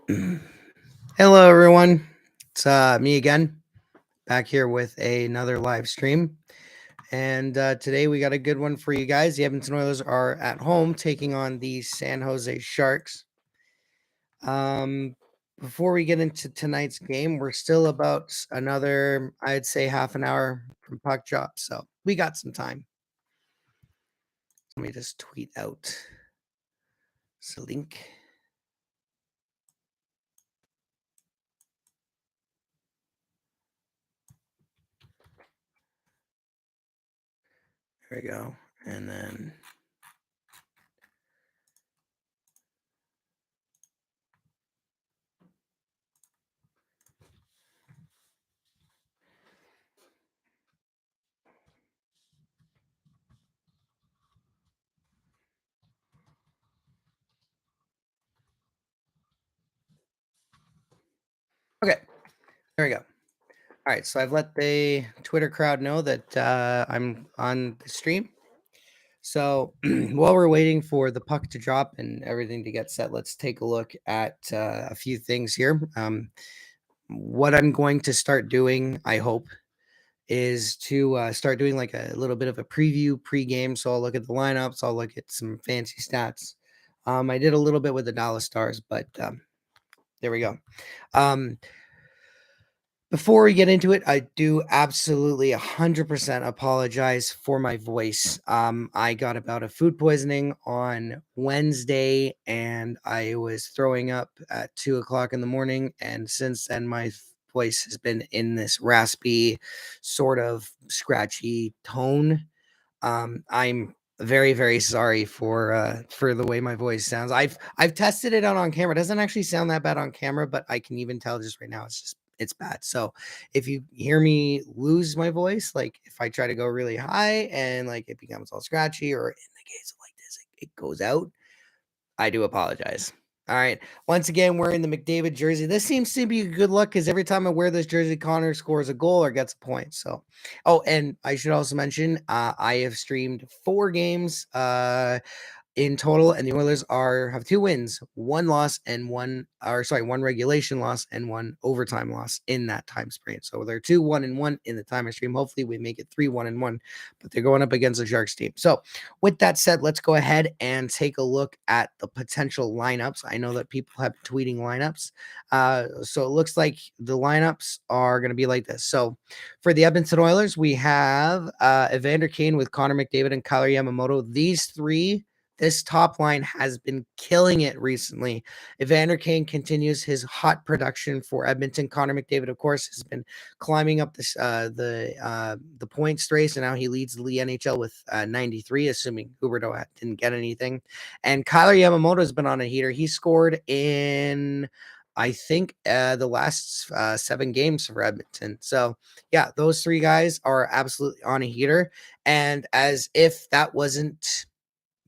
Hello, everyone. It's me again, back here with another live stream. And today we got a good one for you guys. The Edmonton Oilers are at home taking on the San Jose Sharks. Before we get into tonight's game, we're still about another, I'd say, half an hour from puck drop. So we got some time. Let me just tweet out the link. There we go. And then okay, there we go. All right, so I've let the Twitter crowd know that I'm on the stream. So while we're waiting for the puck to drop and everything to get set, let's take a look at a few things here. What I'm going to start doing, I hope, is to start doing like a little bit of a preview pregame. So I'll look at the lineups, I'll look at some fancy stats. I did a little bit with the Dallas Stars, but there we go. Before we get into it, I do absolutely 100% apologize for my voice. I got about a food poisoning on Wednesday, and I was throwing up at 2 o'clock in the morning. And since then, my voice has been in this raspy, sort of scratchy tone. I'm very, very sorry for the way my voice sounds. I've tested it out on camera. It doesn't actually sound that bad on camera, but I can even tell just right now it's bad. So if you hear me lose my voice, like if I try to go really high and like it becomes all scratchy, or in the case of like this, it goes out, I do apologize. All right. Once again, wearing the McDavid jersey. This seems to be a good look because every time I wear this jersey, Connor scores a goal or gets a point. So, oh, and I should also mention, I have streamed 4 games in total, and the Oilers have 2 wins, 1 loss, and 1 regulation loss and 1 overtime loss in that time span. So they're 2-1-1 in the time stream. Hopefully we make it 3-1-1, but they're going up against the Sharks team. So with that said, let's go ahead and take a look at the potential lineups. I know that people have been tweeting lineups. So it looks like the lineups are going to be like this. So for the Edmonton Oilers, we have Evander Kane with Connor McDavid and Kailer Yamamoto. This top line has been killing it recently. Evander Kane continues his hot production for Edmonton. Connor McDavid, of course, has been climbing up the points race, and now he leads the NHL with 93, assuming Huberdeau didn't get anything. And Kailer Yamamoto has been on a heater. He scored in, I think, the last 7 games for Edmonton. So, yeah, those 3 guys are absolutely on a heater. And as if that wasn't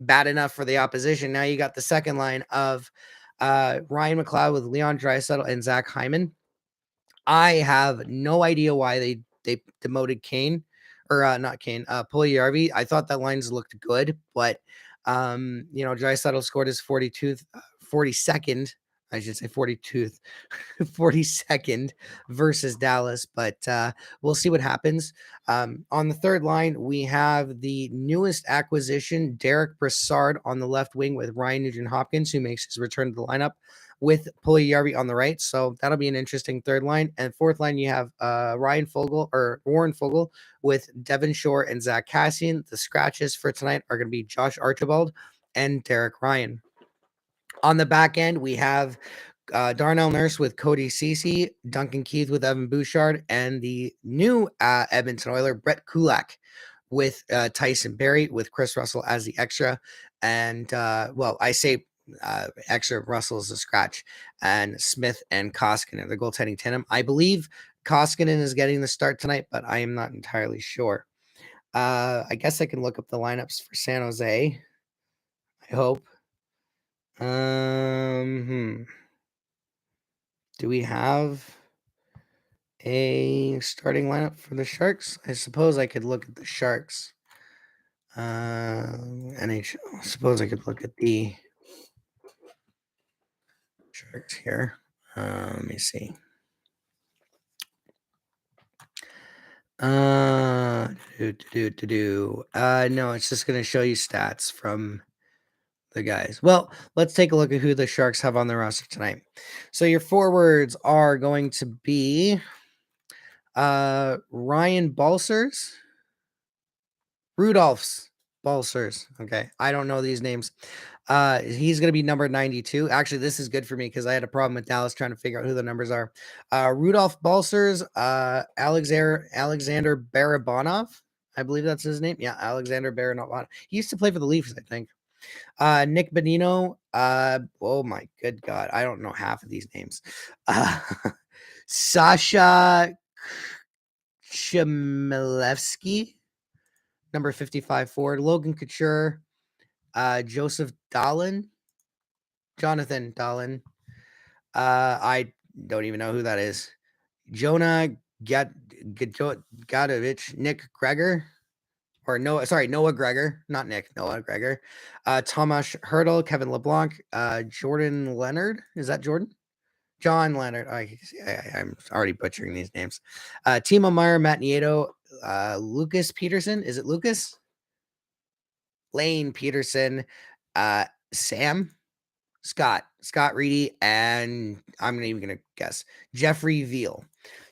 bad enough for the opposition, now you got the second line of Ryan McLeod with Leon Draisaitl and Zach Hyman. I have no idea why they demoted Kane, or not Kane, Puljujärvi. I thought that lines looked good, but Draisaitl scored his 42nd, I should say 42th, 42nd versus Dallas, but we'll see what happens. On the third line, we have the newest acquisition, Derek Brassard on the left wing with Ryan Nugent-Hopkins, who makes his return to the lineup with Puljujärvi on the right. So that'll be an interesting third line. And fourth line, you have Warren Foegele with Devin Shore and Zach Kassian. The scratches for tonight are going to be Josh Archibald and Derek Ryan. On the back end, we have Darnell Nurse with Cody Ceci, Duncan Keith with Evan Bouchard, and the new Edmonton Oiler, Brett Kulak, with Tyson Barrie, with Chris Russell as the extra. And, I say extra, Russell's a scratch, and Smith and Koskinen, the goaltending tandem. I believe Koskinen is getting the start tonight, but I am not entirely sure. I guess I can look up the lineups for San Jose. I hope. Do we have a starting lineup for the Sharks? I suppose I could look at the Sharks. NHL. I suppose I could look at the Sharks here. Let me see. No, it's just going to show you stats from the guys. Well, let's take a look at who the Sharks have on their roster tonight. So your forwards are going to be Ryan Balsers, Rudolph's Balsers. Okay, I don't know these names. He's going to be number 92. Actually, this is good for me because I had a problem with Dallas trying to figure out who the numbers are. Rudolph Balsers, Alexander Barabanov. I believe that's his name. Yeah, Alexander Barabanov. He used to play for the Leafs, I think. Nick Bonino. Oh my good God. I don't know half of these names. Sasha Chmielewski, number 55 forward. Logan Couture. Jonathan Dahlin. I don't even know who that is. Jonah Gadovich, Nick Gregor, or Noah Gregor, not Nick, Noah Gregor. Tomas Hertl, Kevin LeBlanc, Jordan Leonard. Is that Jordan? John Leonard. I'm already butchering these names. Timo Meyer, Matt Nieto, Lucas Peterson. Is it Lucas? Lane Peterson, Scott Reedy, and I'm not even going to guess, Jeffrey Veal.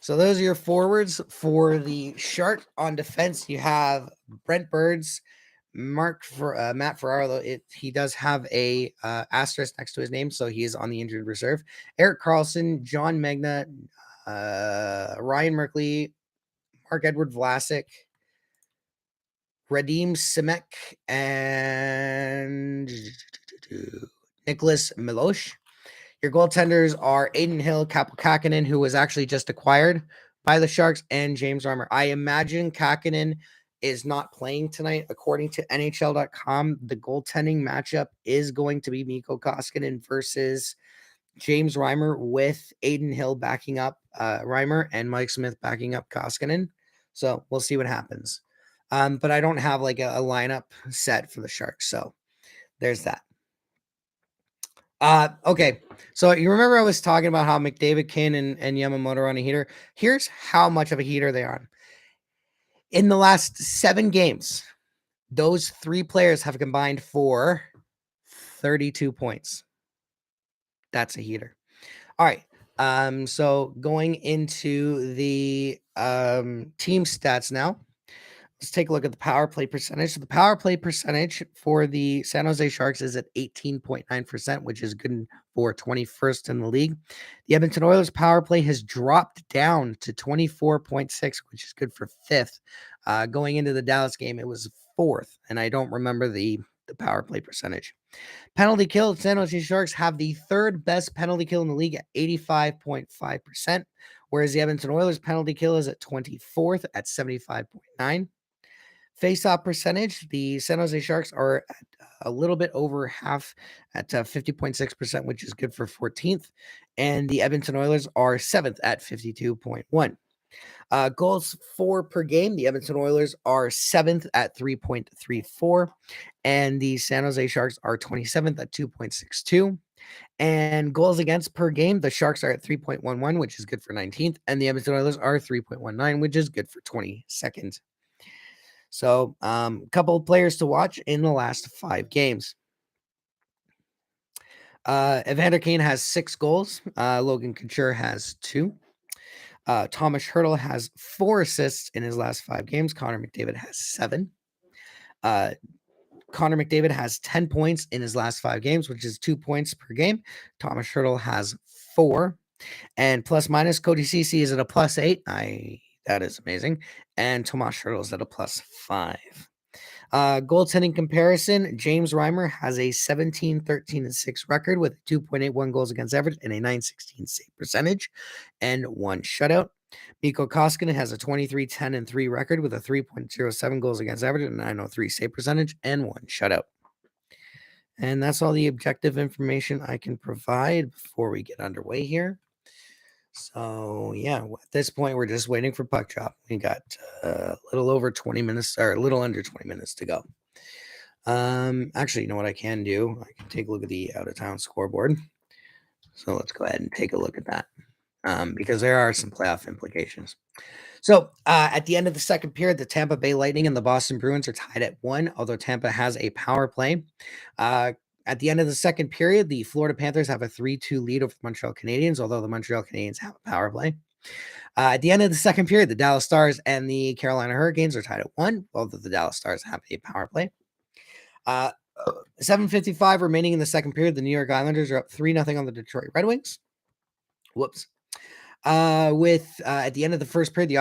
So those are your forwards. For the Shark on defense, you have Brent Birds, Matt Ferraro. He does have a asterisk next to his name, so he is on the injured reserve. Eric Carlson, John Magna, Ryan Merkley, Mark-Edward Vlasic, Radim Simek, and Nicholas Milosh. Your goaltenders are Aiden Hill, Kaapo Kähkönen, who was actually just acquired by the Sharks, and James Reimer. I imagine Kähkönen is not playing tonight. According to NHL.com, the goaltending matchup is going to be Mikko Koskinen versus James Reimer, with Aiden Hill backing up Reimer and Mike Smith backing up Koskinen. So we'll see what happens. But I don't have like a lineup set for the Sharks. So there's that. Okay. So you remember I was talking about how McDavid, Kane, and Yamamoto are on a heater. Here's how much of a heater they are on. In the last 7 games, those 3 players have combined for 32 points. That's a heater. All right. So going into the team stats now. Let's take a look at the power play percentage. So the power play percentage for the San Jose Sharks is at 18.9%, which is good for 21st in the league. The Edmonton Oilers power play has dropped down to 24.6, which is good for 5th. Going into the Dallas game, it was 4th, and I don't remember the power play percentage. Penalty kill, San Jose Sharks have the 3rd best penalty kill in the league at 85.5%, whereas the Edmonton Oilers penalty kill is at 24th at 75.9%. Face-off percentage, the San Jose Sharks are at a little bit over half at 50.6%, which is good for 14th. And the Edmonton Oilers are 7th at 52.1%. Goals for per game, the Edmonton Oilers are 7th at 3.34, and the San Jose Sharks are 27th at 2.62. And goals against per game, the Sharks are at 3.11, which is good for 19th, and the Edmonton Oilers are 3.19, which is good for 22nd. So, a couple of players to watch in the last 5 games. Evander Kane has 6 goals. Logan Couture has 2. Thomas Hertl has 4 assists in his last 5 games. Connor McDavid has 7. Connor McDavid has 10 points in his last 5 games, which is 2 points per game. Thomas Hertl has 4. And plus minus, Cody Ceci is at a +8. That is amazing. And Tomas Hertl is at a +5. Goaltending comparison, James Reimer has a 17-13-6 record with 2.81 goals against average and a .916 save percentage and 1 shutout. Mikko Koskinen has a 23-10-3 record with a 3.07 goals against average and a .903 save percentage and 1 shutout. And that's all the objective information I can provide before we get underway here. So, yeah, at this point, we're just waiting for puck drop. We got a little over 20 minutes, or a little under 20 minutes to go. Actually, you know what I can do? I can take a look at the out-of-town scoreboard. So let's go ahead and take a look at that because there are some playoff implications. So at the end of the second period, the Tampa Bay Lightning and the Boston Bruins are tied at 1, although Tampa has a power play. At the end of the second period, the Florida Panthers have a 3-2 lead over the Montreal Canadiens, although the Montreal Canadiens have a power play. At the end of the second period, the Dallas Stars and the Carolina Hurricanes are tied at 1, although the Dallas Stars have a power play. 7:55 remaining in the second period, the New York Islanders are up 3-0 on the Detroit Red Wings. Whoops. At the end of the first period, the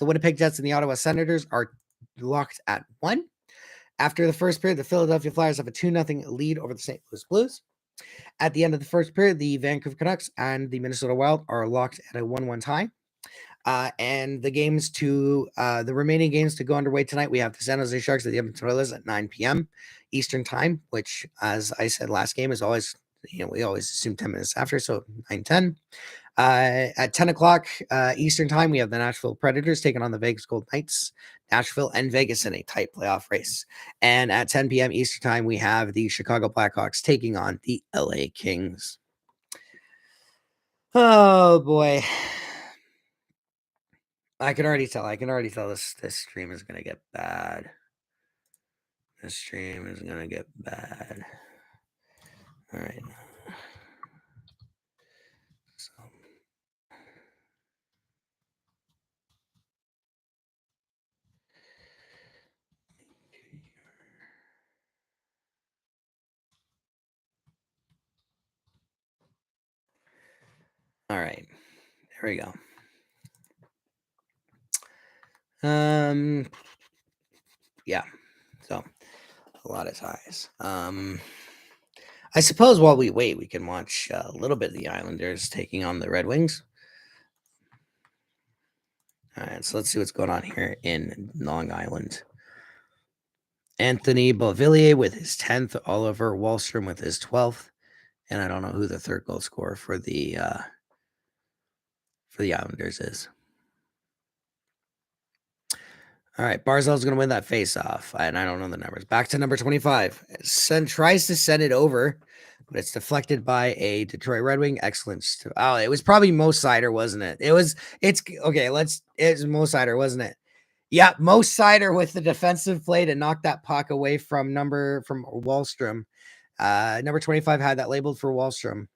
Winnipeg Jets and the Ottawa Senators are locked at 1. After the first period, the Philadelphia Flyers have a 2-0 lead over the St. Louis Blues. At the end of the first period, the Vancouver Canucks and the Minnesota Wild are locked at a 1-1 tie. And the remaining games to go underway tonight, we have the San Jose Sharks at the Edmonton Oilers at 9 p.m. Eastern time, which, as I said last game, is always, we always assume 10 minutes after, so 9:10. At 10 o'clock Eastern time, we have the Nashville Predators taking on the Vegas Golden Knights. Nashville and Vegas in a tight playoff race. And at 10 p.m. Eastern time, we have the Chicago Blackhawks taking on the LA Kings. Oh boy. I can already tell this stream is going to get bad. This stream is going to get bad. All right. So. All right. There we go. Yeah. So a lot of ties. I suppose while we wait, we can watch a little bit of the Islanders taking on the Red Wings. All right, so let's see what's going on here in Long Island. Anthony Beauvillier with his 10th, Oliver Wahlstrom with his 12th, and I don't know who the third goal scorer for the Islanders is. All right, Barzal's going to win that face-off, and I don't know the numbers. Back to number 25. Tries to send it over, but it's deflected by a Detroit Red Wing. Excellent. Oh, it was probably Mo Seider, wasn't it? It's Mo Seider, wasn't it? Yeah, Mo Seider with the defensive play to knock that puck away from Wahlstrom. Number 25 had that labeled for Wahlstrom.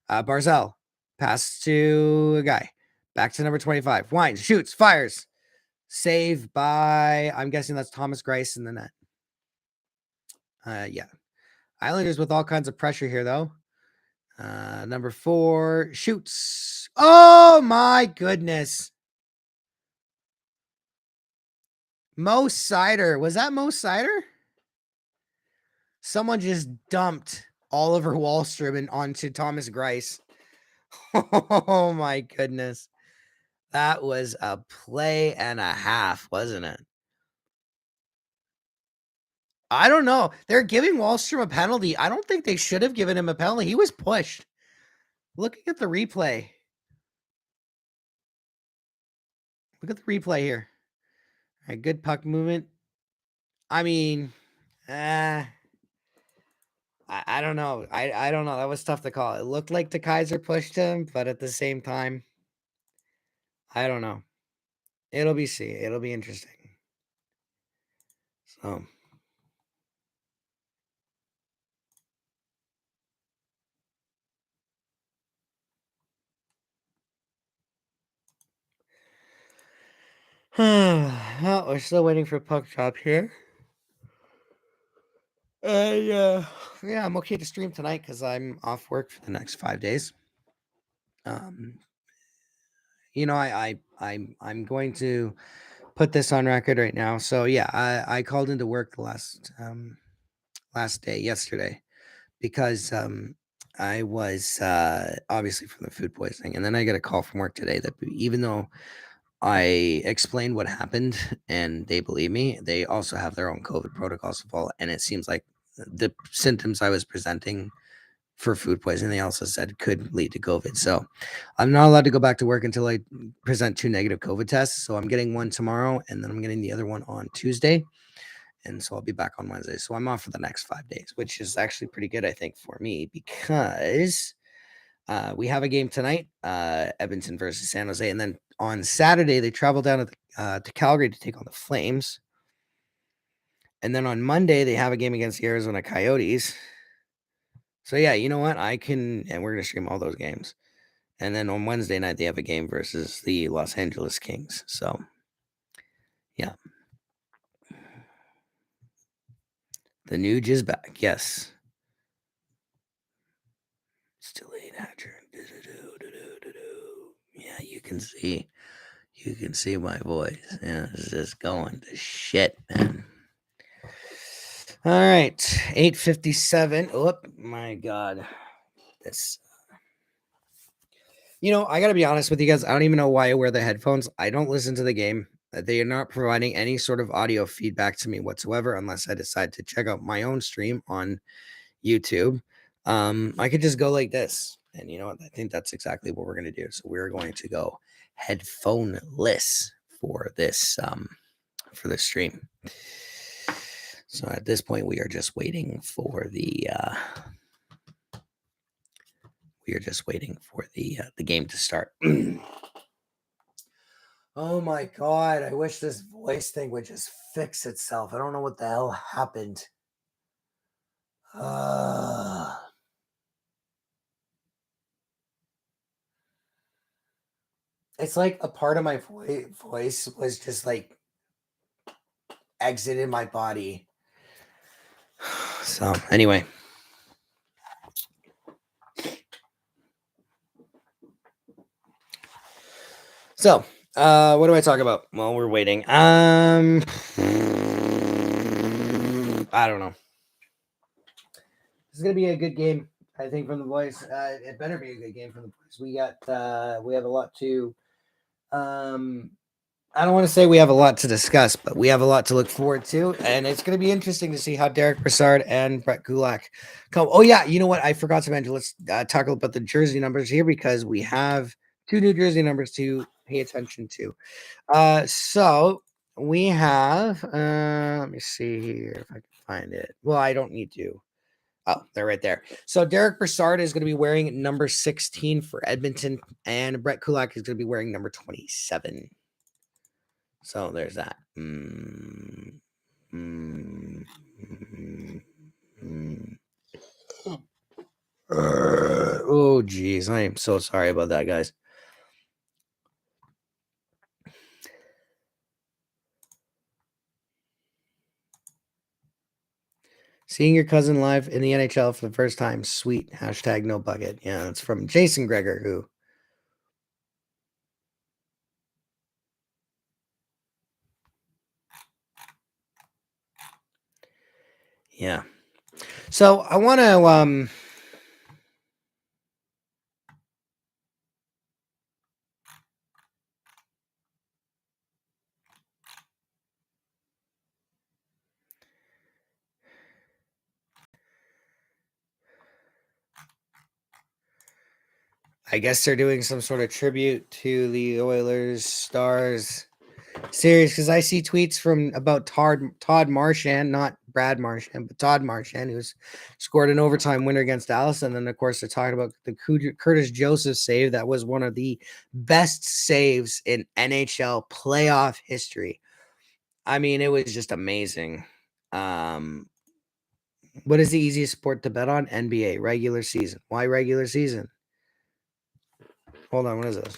Barzal, pass to a guy. Back to number 25. Wines, shoots, fires. Save by, I'm guessing that's Thomas Greiss in the net. Yeah. Islanders with all kinds of pressure here, though. Number 4 shoots. Oh, my goodness. Mo Seider. Was that Mo Seider? Someone just dumped Oliver Wahlstrom onto Thomas Greiss. Oh, my goodness. That was a play and a half, wasn't it? I don't know. They're giving Wahlstrom a penalty. I don't think they should have given him a penalty. He was pushed. Looking at the replay. Look at the replay here. All right, good puck movement. I mean, I don't know. I don't know. That was tough to call. It looked like the Kaiser pushed him, but at the same time, I don't know. It'll be interesting. So. Well, we're still waiting for puck drop here. Yeah, I'm okay to stream tonight because I'm off work for the next 5 days. I'm going to put this on record right now. So yeah, I called into work the last day yesterday because I was obviously from the food poisoning, and then I got a call from work today that even though I explained what happened and they believe me, they also have their own COVID protocols to follow, and it seems like the symptoms I was presenting for food poisoning, they also said could lead to COVID. So I'm not allowed to go back to work until I present 2 negative COVID tests. So I'm getting one tomorrow, and then I'm getting the other one on Tuesday. and so I'll be back on Wednesday. So I'm off for the next 5 days, which is actually pretty good, I think, for me because we have a game tonight, Edmonton versus San Jose, and then on Saturday they travel down to Calgary to take on the Flames, and then on Monday they have a game against the Arizona Coyotes. So yeah, you know what? And we're gonna stream all those games. And then on Wednesday night, they have a game versus the Los Angeles Kings. So, yeah. The Nuge is back. Yes. Still ain't Hatcher. Yeah, you can see. You can see my voice. Yeah, it's just going to shit, man. All right. 8:57. Oh, my God. This. I got to be honest with you guys. I don't even know why I wear the headphones. I don't listen to the game. They are not providing any sort of audio feedback to me whatsoever unless I decide to check out my own stream on YouTube. I could just go like this. And you know what? I think that's exactly what we're going to do. So we're going to go headphone-less for this stream. So at this point, we are just waiting for the game to start. Oh my God, I wish this voice thing would just fix itself. I don't know what the hell happened. It's like a part of my voice was just like exited my body. So anyway. So, what do I talk about while we're waiting? I don't know. This is gonna be a good game, I think, from the boys. It better be a good game from the boys. We have a lot to. I don't want to say we have a lot to discuss, but we have a lot to look forward to, and it's going to be interesting to see how Derek Brassard and Brett Kulak come. Oh yeah, you know what? I forgot to mention. Let's talk about the jersey numbers here because we have 2 new jersey numbers to pay attention to. So we have. Let me see here if I can find it. Well, I don't need to. Oh, they're right there. So Derek Brassard is going to be wearing number 16 for Edmonton, and Brett Kulak is going to be wearing number 27. So there's that. Oh, geez. I am so sorry about that, guys. Seeing your cousin live in the NHL for the first time. Sweet. Hashtag no bucket. Yeah, it's from Jason Gregor, who. Yeah. So I want to I guess they're doing some sort of tribute to the Oilers Stars series because I see tweets from about Todd Marchand, not Brad Marchand, but Todd Marchand, who's scored an overtime winner against Dallas. And then, of course, they're talking about the Curtis Joseph save. That was one of the best saves in NHL playoff history. I mean, it was just amazing. What is the easiest sport to bet on? NBA, regular season. Why regular season? Hold on, what is this?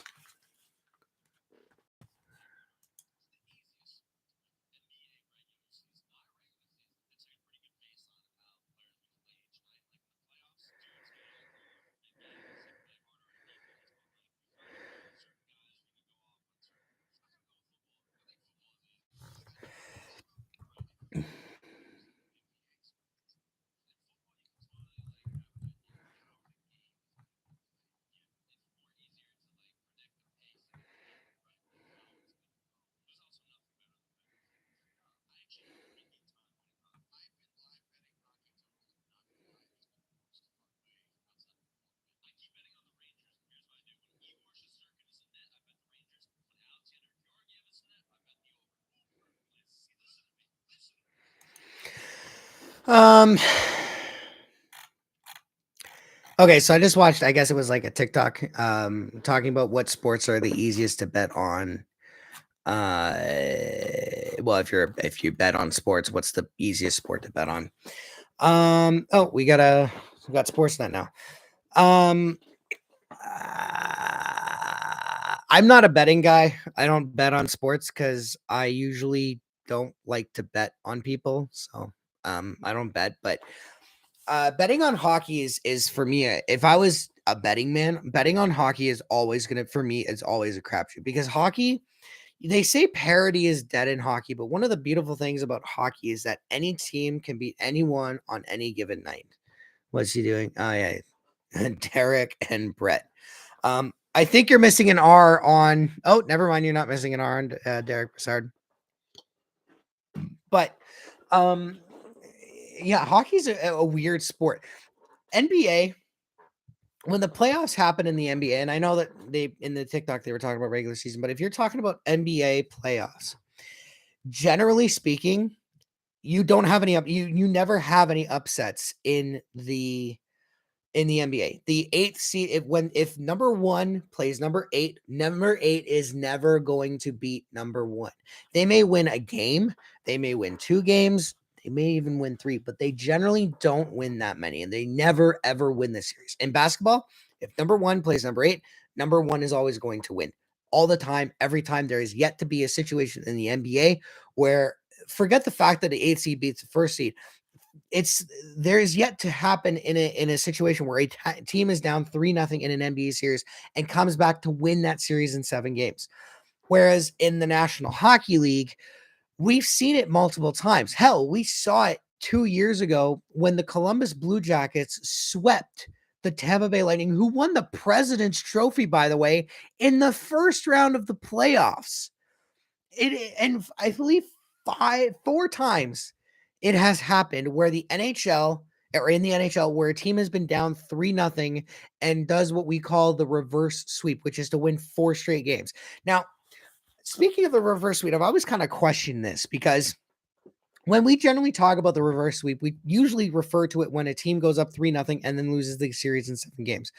Um. Okay, so I just watched. I guess it was like a TikTok, talking about what sports are the easiest to bet on. Uh, well, if you bet on sports, what's the easiest sport to bet on? Oh, we got Sportsnet now. Um, I'm not a betting guy. I don't bet on sports because I usually don't like to bet on people. So, I don't bet. But betting on hockey is for me. If I was a betting man, betting on hockey is always gonna for me. It's always a crapshoot because hockey. They say parity is dead in hockey, but one of the beautiful things about hockey is that any team can beat anyone on any given night. What's he doing? Oh yeah, Derek and Brett. I think you're missing an R on. Oh, never mind. You're not missing an R on Derek Brassard. But um, yeah, hockey's a weird sport. NBA, when the playoffs happen in the NBA, and I know that they in the TikTok they were talking about regular season, but if you're talking about NBA playoffs, generally speaking, you don't have any you never have any upsets in the NBA. The eighth seed, if number one plays number eight is never going to beat number one. They may win a game, they may win 2 games, they may even win 3, but they generally don't win that many, and they never ever win the series. In basketball, if number one plays number eight, number one is always going to win. All the time, every time. There is yet to be a situation in the NBA where forget the fact that the eighth seed beats the first seed. It's there is yet to happen in a situation where a team is down 3-0 in an NBA series and comes back to win that series in 7 games. Whereas in the National Hockey League, we've seen it multiple times. Hell, we saw it 2 years ago when the Columbus Blue Jackets swept the Tampa Bay Lightning, who won the President's Trophy, by the way, in the first round of the playoffs. And I believe 4 times it has happened where the NHL or in the NHL where a team has been down 3-0 and does what we call the reverse sweep, which is to win 4 straight games. Now, speaking of the reverse sweep, I've always kind of questioned this because when we generally talk about the reverse sweep, we usually refer to it when a team goes up 3-0 and then loses the series in 7 games.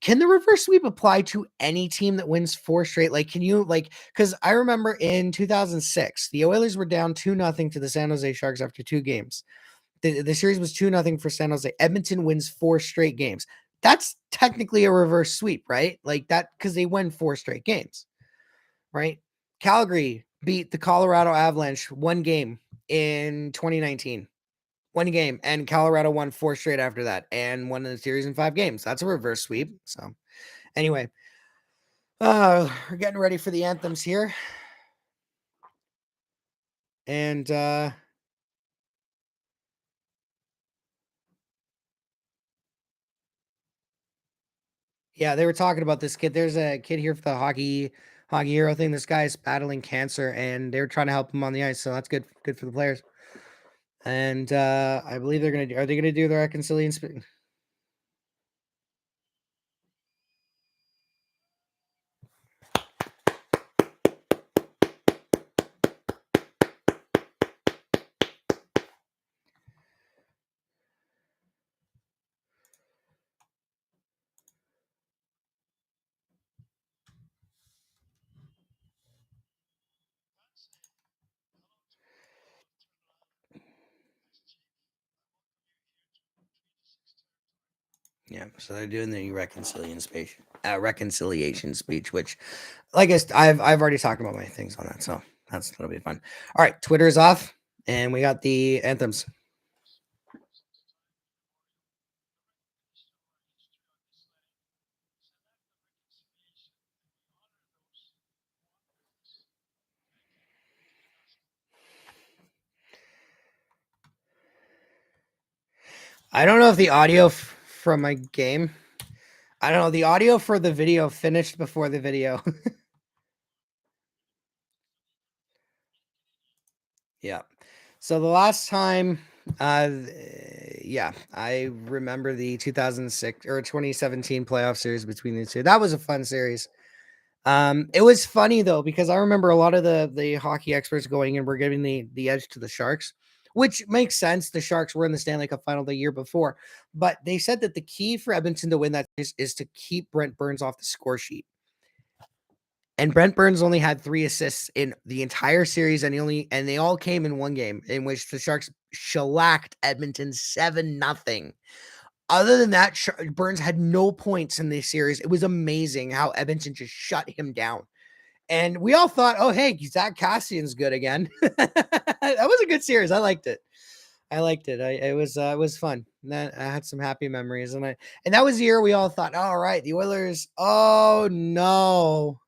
Can the reverse sweep apply to any team that wins 4 straight? Like, can you because I remember in 2006, the Oilers were down 2-0 to the San Jose Sharks after 2 games. The series was 2-0 for San Jose. Edmonton wins 4 straight games. That's technically a reverse sweep, right? Like that, because they win 4 straight games, right? Calgary beat the Colorado Avalanche 1 game in 2019. 1 game, and Colorado won 4 straight after that and won the series in 5 games. That's a reverse sweep. So anyway, we're getting ready for the anthems here. And yeah, they were talking about this kid. There's a kid here for the hockey hero thing. This guy's battling cancer and they're trying to help him on the ice. So that's good for the players. And I believe are they gonna do the reconciliation? Yeah, so they're doing the reconciliation speech, which, like I've already talked about my things on that, so that'll be fun. All right, Twitter is off, and we got the anthems. I don't know if the audio from my game. I don't know. The audio for the video finished before the video. Yeah. So the last time, yeah, I remember the 2006 or 2017 playoff series between the two. That was a fun series. It was funny though because I remember a lot of the hockey experts going and were giving the edge to the Sharks. which makes sense. The Sharks were in the Stanley Cup final the year before, but they said that the key for Edmonton to win that is to keep Brent Burns off the score sheet. And Brent Burns only had 3 assists in the entire series, and they all came in one game in which the Sharks shellacked Edmonton 7-0. Other than that, Burns had no points in this series. It was amazing how Edmonton just shut him down. And we all thought, oh, hey, Zach Cassian's good again. That was a good series. I liked it. It was fun. I had some happy memories, and that was the year we all thought, all right, the Oilers. Oh no.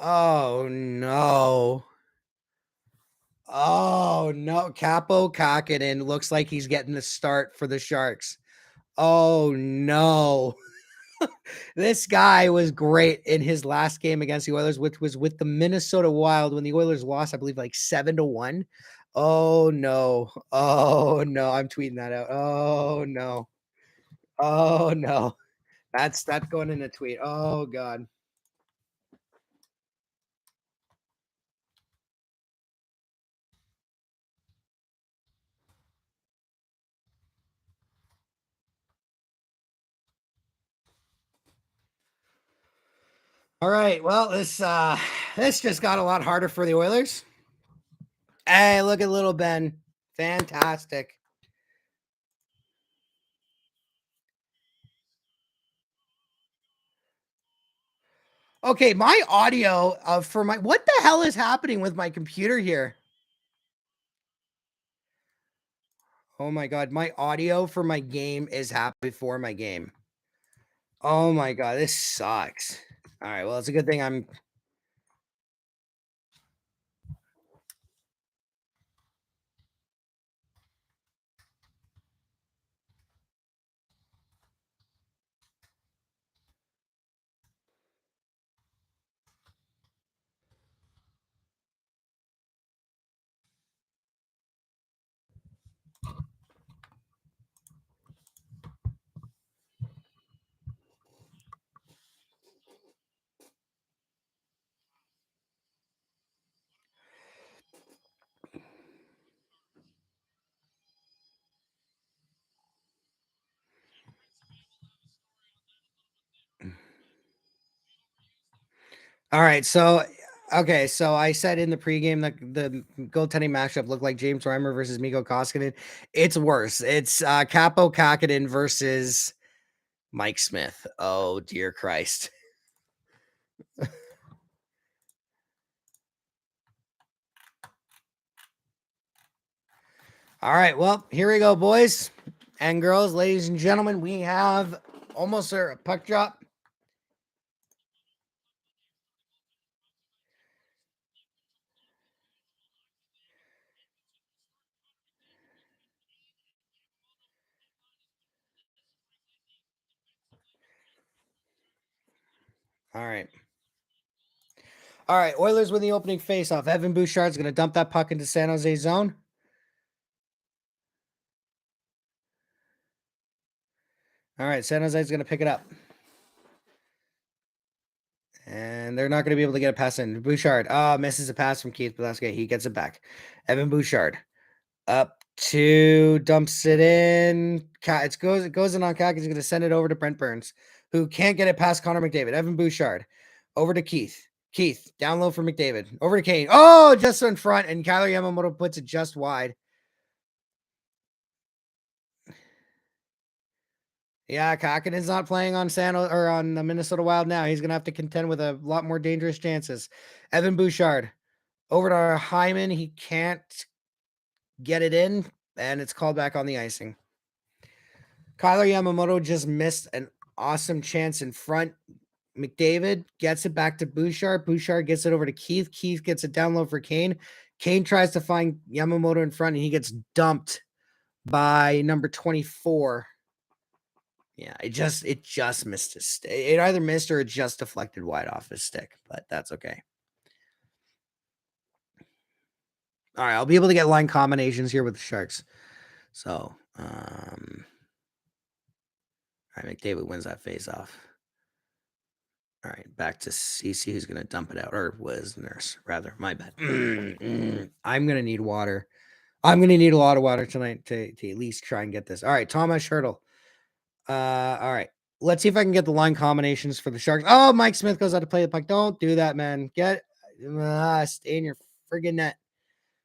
Oh no. Oh no. Capo Kakinen looks like he's getting the start for the Sharks. Oh no. This guy was great in his last game against the Oilers, which was with the Minnesota Wild when the Oilers lost, I believe, like 7-1. Oh no. Oh no. I'm tweeting that out. Oh no. Oh no. That's going in a tweet. Oh God. All right. Well, this just got a lot harder for the Oilers. Hey, look at little Ben. Fantastic. Okay, my audio for my what the hell is happening with my computer here? Oh my God, my audio for my game is happening before my game. Oh my God, this sucks. All right, well, it's a good thing I'm. All right, so okay, so I said in the pregame that the goaltending matchup looked like James Reimer versus Mikko Koskinen. It's worse. It's Capo Kakinen versus Mike Smith. Oh dear Christ. All right, well, here we go, boys and girls, ladies and gentlemen. We have almost a puck drop. All right. All right, Oilers win the opening faceoff. Evan Bouchard's going to dump that puck into San Jose zone. All right, San Jose's going to pick it up. And they're not going to be able to get a pass in. Bouchard, misses a pass from Keith, but that's okay. He gets it back. Evan Bouchard up to dumps it in. It goes in on Kak. He's going to send it over to Brent Burns, who can't get it past Connor McDavid. Evan Bouchard over to Keith. Keith down low for McDavid. Over to Kane. Oh, just in front, and Kyler Yamamoto puts it just wide. Yeah, Kakinen's not playing on on the Minnesota Wild now. He's gonna have to contend with a lot more dangerous chances. Evan Bouchard over to Hyman. He can't get it in, and it's called back on the icing. Kyler Yamamoto just missed an awesome chance in front. McDavid gets it back to Bouchard. Bouchard gets it over to Keith. Keith gets it down low for Kane. Kane tries to find Yamamoto in front, and he gets dumped by number 24. Yeah, it just missed his stick. It either missed or it just deflected wide off his stick, but that's okay. All right, I'll be able to get line combinations here with the Sharks. So, all right, McDavid wins that face off. All right, back to CC, who's going to dump it out, or was Nurse, rather. My bad. I'm going to need water. I'm going to need a lot of water tonight to at least try and get this. All right, Thomas Hurdle. All right. Let's see if I can get the line combinations for the Sharks. Oh, Mike Smith goes out to play the puck. Don't do that, man. Stay in your friggin' net.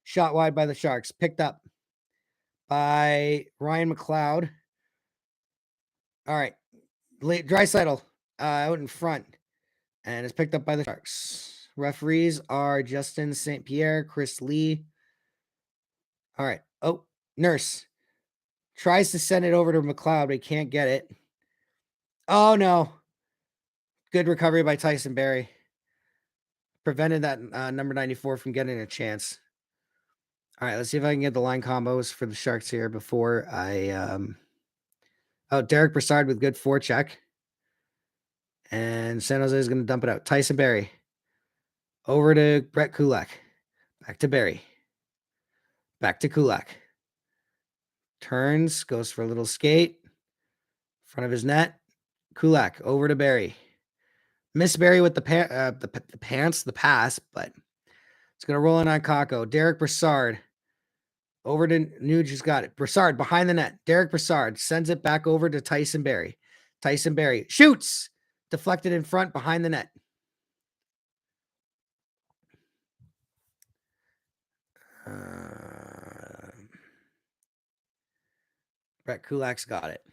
Shot wide by the Sharks. Picked up by Ryan McLeod. All right. Draisaitl out in front. And it's picked up by the Sharks. Referees are Justin St. Pierre, Chris Lee. All right. Oh, Nurse tries to send it over to McLeod, but he can't get it. Oh, no. Good recovery by Tyson Barrie. Prevented that number 94 from getting a chance. All right, let's see if I can get the line combos for the Sharks here before I... Oh, Derek Brassard with good forecheck. And San Jose is going to dump it out. Tyson Barrie. Over to Brett Kulak. Back to Barrie. Back to Kulak. Turns, goes for a little skate. Front of his net. Kulak over to Barrie. Miss Barrie with the pass, but it's going to roll in on Kakko. Derek Brassard over to Nuge, who's got it. Brassard behind the net. Derek Brassard sends it back over to Tyson Barrie. Tyson Barrie shoots. Deflected in front behind the net. Brett Kulak's got it.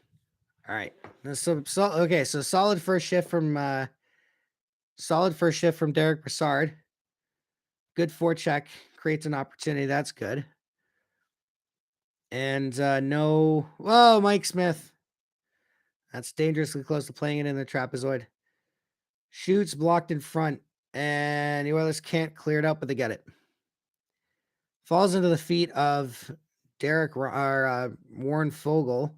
All right. So solid first shift from Derek Brassard. Good forecheck, creates an opportunity. That's good. And no, whoa, Mike Smith. That's dangerously close to playing it in the trapezoid. Shoots blocked in front, and the Oilers can't clear it out, but they get it. Falls into the feet of Warren Fogle.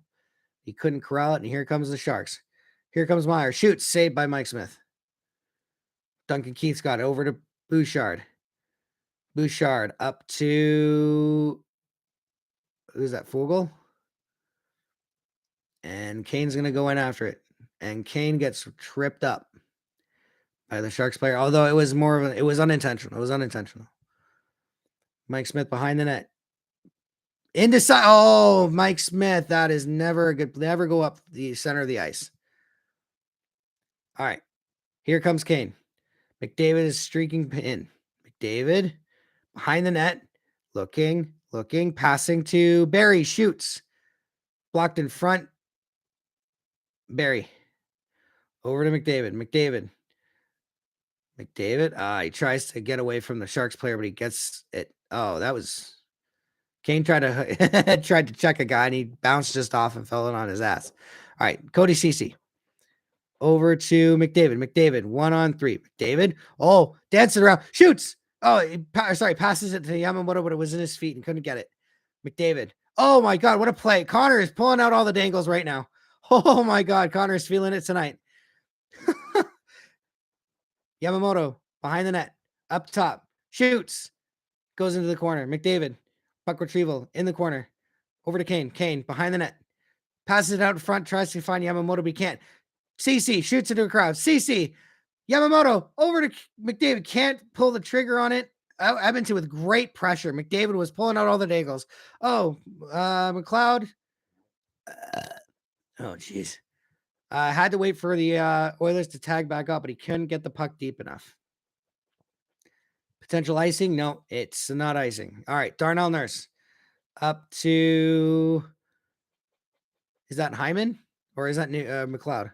He couldn't corral it, and here comes the Sharks. Here comes Meyer. Shoots, saved by Mike Smith. Duncan Keith's got it over to Bouchard. Bouchard up to... Who's that, Fogle? And Kane's going to go in after it. And Kane gets tripped up by the Sharks player, although it was it was unintentional. It was unintentional. Mike Smith behind the net. Oh, Mike Smith. That is never go up the center of the ice. All right. Here comes Kane. McDavid is streaking in. McDavid behind the net. Looking, passing to Barrie. Shoots. Blocked in front. Barrie. Over to McDavid. McDavid. He tries to get away from the Sharks player, but he gets it. Oh, that was... Kane tried to check a guy, and he bounced just off and fell in on his ass. All right, Cody Ceci. Over to McDavid. McDavid, 1-on-3. McDavid. Oh, dancing around. Shoots. Oh, passes it to Yamamoto, but it was in his feet and couldn't get it. McDavid. Oh, my God, what a play. Connor is pulling out all the dangles right now. Oh, my God, Connor is feeling it tonight. Yamamoto, behind the net. Up top. Shoots. Goes into the corner. McDavid. Puck retrieval in the corner. Over to Kane. Kane behind the net. Passes it out in front. Tries to find Yamamoto, but he can't. CC shoots into a crowd. CC. Yamamoto over to McDavid. Can't pull the trigger on it. Edmonton with great pressure. McDavid was pulling out all the dangles. Oh, McLeod. Oh, jeez. Had to wait for the Oilers to tag back up, but he couldn't get the puck deep enough. Potential icing? No, it's not icing. All right, Darnell Nurse. Up to... Is that Hyman? Or is that McLeod?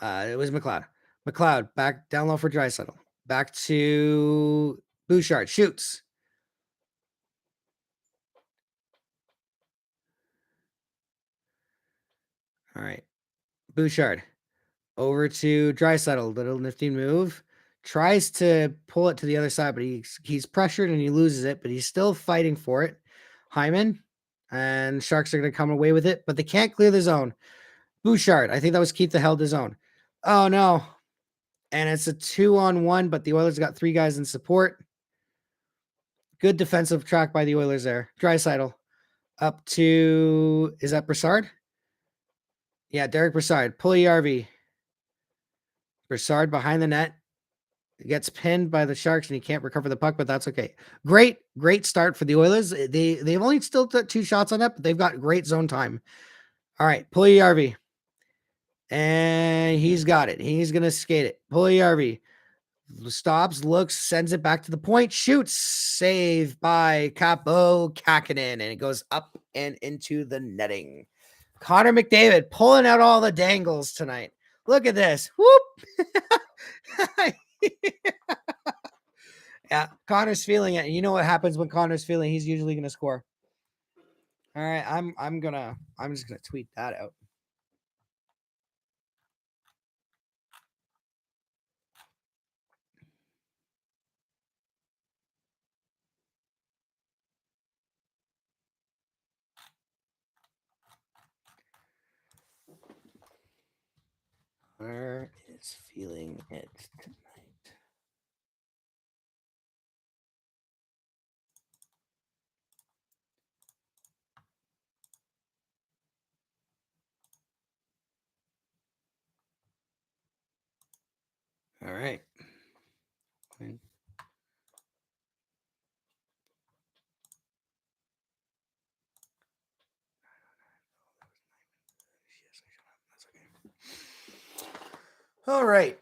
It was McLeod. McLeod, back down low for Draisaitl. Back to Bouchard. Shoots. All right. Bouchard. Over to Draisaitl. Little nifty move. Tries to pull it to the other side, but he's pressured and he loses it, but he's still fighting for it. Hyman. And Sharks are going to come away with it, but they can't clear the zone. Bouchard. I think that was Keith that held the zone. Oh, no. And it's a 2-on-1, but the Oilers got 3 guys in support. Good defensive track by the Oilers there. Draisaitl up to... Is that Brassard? Yeah, Derek Brassard. Pulley RV. Brassard behind the net. Gets pinned by the Sharks and he can't recover the puck, but that's okay. Great start for the Oilers. They've only still took 2 shots on it, but they've got great zone time. All right, Puljujärvi. And he's got it. He's going to skate it. Puljujärvi stops, looks, sends it back to the point, shoots, save by Kaapo Kähkönen, and it goes up and into the netting. Connor McDavid pulling out all the dangles tonight. Look at this. Whoop. Yeah, Connor's feeling it. You know what happens when Connor's feeling? He's usually going to score. All right, I'm just going to tweet that out. Connor is feeling it tonight. All right. All right.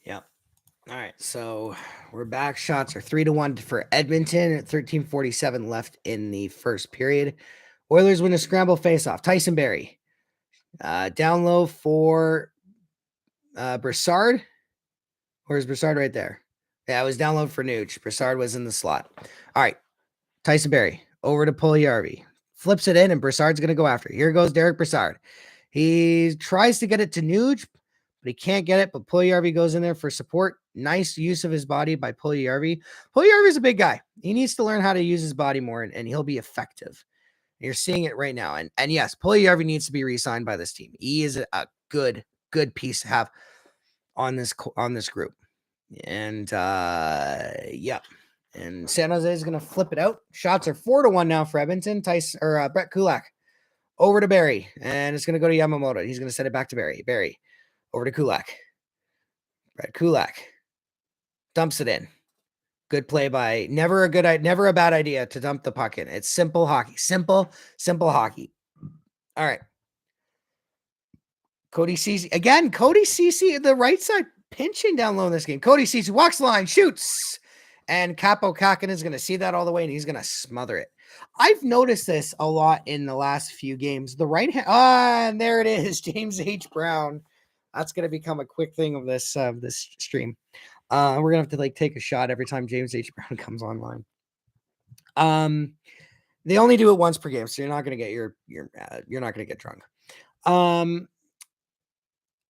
Yep. All right, so we're back. Shots are 3-1 for Edmonton at 13:47 left in the first period. Oilers win a scramble faceoff. Tyson Barrie. Down low for Brassard. Where's Brassard? Right there. Yeah, it was down low for Nuge. Brassard was in the slot. All right, Tyson Barrie over to Puljujärvi. Flips it in, and Brassard's going to go after it. Here goes Derek Brassard. He tries to get it to Nuge, but he can't get it. But Puljujärvi goes in there for support. Nice use of his body by Puljujärvi. Puljujärvi's a big guy. He needs to learn how to use his body more, and he'll be effective. You're seeing it right now. And yes, Puljujärvi needs to be re-signed by this team. He is a good piece to have on this group. And yeah. And San Jose is going to flip it out. Shots are 4-1 now for Edmonton. Brett Kulak over to Barrie, and it's going to go to Yamamoto. He's going to send it back to Barrie. Barrie over to Kulak. Brett Kulak dumps it in. Good play by never a bad idea to dump the puck in. It's simple hockey. Simple hockey. All right. Cody Ceci again. Cody Ceci, the right side, pinching down low in this game. Cody Ceci walks the line, shoots, and Kaapo Kähkönen is going to see that all the way, and he's going to smother it. I've noticed this a lot in the last few games. The right hand, and there it is, James H. Brown. That's going to become a quick thing of this stream. We're gonna have to take a shot every time James H. Brown comes online. They only do it once per game, so you're not gonna get you're not gonna get drunk.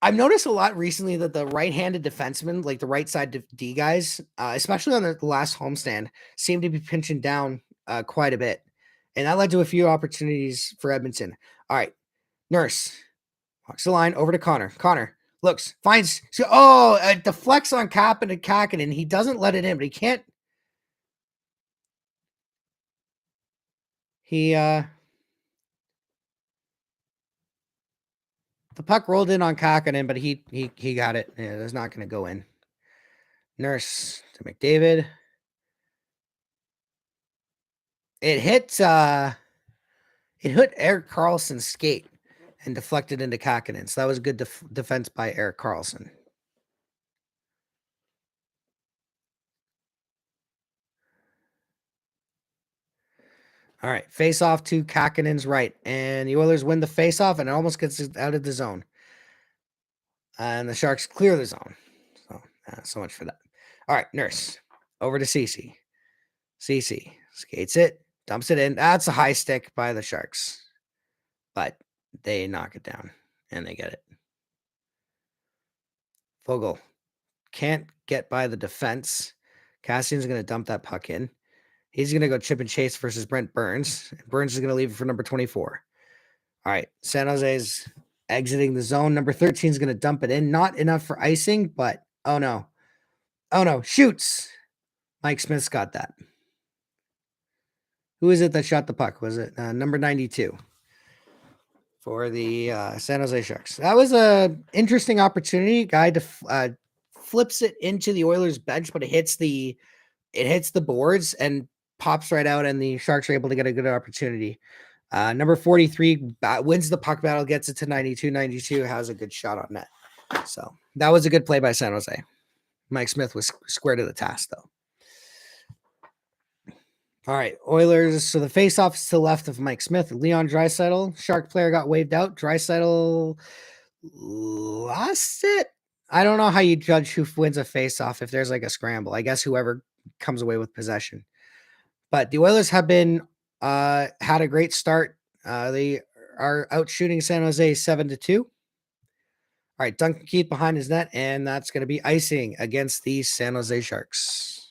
I've noticed a lot recently that the right-handed defensemen, like the right side D guys, especially on the last homestand, seem to be pinching down quite a bit, and that led to a few opportunities for Edmonton. All right, Nurse walks the line over to Connor. Connor looks, finds, deflects on Kähkönen, and he doesn't let it in, but he can't. The puck rolled in on Kähkönen, but he got it. Yeah, it's not going to go in. Nurse to McDavid. It hit Erik Karlsson's skate and deflected into Kähkönen. So that was good defense by Erik Karlsson. All right, face off to Kakinen's right, and the Oilers win the face off, and it almost gets out of the zone. And the Sharks clear the zone. So much for that. All right, Nurse over to Cece. Cece skates it, dumps it in. That's a high stick by the Sharks, but they knock it down and they get it. Vogel can't get by the defense. Cassian's going to dump that puck in. He's going to go chip and chase versus Brent Burns. Burns is going to leave it for number 24. All right, San Jose's exiting the zone. Number 13 is going to dump it in. Not enough for icing, but oh no. Oh no, shoots. Mike Smith's got that. Who is it that shot the puck? Was it number 92 for the San Jose Sharks? That was a interesting opportunity. Guy flips it into the Oilers bench, but it hits the boards and pops right out, and the Sharks are able to get a good opportunity. Number 43 wins the puck battle, gets it to 92. 92 has a good shot on net. So that was a good play by San Jose. Mike Smith was square to the task, though. All right, Oilers. So the face-off is to the left of Mike Smith. Leon Draisaitl, Shark player, got waved out. Draisaitl lost it. I don't know how you judge who wins a face-off if there's like a scramble. I guess whoever comes away with possession. But the Oilers have been had a great start. They are out shooting San Jose 7-2. All right, Duncan Keith behind his net, and that's going to be icing against the San Jose Sharks.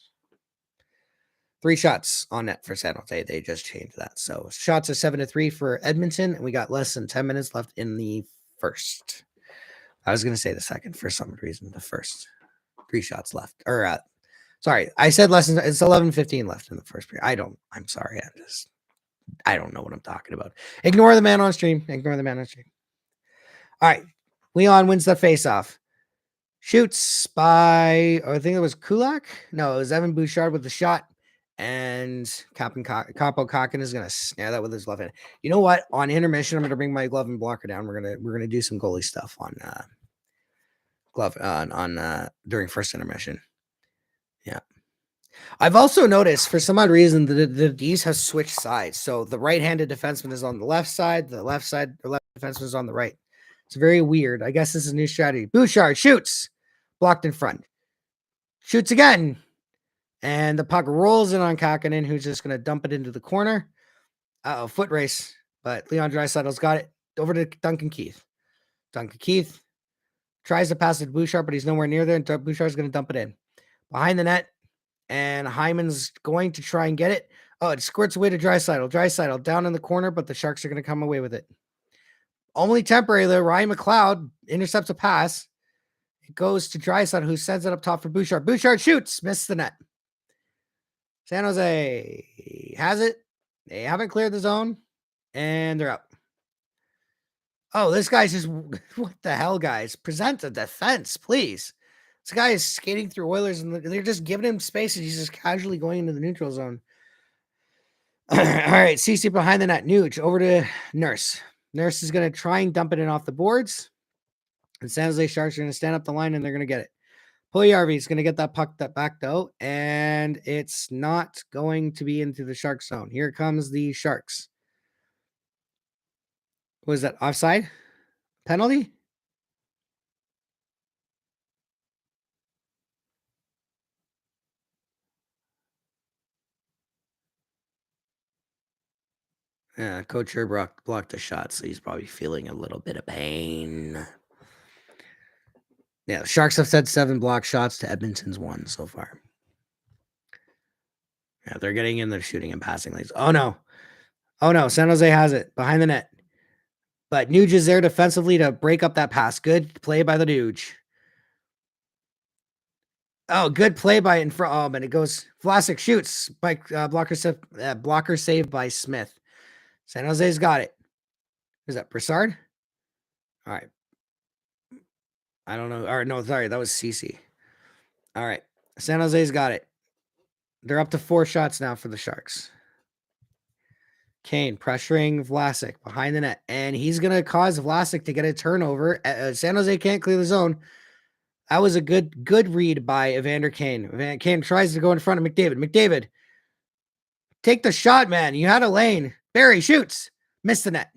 3 shots on net for San Jose. They just changed that. So shots are 7-3 for Edmonton, and we got less than 10 minutes left in the first. I was going to say the second for some reason. The first 3 shots left. Or sorry, I said less than. It's 11:15 left in the first period. I'm sorry. I don't know what I'm talking about. Ignore the man on stream. Ignore the man on stream. All right, Leon wins the faceoff. Shoots by, I think it was Kulak. No, it was Evan Bouchard with the shot. And Capo Kakin is gonna snare that with his left hand. You know what? On intermission, I'm gonna bring my glove and blocker down. We're gonna do some goalie stuff on glove on during first intermission. Yeah. I've also noticed for some odd reason the D's has switched sides. So the right-handed defenseman is on the left side, the left defenseman is on the right. It's very weird. I guess this is a new strategy. Bouchard shoots, blocked in front. Shoots again. And the puck rolls in on Kakinen, who's just going to dump it into the corner. Foot race. But Leon Draisaitl's got it over to Duncan Keith. Duncan Keith tries to pass it to Bouchard, but he's nowhere near there. And Bouchard's going to dump it in. Behind the net. And Hyman's going to try and get it. Oh, it squirts away to Draisaitl. Draisaitl down in the corner, but the Sharks are going to come away with it. Only temporary, though. Ryan McLeod intercepts a pass. It goes to Draisaitl, who sends it up top for Bouchard. Bouchard shoots. Missed the net. San Jose has it. They haven't cleared the zone, and they're up. Oh, this guy's just, what the hell, guys? Present a defense, please. This guy is skating through Oilers, and they're just giving him space, and he's just casually going into the neutral zone. All right, CC behind the net. Nuge over to Nurse. Nurse is going to try and dump it in off the boards, and San Jose Sharks are going to stand up the line, and they're going to get it. Puljujarvi is going to get that puck back, though, and it's not going to be into the Shark zone. Here comes the Sharks. Was that offside? Penalty? Yeah, Couture blocked the shot, so he's probably feeling a little bit of pain. Yeah, the Sharks have said 7 block shots to Edmonton's 1 so far. Yeah, they're getting in their shooting and passing lanes. Oh, no. Oh, no. San Jose has it behind the net. But Nuge is there defensively to break up that pass. Good play by the Nuge. Oh, good play by in front. Oh, but it goes. Vlasic shoots by blocker save by Smith. San Jose's got it. Is that Broussard? All right. I don't know. All right, no, sorry, that was CC. All right, San Jose's got it. They're up to 4 shots now for the Sharks. Kane pressuring Vlasic behind the net, and he's going to cause Vlasic to get a turnover. San Jose can't clear the zone. That was a good read by Evander Kane. Kane tries to go in front of McDavid. McDavid Take the shot, man. You had a lane. Barry shoots. Missed the net.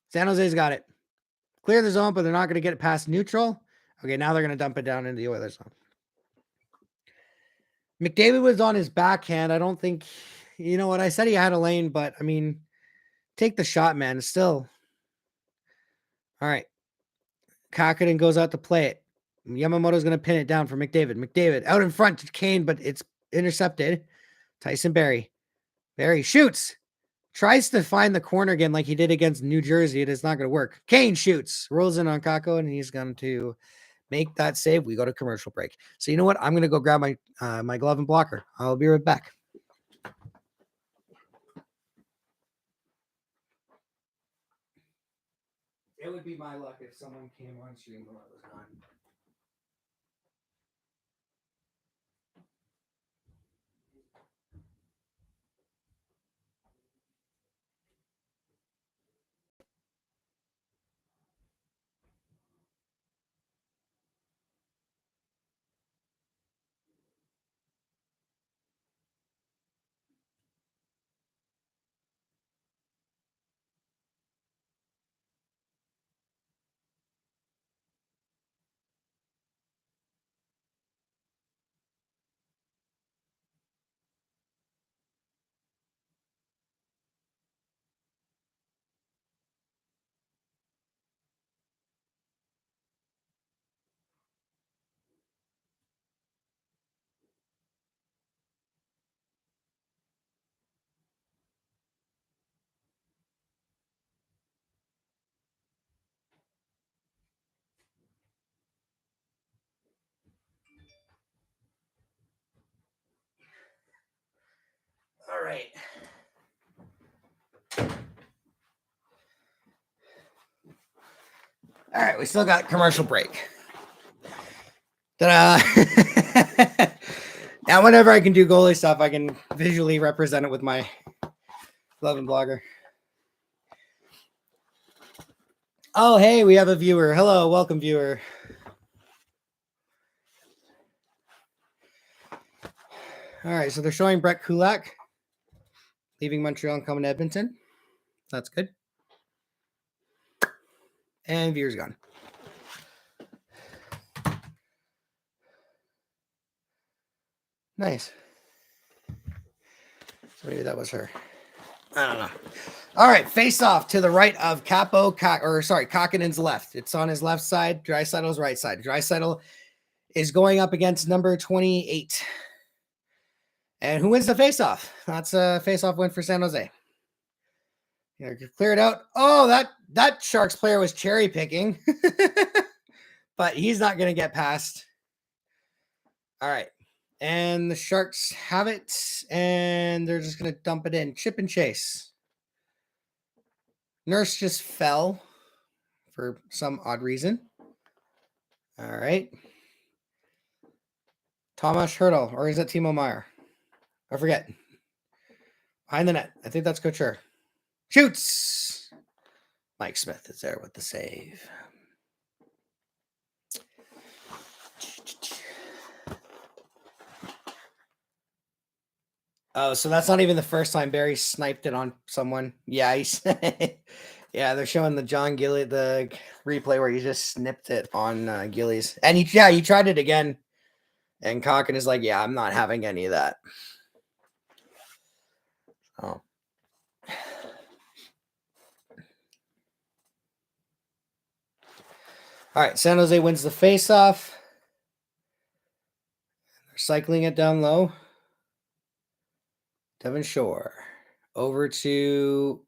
San Jose's got it. Clear the zone, but they're not going to get it past neutral. Okay, now they're going to dump it down into the Oilers zone. McDavid was on his backhand. I don't think, you know what? I said he had a lane, but I mean, take the shot, man. Still. All right. Kakinen goes out to play it. Yamamoto's going to pin it down for McDavid. McDavid out in front to Kane, but it's intercepted. Tyson Barrie. Barrie shoots. Tries to find the corner again like he did against New Jersey. It is not going to work. Kane shoots. Rolls in on Kakko, and he's going to make that save. We go to commercial break. So you know what? I'm going to go grab my my glove and blocker. I'll be right back. It would be my luck if someone came on stream while I was gone. All right. All right, we still got commercial break. Ta-da! Now, whenever I can do goalie stuff, I can visually represent it with my glove and blogger. Oh, hey, we have a viewer. Hello, welcome, viewer. All right, so they're showing Brett Kulak leaving Montreal and coming to Edmonton. That's good. And viewer's gone. Nice. So maybe that was her. I don't know. All right, face off to the right of Kakinen's left. It's on his left side. Draisaitl's right side. Draisaitl is going up against number 28. And who wins the face-off? That's a face-off win for San Jose. Yeah, clear it out. Oh, that Sharks player was cherry picking. But he's not going to get past. All right. And the Sharks have it, and they're just going to dump it in. Chip and chase. Nurse just fell for some odd reason. All right. Tomas Hertl, or is that Timo Meier? I forget. Behind the net. I think that's Couture. Shoots. Mike Smith is there with the save. Oh, so that's not even the first time Barry sniped it on someone. Yeah, yeah, they're showing the John Gilly, the replay where he just snipped it on Gillies. And he tried it again. And Cocken is like, yeah, I'm not having any of that. Oh. All right, San Jose wins the face-off. They're cycling it down low. Devin Shore over to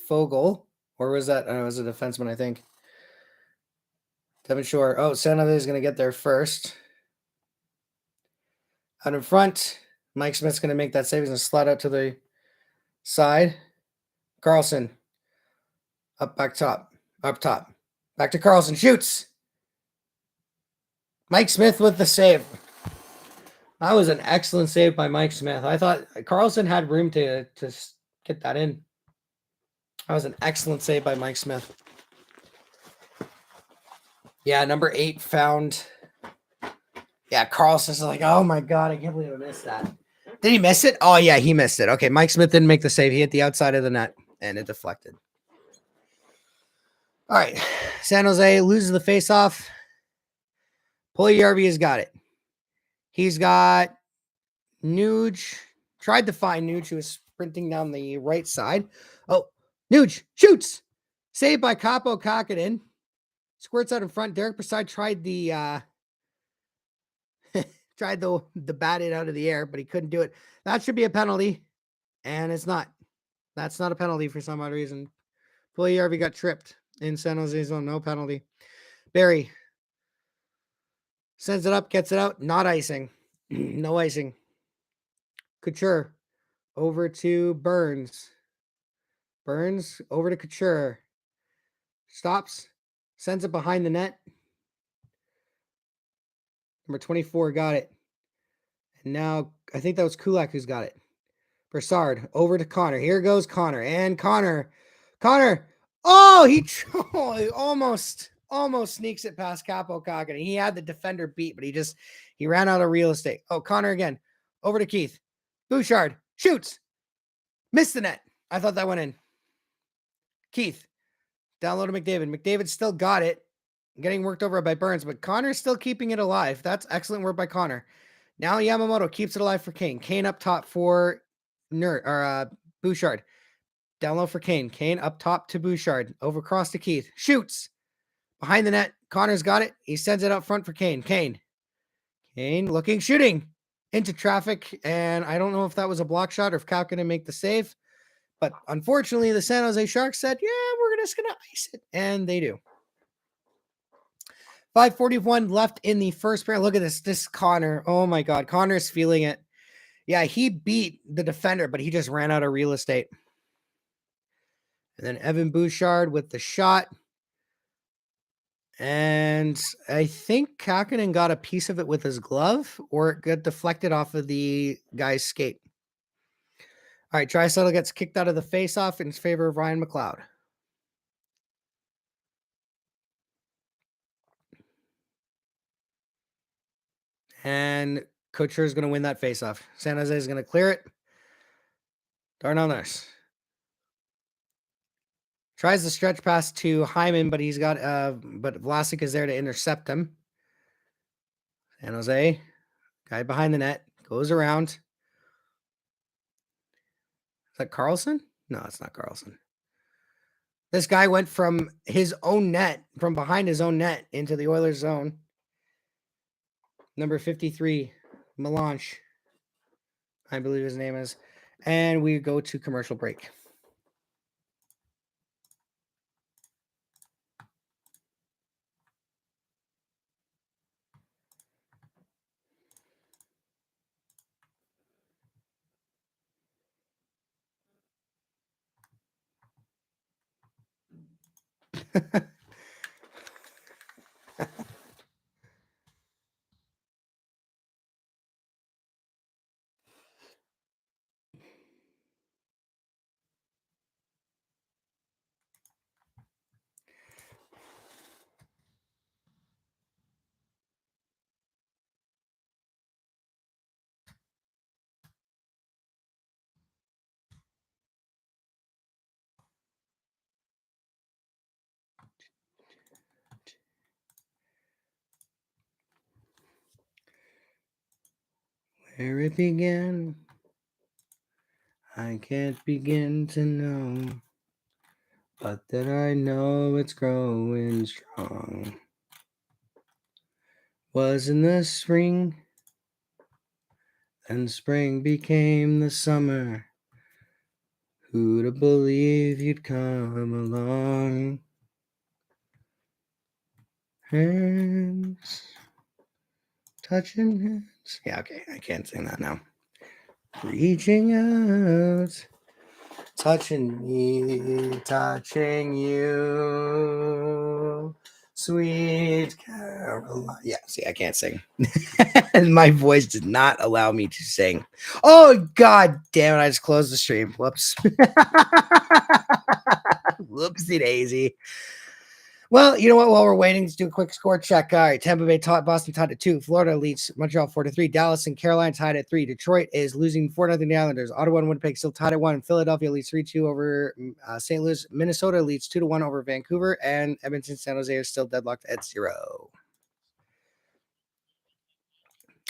Fogle. Or was that? It was a defenseman, I think. Devin Shore. Oh, San Jose is going to get there first. Out in front. Mike Smith's going to make that save. He's going to slide out to the side. Carlson. Up top. Back to Carlson. Shoots. Mike Smith with the save. That was an excellent save by Mike Smith. I thought Carlson had room to get that in. That was an excellent save by Mike Smith. Yeah, number 8 found. Yeah, Carlson's like, oh my God, I can't believe I missed that. Did he miss it? Oh, yeah, he missed it. Okay, Mike Smith didn't make the save. He hit the outside of the net, and it deflected. All right, San Jose loses the faceoff. Puljujärvi has got it. He's got Nuge. Tried to find Nuge, who was sprinting down the right side. Oh, Nuge shoots. Saved by Kaapo Kähkönen. Squirts out in front. Derek Brassard tried the tried the bat it out of the air, but he couldn't do it. That should be a penalty, and it's not. That's not a penalty for some odd reason. Puljujärvi got tripped in San Jose zone. No penalty. Barry sends it up, gets it out. Not icing. No icing. Couture over to Burns. Burns over to Couture. Stops. Sends it behind the net. Number 24 got it. And now I think that was Kulak who's got it. Brassard over to Connor. Here goes Connor. And Connor. Oh, he almost sneaks it past Kaapo Kähkönen. He had the defender beat, but he ran out of real estate. Oh, Connor again. Over to Keith. Bouchard shoots. Missed the net. I thought that went in. Keith. Down low to McDavid. McDavid still got it. Getting worked over by Burns, but Connor's still keeping it alive. That's excellent work by Connor. Now Yamamoto keeps it alive for Kane. Kane up top for Bouchard. Down low for Kane. Kane up top to Bouchard. Over across to Keith. Shoots. Behind the net. Connor's got it. He sends it up front for Kane. Kane looking, shooting into traffic. And I don't know if that was a block shot or if Kähkönen didn't make the save. But unfortunately, the San Jose Sharks said, yeah, we're just going to ice it. And they do. 5:41 left in the first period. Look at this. This Connor. Oh, my God. Connor's feeling it. Yeah, he beat the defender, but he just ran out of real estate. And then Evan Bouchard with the shot. And I think Kähkönen got a piece of it with his glove, or it got deflected off of the guy's skate. All right, Draisaitl gets kicked out of the faceoff in favor of Ryan McLeod. And Couture is going to win that faceoff. San Jose is going to clear it. Darnell Nurse tries the stretch pass to Hyman, but but Vlasic is there to intercept him. San Jose, guy behind the net, goes around. Is that Carlson? No, it's not Carlson. This guy went from his own net, from behind his own net, into the Oilers zone. Number 53, Melange, I believe his name is. And we go to commercial break. Where it began, I can't begin to know, but that I know it's growing strong. Was in the spring, and spring became the summer. Who'd have believed you'd come along? Hands, touching hands. Yeah, okay, I can't sing that now. Reaching out, touching me, touching you, sweet Caroline. Yeah, see, I can't sing. And my voice did not allow me to sing. Oh, God damn it, I just closed the stream. Whoops. Whoopsie daisy. Well, you know what? While we're waiting, let's do a quick score check. All right, Tampa Bay taught Boston tied at 2. Florida leads Montreal 4-3. Dallas and Carolina tied at 3. Detroit is losing 4-0 to the Islanders. Ottawa and Winnipeg still tied at 1. Philadelphia leads 3-2 over St. Louis. Minnesota leads 2-1 over Vancouver, and Edmonton San Jose are still deadlocked at 0.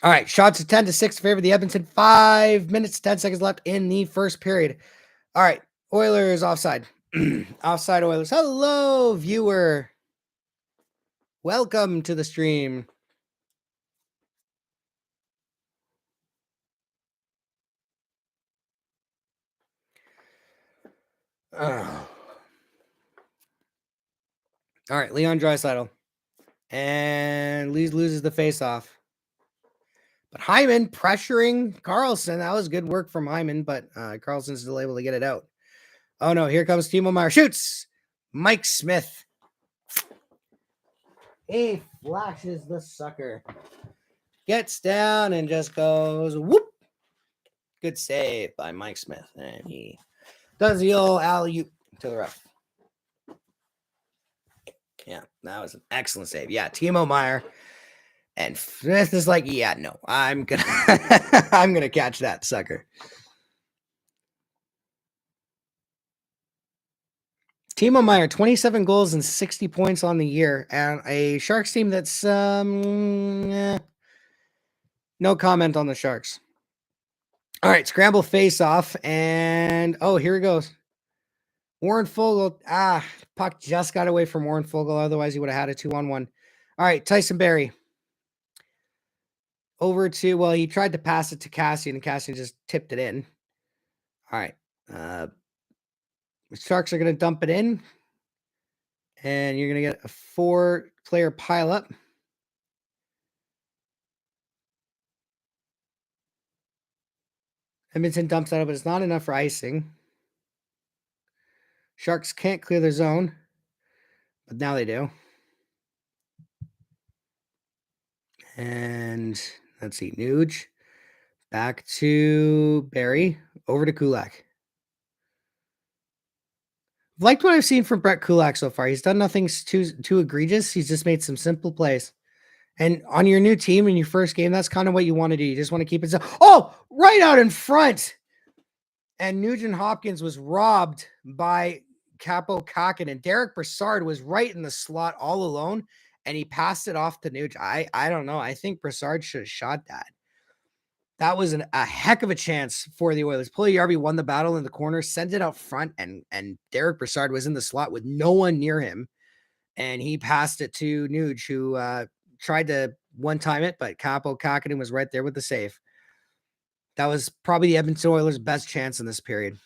All right, shots of 10-6 favor the Edmonton. 5 minutes, 10 seconds left in the first period. All right, Oilers offside. Offside Oilers. Hello, viewer. Welcome to the stream. All right, Leon Draisaitl. And Lees loses the faceoff. But Hyman pressuring Carlson. That was good work from Hyman, but Carlson's still able to get it out. Oh no, here comes Timo Meier. Shoots! Mike Smith. He flashes the sucker. Gets down and just goes whoop. Good save by Mike Smith. And he does the old alley-oop to the ref. Yeah, that was an excellent save. Yeah, Timo Meier. And Smith is like, yeah, no, I'm gonna I'm gonna catch that sucker. Timo Meier, 27 goals and 60 points on the year, and a Sharks team that's no comment on the Sharks. All right, scramble face off, and oh, here it goes. Warren Fogle. Puck just got away from Warren Fogle, otherwise he would have had a 2-on-1. All right, Tyson Barrie. Over to, well, he tried to pass it to Cassian, and Cassian just tipped it in. All right. The Sharks are going to dump it in, and you're going to get a 4-player pileup. Edmonton dumps out, but it's not enough for icing. Sharks can't clear their zone, but now they do. And let's see, Nuge. Back to Barrie. Over to Kulak. Liked what I've seen from Brett Kulak so far. He's done nothing too egregious. He's just made some simple plays. And on your new team in your first game, that's kind of what you want to do. You just want to keep it. Oh, right out in front. And Nugent Hopkins was robbed by Capo Kakin, and Derek Brassard was right in the slot all alone, and he passed it off to Nuge. I don't know. I think Brassard should have shot that. That was a heck of a chance for the Oilers. Puljujärvi won the battle in the corner, sent it out front, and Derek Brassard was in the slot with no one near him, and he passed it to Nuge, who tried to one-time it, but Capo Kakin was right there with the save. That was probably the Edmonton Oilers' best chance in this period.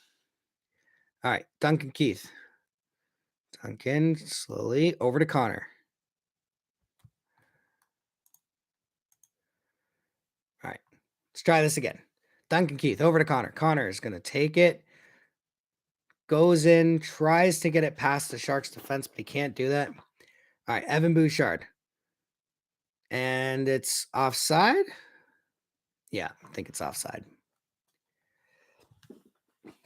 All right, Duncan Keith. Duncan slowly over to Connor. All right, let's try this again. Duncan Keith over to Connor. Connor is going to take it. Goes in, tries to get it past the Sharks defense, but he can't do that. All right, Evan Bouchard. And it's offside? Yeah, I think it's offside.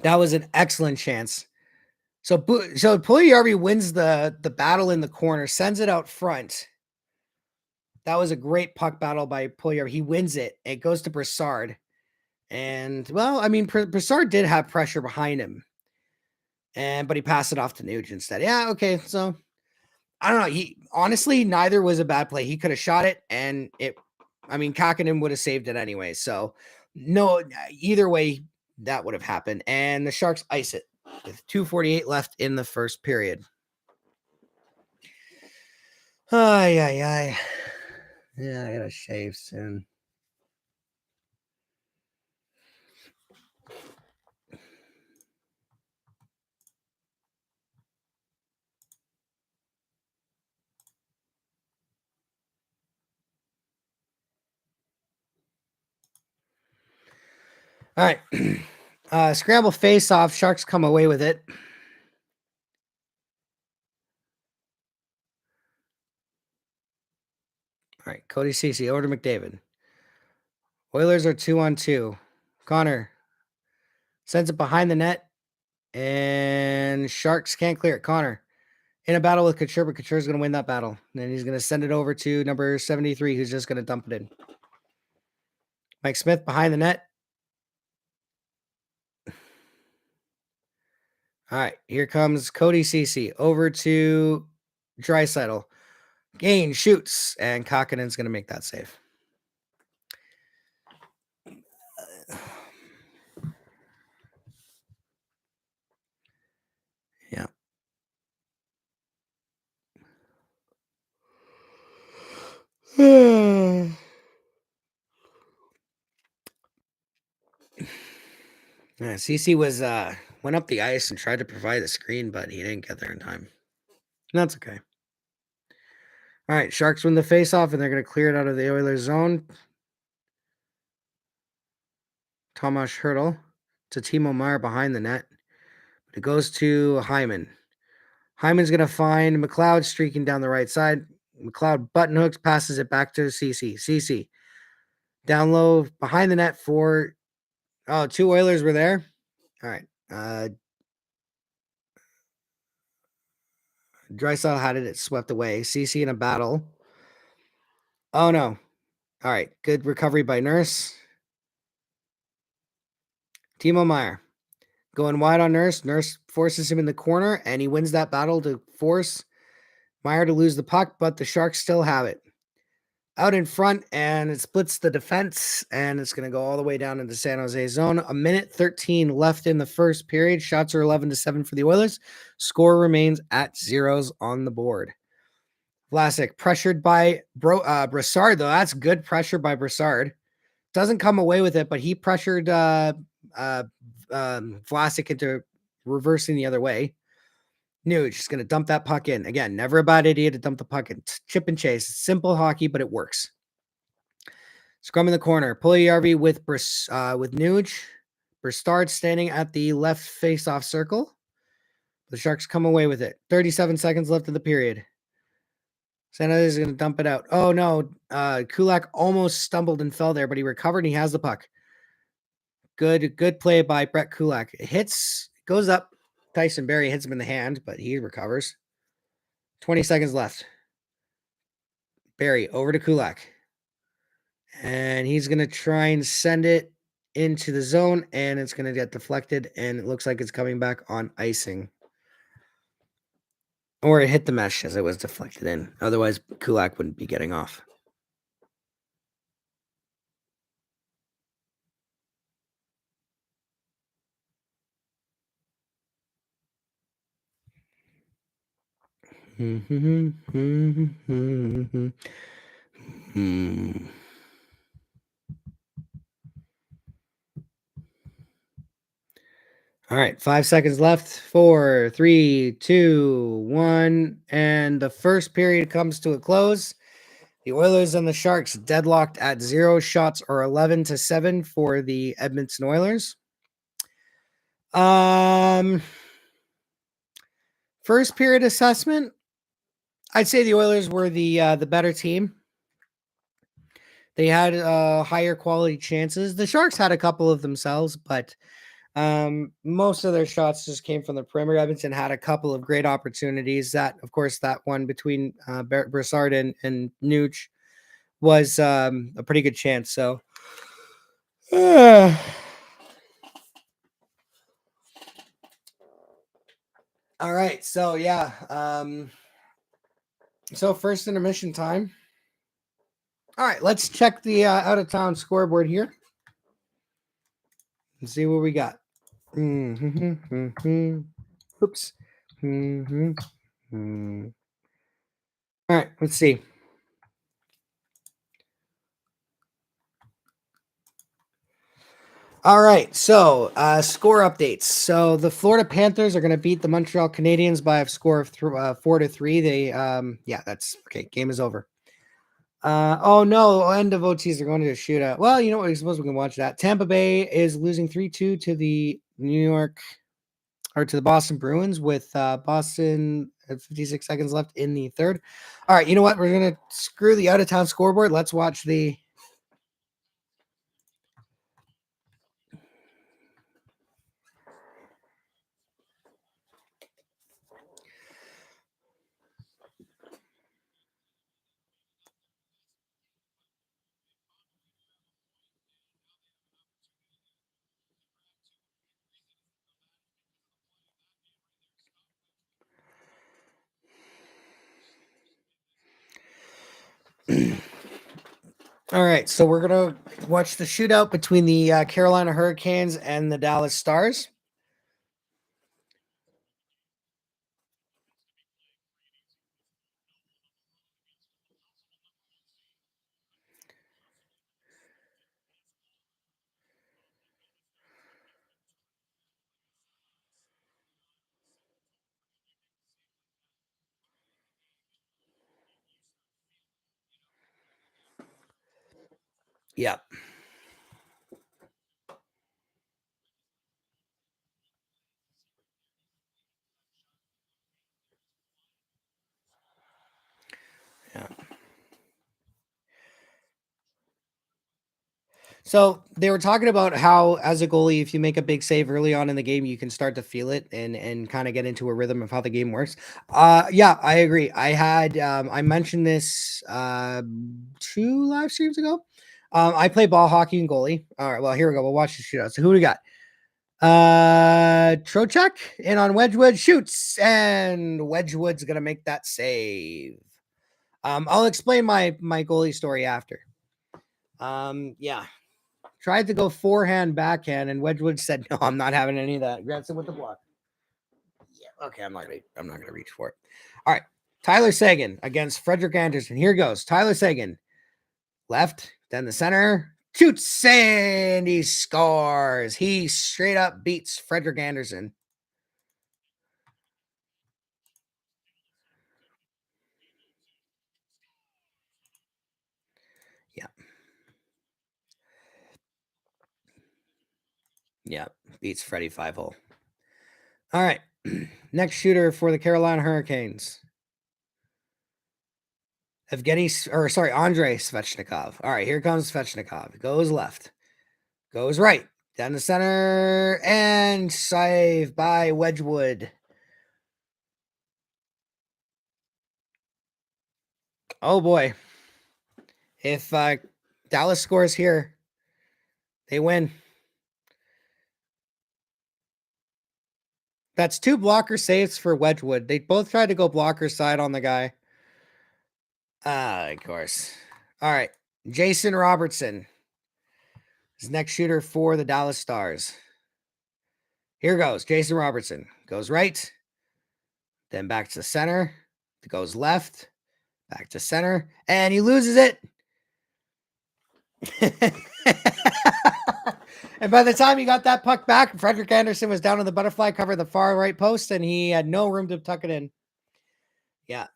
That was an excellent chance. So Puljujärvi wins the battle in the corner, sends it out front. That was a great puck battle by Puljujärvi. He wins it. It goes to Brassard. And, well, I mean, Brassard did have pressure behind him. But he passed it off to Nuge instead. Yeah, okay. So, I don't know. Honestly, neither was a bad play. He could have shot it, and Kakinen would have saved it anyway. So, no, either way, that would have happened. And the Sharks ice it with 2:48 left in the first period. Ay. Yeah, I gotta shave soon. All right. Scramble face off. Sharks come away with it. All right. Cody Ceci over to McDavid. Oilers are 2-on-2. Connor sends it behind the net, and Sharks can't clear it. Connor in a battle with Couture, but Couture's going to win that battle. And then he's going to send it over to number 73, who's just going to dump it in. Mike Smith behind the net. All right, here comes Cody Ceci over to Draisaitl. Gain, shoots, and Kakkonen's going to make that save. Yeah. Yeah, CC was went up the ice and tried to provide the screen, but he didn't get there in time. That's okay. All right, Sharks win the faceoff, and they're going to clear it out of the Oilers zone. Tomas Hertl to Timo Meier behind the net. But it goes to Hyman. Hyman's going to find McLeod streaking down the right side. McLeod button hooks, passes it back to CC. CC down low behind the net for... Oh, 2 Oilers were there. All right. Draisaitl had it swept away. CC in a battle. Oh, no. All right. Good recovery by Nurse. Timo Meier going wide on Nurse. Nurse forces him in the corner, and he wins that battle to force Meier to lose the puck, but the Sharks still have it. Out in front, and it splits the defense, and it's going to go all the way down into San Jose zone. 1:13 left in the first period. Shots are 11-7 for the Oilers. Score remains at 0s on the board. Vlasic pressured by Brassard, though. That's good pressure by Brassard. Doesn't come away with it, but he pressured Vlasic into reversing the other way. Nuge is going to dump that puck in. Again, never a bad idea to dump the puck in. Chip and chase. Simple hockey, but it works. Scrum in the corner. Puljujarvi with Nuge. Brassard standing at the left face-off circle. The Sharks come away with it. 37 seconds left of the period. San Jose is going to dump it out. Oh, no. Kulak almost stumbled and fell there, but he recovered and he has the puck. Good play by Brett Kulak. It hits, goes up. Tyson Barrie hits him in the hand, but he recovers. 20 seconds left. Barrie over to Kulak. And he's going to try and send it into the zone, and it's going to get deflected, and it looks like it's coming back on icing. Or it hit the mesh as it was deflected in. Otherwise, Kulak wouldn't be getting off. All right, 5 seconds left. 4, 3, 2, 1, and the first period comes to a close. The Oilers and the Sharks deadlocked at 0 shots, or 11-7 for the Edmonton Oilers. First period assessment, I'd say the Oilers were the better team. They had higher quality chances. The Sharks had a couple of themselves, but most of their shots just came from the perimeter. Edmonton had a couple of great opportunities. That, of course, that one between Brassard and Nuge was a pretty good chance. So, all right. So, yeah. So, first intermission time. All right. Let's check the out-of-town scoreboard here and see what we got. Oops. All right. Let's see. All right, so score updates. So the Florida Panthers are going to beat the Montreal Canadiens by a score of 4-3. They, that's okay. Game is over. Oh no, end of OTs. They're going to a shootout. Well, you know what? I suppose we can watch that. Tampa Bay is losing 3-2 to the Boston Bruins with Boston at 56 seconds left in the third. All right, you know what? We're going to screw the out-of-town scoreboard. Let's watch the... All right, so we're gonna watch the shootout between the Carolina Hurricanes and the Dallas Stars. Yeah. Yeah. So they were talking about how, as a goalie, if you make a big save early on in the game, you can start to feel it and kind of get into a rhythm of how the game works. Yeah, I agree. I mentioned this 2 live streams ago. I play ball hockey and goalie. All right, well here we go. We'll watch the shootout. So who do we got? Trocheck in on Wedgwood, shoots, and Wedgwood's gonna make that save. I'll explain my goalie story after. Yeah. Tried to go forehand, backhand, and Wedgwood said, "No, I'm not having any of that." Granson with the block. Yeah, okay, I'm not gonna reach for it. All right, Tyler Seguin against Frederick Anderson. Here goes. Tyler Seguin, left, then the center, shoots, and he scores. He straight up beats Frederick Anderson. Yeah, yeah, beats Freddie 5-0. All right, next shooter for the Carolina Hurricanes. Andrei Svetchnikov. All right, here comes Svetchnikov. Goes left. Goes right. Down the center. And save by Wedgwood. Oh boy. If Dallas scores here, they win. That's 2 blocker saves for Wedgwood. They both tried to go blocker side on the guy. Of course. All right. Jason Robertson is next shooter for the Dallas Stars. Here goes. Jason Robertson goes right, then back to the center, goes left, back to center, and he loses it. And by the time he got that puck back, Frederick Anderson was down on the butterfly cover, the far right post, and he had no room to tuck it in. Yeah.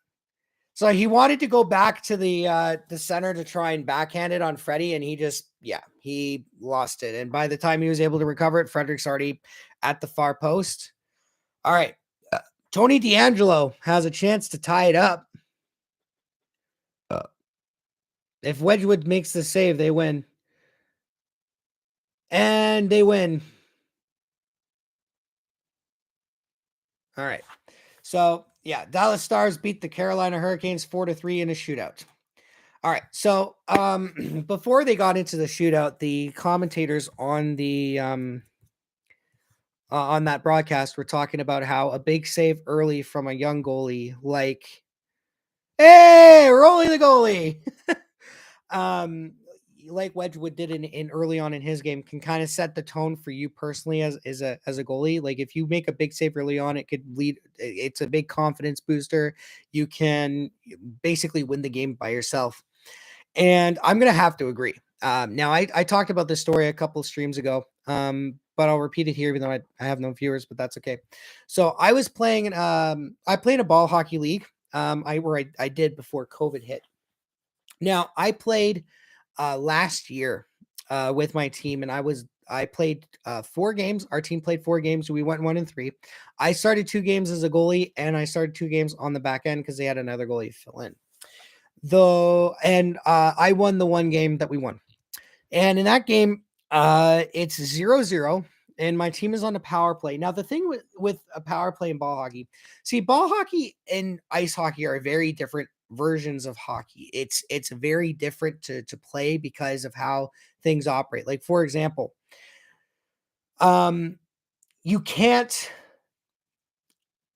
So he wanted to go back to the center to try and backhand it on Freddie, and he lost it. And by the time he was able to recover it, Frederick's already at the far post. All right. Tony DeAngelo has a chance to tie it up. If Wedgwood makes the save, they win. And they win. All right. So, yeah, Dallas Stars beat the Carolina Hurricanes 4-3 in a shootout. All right. So, before they got into the shootout, the commentators on the on that broadcast were talking about how a big save early from a young goalie, like, hey, rolling the goalie, like Wedgwood did in early on in his game, can kind of set the tone for you personally as a goalie. Like if you make a big save early on, it could lead. It's a big confidence booster. You can basically win the game by yourself. And I'm gonna have to agree. Now I talked about this story a couple streams ago. But I'll repeat it here, even though I have no viewers, but that's okay. So I was playing I played a ball hockey league. I did before COVID hit. Now I played last year with my team, and I played 4 games. Our team played 4 games. We went 1-3. I started 2 games as a goalie, and I started 2 games on the back end because they had another goalie fill in. Though, and I won the 1 game that we won. And in that game, it's 0-0, and my team is on the power play. Now, the thing with a power play in ball hockey, see, ball hockey and ice hockey are very different versions of hockey. It's very different to play because of how things operate. Like, for example, um, you can't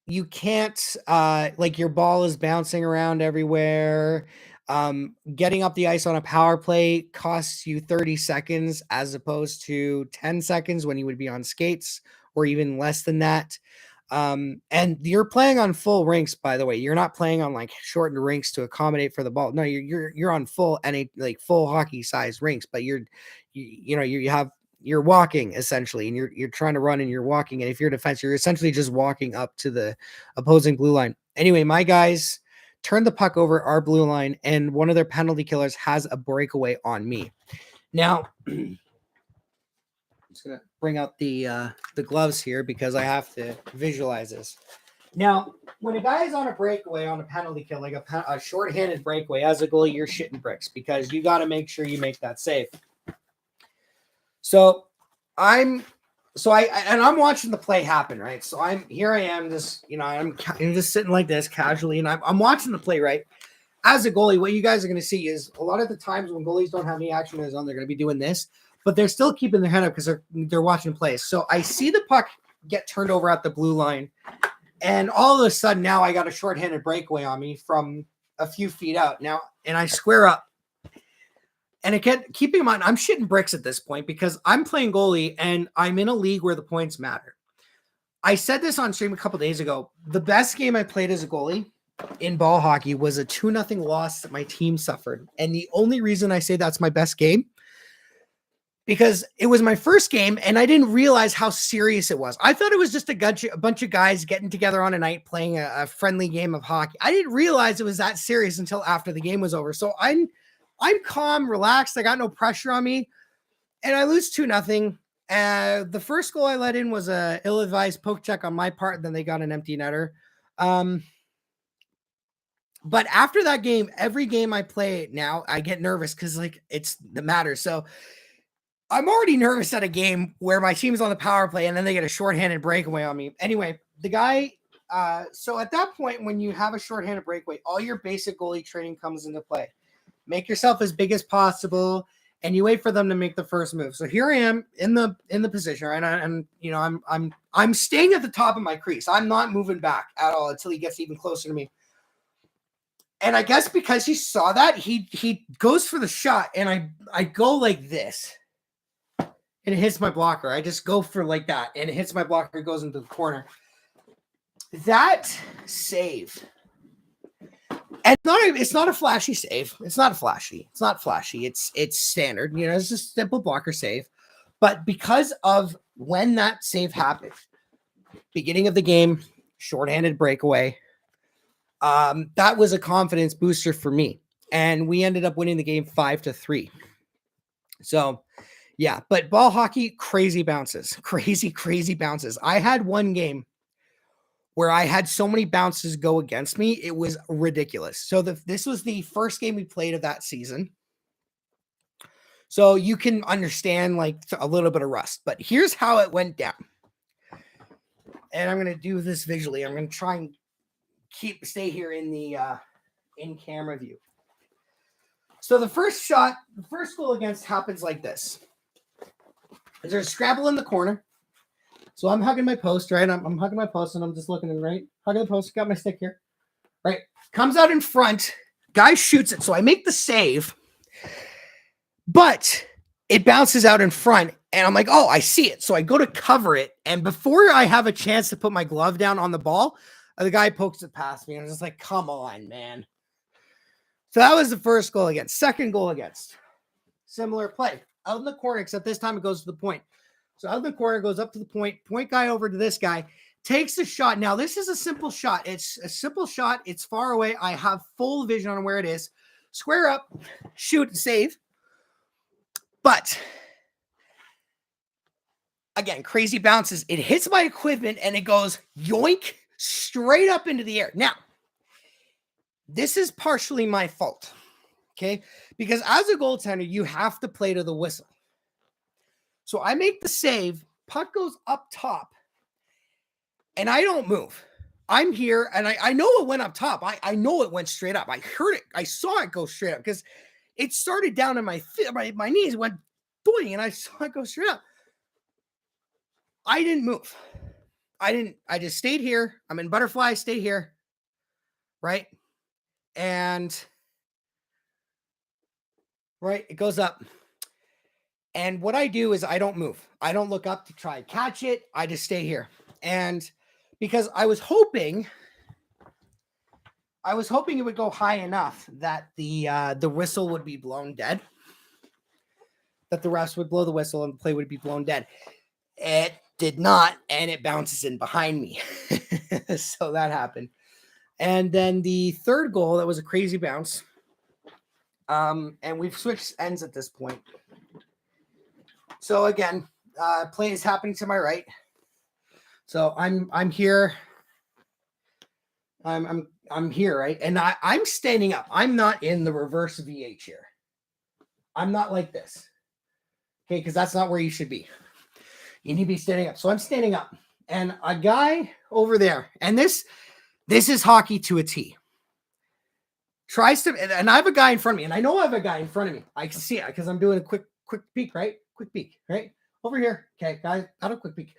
like your ball is bouncing around everywhere. Getting up the ice on a power play costs you 30 seconds as opposed to 10 seconds when you would be on skates, or even less than that. And you're playing on full rinks, by the way. You're not playing on like shortened rinks to accommodate for the ball. No, you're on full like full hockey size rinks, but you're walking essentially, and you're trying to run and you're walking. And if you're defense, you're essentially just walking up to the opposing blue line. Anyway, my guys turn the puck over our blue line, and one of their penalty killers has a breakaway on me. Now, I'm just gonna bring out the gloves here because I have to visualize this. Now, when a guy is on a breakaway on a penalty kill, like a shorthanded breakaway, as a goalie, you're shitting bricks because you got to make sure you make that save. So I'm watching the play happen, right? So I'm just sitting like this casually, and I'm watching the play, right? As a goalie, what you guys are going to see is a lot of the times when goalies don't have any action on, they're going to be doing this, but they're still keeping their head up because they're watching plays. So I see the puck get turned over at the blue line, and all of a sudden now I got a shorthanded breakaway on me from a few feet out now, and I square up. And again, keeping in mind, I'm shitting bricks at this point because I'm playing goalie and I'm in a league where the points matter. I said this on stream a couple days ago. The best game I played as a goalie in ball hockey was a 2-0 loss that my team suffered. And the only reason I say that's my best game, because it was my first game and I didn't realize how serious it was. I thought it was just a bunch of guys getting together on a night playing a friendly game of hockey. I didn't realize it was that serious until after the game was over. So I'm calm, relaxed. I got no pressure on me, and I lose 2-0. The first goal I let in was a ill-advised poke check on my part. And then they got an empty netter. But after that game, every game I play now, I get nervous because like it's the matter. So I'm already nervous at a game where my team's on the power play and then they get a shorthanded breakaway on me. Anyway, the guy. So at that point, when you have a shorthanded breakaway, all your basic goalie training comes into play. Make yourself as big as possible, and you wait for them to make the first move. So here I am in the position, right? And I'm staying at the top of my crease. I'm not moving back at all until he gets even closer to me. And I guess because he saw that, he goes for the shot, and I go like this, and it hits my blocker. I just go for like that, and it hits my blocker, it goes into the corner. That save. And it's not a flashy save. It's not flashy. It's standard. It's just a simple blocker save. But because of when that save happened, beginning of the game, shorthanded breakaway, that was a confidence booster for me. And we ended up winning the game 5-3. So, yeah. But ball hockey, crazy bounces. Crazy bounces. I had one game where I had so many bounces go against me, it was ridiculous. So this was the first game we played of that season. So you can understand like a little bit of rust, but here's how it went down. And I'm going to do this visually. I'm going to try and stay here in the in camera view. So the first goal against happens like this. There's a scrabble in the corner. So I'm hugging my post, right? I'm hugging my post, and I'm just looking in, right? Hugging the post, got my stick here, right? Comes out in front, guy shoots it. So I make the save, but it bounces out in front, and I'm like, oh, I see it. So I go to cover it, and before I have a chance to put my glove down on the ball, the guy pokes it past me, and I'm just like, come on, man. So that was the first goal against. Second goal against. Similar play. Out in the corner, except this time it goes to the point. So out of the corner, goes up to the point guy over to this guy, takes the shot. Now, this is a simple shot. It's a simple shot. It's far away. I have full vision on where it is. Square up, shoot, save. But, again, crazy bounces. It hits my equipment, and it goes yoink straight up into the air. Now, this is partially my fault, okay? Because as a goaltender, you have to play to the whistle. So I make the save, puck goes up top, and I don't move. I'm here, and I know it went up top. I know it went straight up. I heard it. I saw it go straight up because it started down in my knees, went boing, and I saw it go straight up. I didn't move. I just stayed here. I'm in butterfly, stay here, right? And right? It goes up. And what I do is I don't move. I don't look up to try and catch it. I just stay here. And because I was hoping it would go high enough that the whistle would be blown dead. That the refs would blow the whistle and the play would be blown dead. It did not, and it bounces in behind me. So that happened. And then the third goal, that was a crazy bounce. And we've switched ends at this point. So again, play is happening to my right. So I'm here. I'm here, right? And I'm standing up. I'm not in the reverse VH here. I'm not like this. Okay, because that's not where you should be. You need to be standing up. So I'm standing up. And a guy over there, and this is hockey to a T. Tries to, and I have a guy in front of me, and I know I have a guy in front of me. I can see it because I'm doing a quick peek, right? Quick peek, right? Over here. Okay, guy, out a quick peek.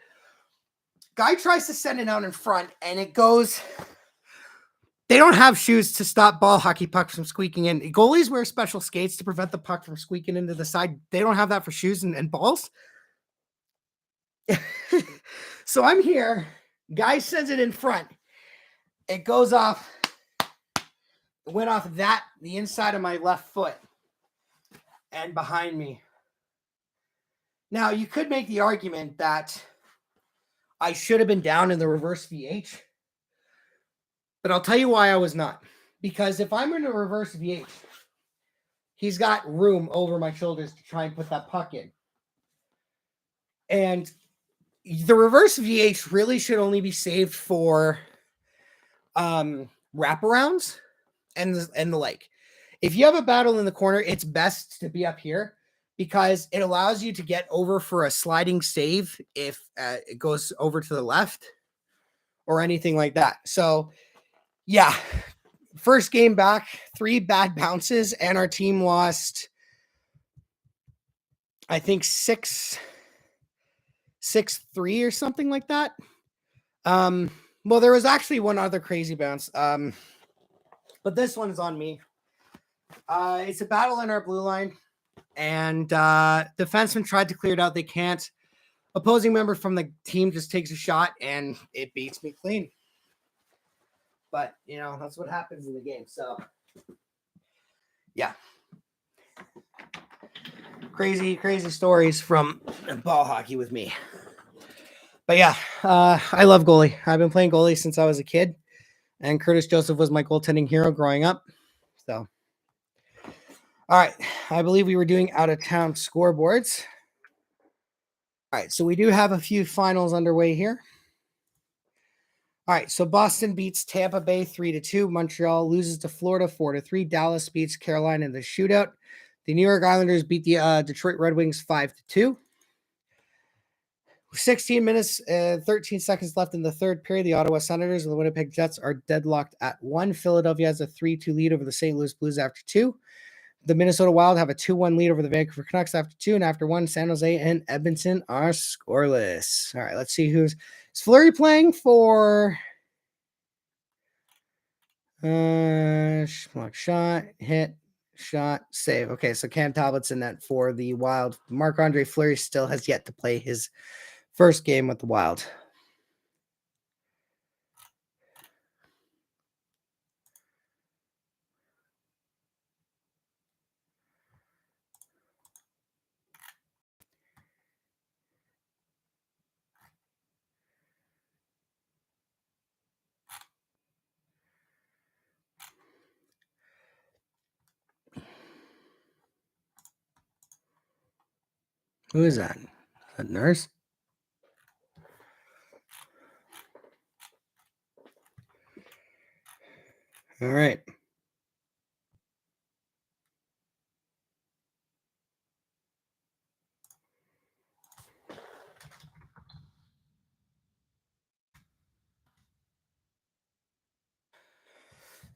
Guy tries to send it out in front, and it goes. They don't have shoes to stop ball hockey pucks from squeaking in. Goalies wear special skates to prevent the puck from squeaking into the side. They don't have that for shoes and balls. So I'm here. Guy sends it in front. It goes off. It went off the inside of my left foot and behind me. Now, you could make the argument that I should have been down in the reverse VH. But I'll tell you why I was not. Because if I'm in a reverse VH, he's got room over my shoulders to try and put that puck in. And the reverse VH really should only be saved for wraparounds and the like. If you have a battle in the corner, it's best to be up here because it allows you to get over for a sliding save if it goes over to the left or anything like that. So, yeah, first game back, 3 bad bounces, and our team lost, I think, 6-3 or something like that. Well, there was actually one other crazy bounce, but this one is on me. It's a battle in our blue line, and defenseman tried to clear it out. They can't. Opposing member from the team just takes a shot, and it beats me clean. But, you know, that's what happens in the game. So, yeah. Crazy, crazy stories from ball hockey with me. But, yeah, I love goalie. I've been playing goalie since I was a kid. And Curtis Joseph was my goaltending hero growing up. So, all right. I believe we were doing out-of-town scoreboards. All right. So, we do have a few finals underway here. All right, so Boston beats Tampa Bay 3-2. Montreal loses to Florida 4-3. Dallas beats Carolina in the shootout. The New York Islanders beat the Detroit Red Wings 5-2. 16 minutes and 13 seconds left in the third period. The Ottawa Senators and the Winnipeg Jets are deadlocked at 1. Philadelphia has a 3-2 lead over the St. Louis Blues after 2. The Minnesota Wild have a 2-1 lead over the Vancouver Canucks after 2. And after 1, San Jose and Edmonton are scoreless. All right, let's see is Fleury playing for shot, hit, shot, save. Okay, so Cam Talbot's in that for the Wild. Marc-Andre Fleury still has yet to play his first game with the Wild. Who is that? Is that Nurse? All right.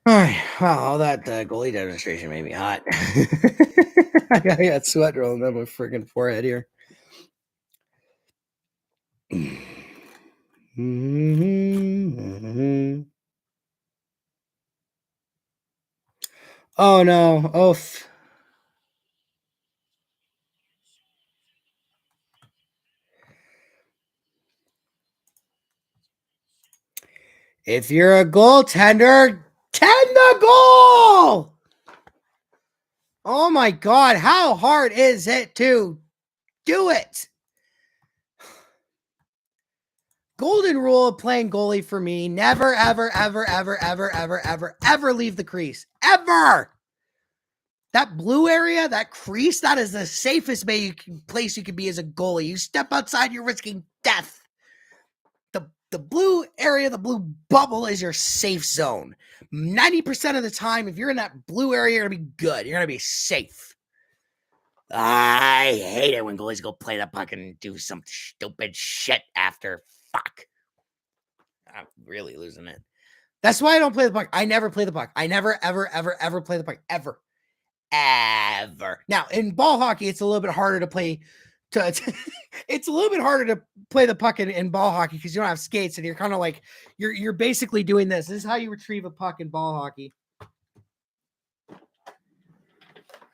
All right. Wow, all that goalie demonstration made me hot. I got sweat rolling down my freaking forehead here. Oh no! Oh, If you're a goaltender, tend the goal! Oh my God, how hard is it to do it? Golden rule of playing goalie for me, never, ever, ever, ever, ever, ever, ever, ever leave the crease. Ever! That blue area, that crease, that is the safest place you can be as a goalie. You step outside, you're risking death. The blue area, the blue bubble is your safe zone. 90% of the time, if you're in that blue area, you're going to be good. You're going to be safe. I hate it when goalies go play the puck and do some stupid shit after. Fuck. I'm really losing it. That's why I don't play the puck. I never play the puck. I never, ever, ever, ever play the puck. Ever. Ever. Now, in ball hockey, it's a little bit harder to play. It's a little bit harder to play the puck in ball hockey because you don't have skates and you're kind of like, you're basically doing this. This is how you retrieve a puck in ball hockey.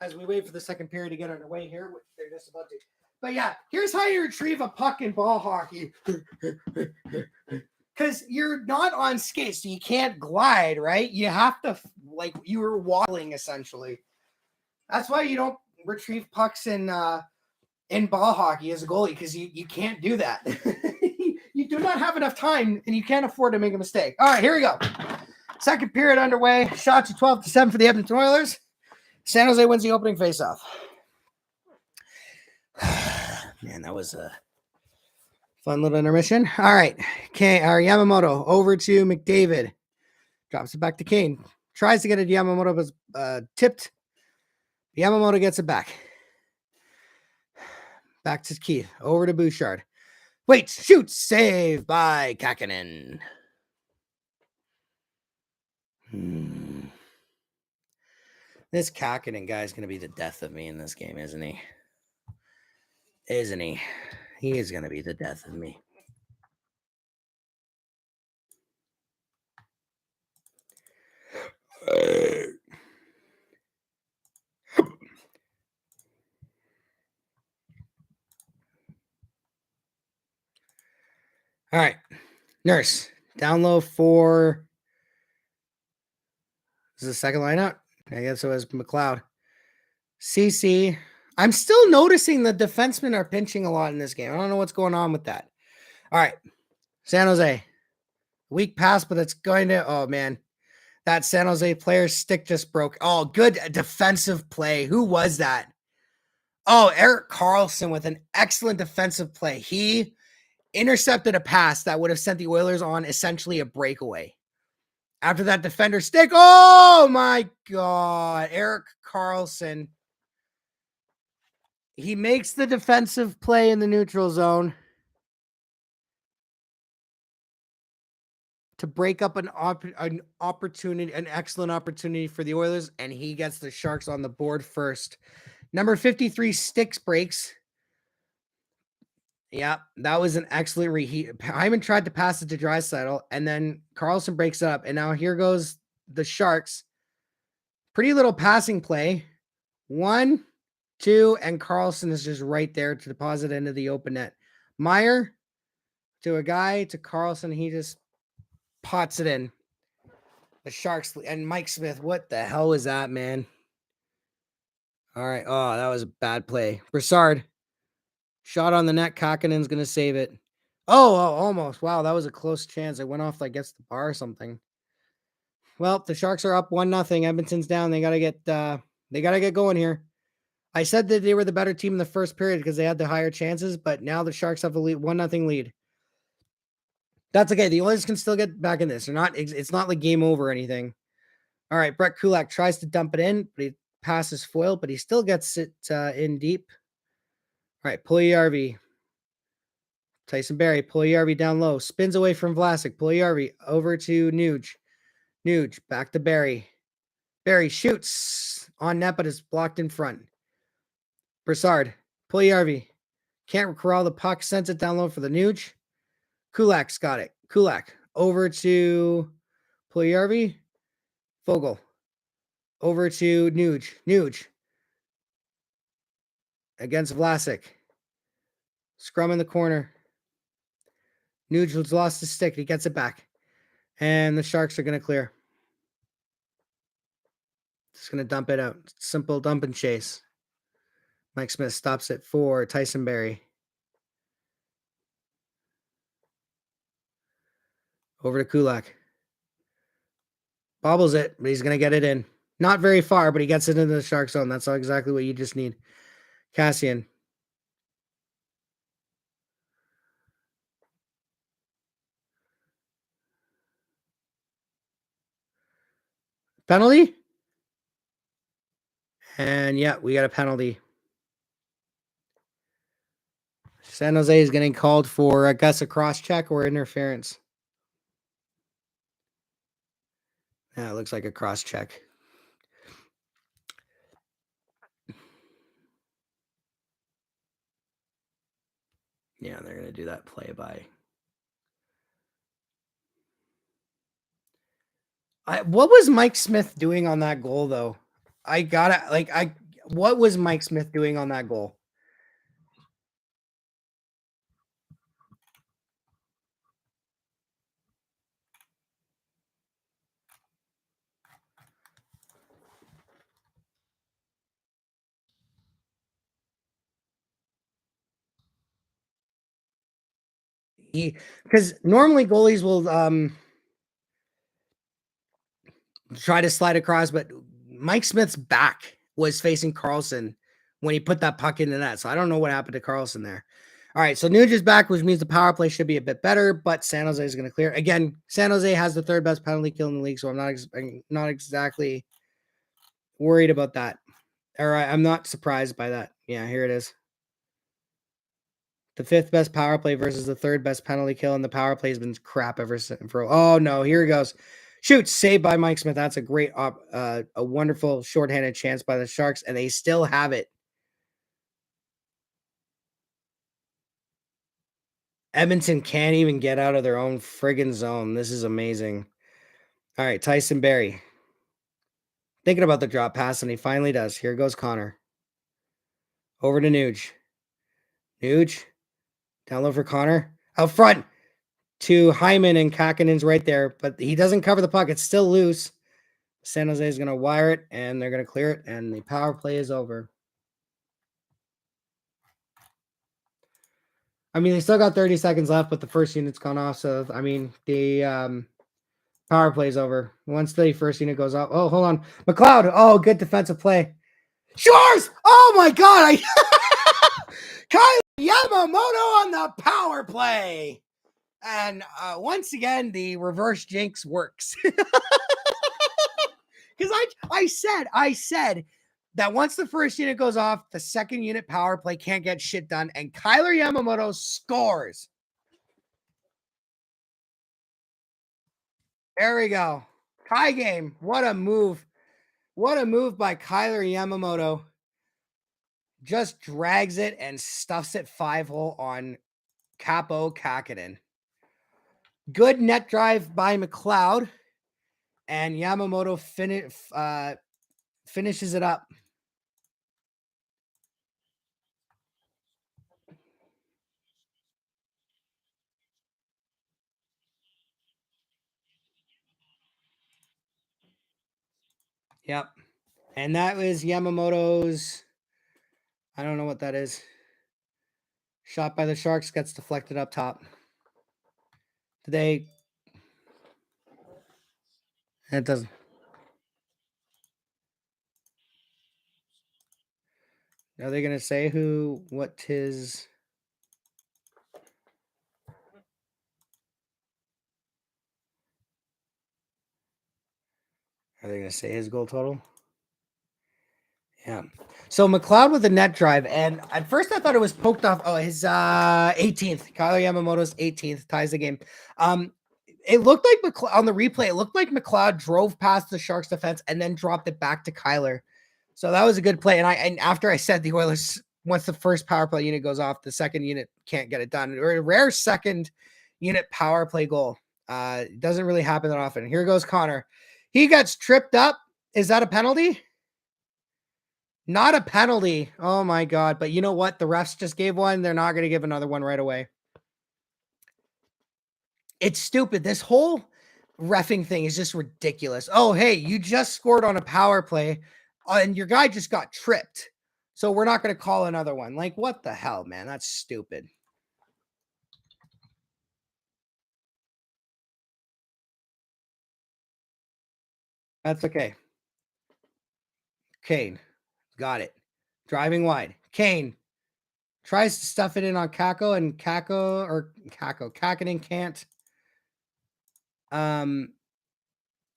As we wait for the second period to get underway here, which they're just about to. But yeah, here's how you retrieve a puck in ball hockey. Because you're not on skates, so you can't glide, right? You have to, like, you were waddling, essentially. That's why you don't retrieve pucks in ball hockey as a goalie, because you can't do that. You do not have enough time, and you can't afford to make a mistake. All right, here we go. Second period underway. Shots are 12-7 for the Edmonton Oilers. San Jose wins the opening faceoff. Man, that was a fun little intermission. All right. Yamamoto over to McDavid. Drops it back to Kane. Tries to get it to Yamamoto, but tipped. Yamamoto gets it back. Back to Keith. Over to Bouchard. Wait, shoot. Save by Kakinen. This Kakinen guy is going to be the death of me in this game, isn't he? Isn't he? He is going to be the death of me. All right. Nurse. Down low for. This is the second lineup. I guess it was McLeod. CC. I'm still noticing the defensemen are pinching a lot in this game. I don't know what's going on with that. All right. San Jose. Weak pass, but it's going to. Oh, man. That San Jose player's stick just broke. Oh, good defensive play. Who was that? Oh, Erik Karlsson with an excellent defensive play. He intercepted a pass that would have sent the Oilers on essentially a breakaway. After that defender stick. Oh, my God. Erik Karlsson. He makes the defensive play in the neutral zone to break up an opportunity, an excellent opportunity for the Oilers, and he gets the Sharks on the board first. Number 53 sticks breaks. Yeah, that was an excellent reheat. Hyman tried to pass it to Draisaitl, and then Karlsson breaks it up, and now here goes the Sharks. Pretty little passing play. 1, 2, and Karlsson is just right there to deposit into the open net. Meyer to a guy, to Karlsson. He just pots it in. The Sharks and Mike Smith. What the hell was that, man? All right. Oh, that was a bad play. Brassard. Shot on the net. Kakinen's going to save it. Oh, almost. Wow, that was a close chance. It went off, I guess, the bar or something. Well, the Sharks are up 1-0. Edmonton's down. They got to get going here. I said that they were the better team in the first period because they had the higher chances, but now the Sharks have a 1-0 lead. That's okay. The Oilers can still get back in this. It's not like game over or anything. All right, Brett Kulak tries to dump it in, but he passes foil, but he still gets it in deep. All right, Puljujärvi. Tyson Barrie, Puljujärvi down low. Spins away from Vlasic. Puljujärvi over to Nuge. Nuge back to Barrie. Barrie shoots on net, but is blocked in front. Brassard. Puljujärvi. Can't corral the puck. Sends it down low for the Nuge. Kulak's got it. Kulak over to Puljujärvi. Vogel. Over to Nuge. Nuge. Against Vlasic. Scrum in the corner. Nuge lost his stick. He gets it back. And the Sharks are going to clear. Just going to dump it out. Simple dump and chase. Mike Smith stops it for Tyson Barrie. Over to Kulak. Bobbles it, but he's going to get it in. Not very far, but he gets it into the Shark zone. That's exactly what you just need. Cassian. Penalty? And yeah, we got a penalty. San Jose is getting called for, I guess, a cross-check or interference. Yeah, it looks like a cross-check. Yeah, they're going to do that play-by. What was Mike Smith doing on that goal, though? What was Mike Smith doing on that goal? Because normally goalies will try to slide across, but Mike Smith's back was facing Carlson when he put that puck in the net. So I don't know what happened to Carlson there. All right, so Nuge is back, which means the power play should be a bit better, but San Jose is going to clear. Again, San Jose has the third best penalty kill in the league, so I'm not exactly worried about that. All right, I'm not surprised by that. Yeah, here it is. The fifth best power play versus the third best penalty kill, and the power play has been crap ever since. Oh no, here he goes. Shoot, saved by Mike Smith. That's a great, a wonderful shorthanded chance by the Sharks, and they still have it. Edmonton can't even get out of their own friggin' zone. This is amazing. All right, Tyson Barrie. Thinking about the drop pass, and he finally does. Here goes Connor. Over to Nuge. Nuge. Down low for Connor. Out front to Hyman, and Kakinen's right there, but he doesn't cover the puck. It's still loose. San Jose is going to wire it, and they're going to clear it, and the power play is over. I mean, they still got 30 seconds left, but the first unit's gone off, so, I mean, the power play is over. Once the first unit goes off. Oh, hold on. McLeod. Oh, good defensive play. Shores! Oh, my God. Kyle Yamamoto on the power play. And once again, the reverse jinx works. Because I said that once the first unit goes off, the second unit power play can't get shit done, and Kyler Yamamoto scores. There we go. Tie game. What a move. What a move by Kyler Yamamoto. Just drags it and stuffs it 5-hole on Capo Kakinen. Good net drive by McLeod. And Yamamoto finishes it up. Yep. And that was Yamamoto's, I don't know what that is. Shot by the Sharks gets deflected up top. It doesn't. Are they going to say what his... Are they going to say his goal total? Yeah. So McLeod with the net drive, and at first I thought it was poked off. Oh, his 18th. Kyler Yamamoto's 18th ties the game. It looked like on the replay, it looked like McLeod drove past the Sharks defense and then dropped it back to Kyler. So that was a good play. And after I said the Oilers, once the first power play unit goes off, the second unit can't get it done. Or a rare second unit power play goal. It doesn't really happen that often. Here goes Connor. He gets tripped up. Is that a penalty? Not a penalty. Oh my God. But you know what? The refs just gave one. They're not going to give another one right away. It's stupid. This whole reffing thing is just ridiculous. Oh, hey, you just scored on a power play and your guy just got tripped. So we're not going to call another one. Like, what the hell, man? That's stupid. That's okay. Kane. Got it. Driving wide. Kane tries to stuff it in on Kako, and Kakinen can't.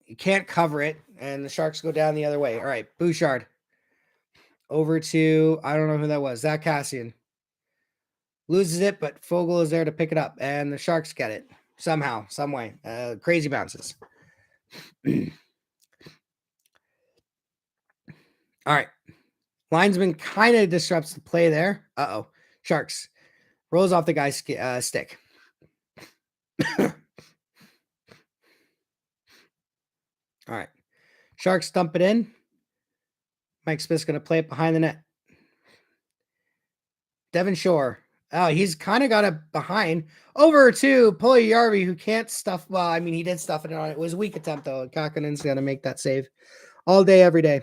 You can't cover it, and the Sharks go down the other way. All right, Bouchard. Over to, I don't know who that was. Zach Kassian. Loses it, but Fogle is there to pick it up, and the Sharks get it somehow, some way. Crazy bounces. All right. Linesman kind of disrupts the play there. Uh-oh. Sharks. Rolls off the guy's stick. All right. Sharks dump it in. Mike Smith's going to play it behind the net. Devin Shore. Oh, he's kind of got it behind. Over to Puljujärvi, who can't stuff. Well, I mean, he did stuff it on. It was a weak attempt, though. Kakinen's going to make that save all day, every day.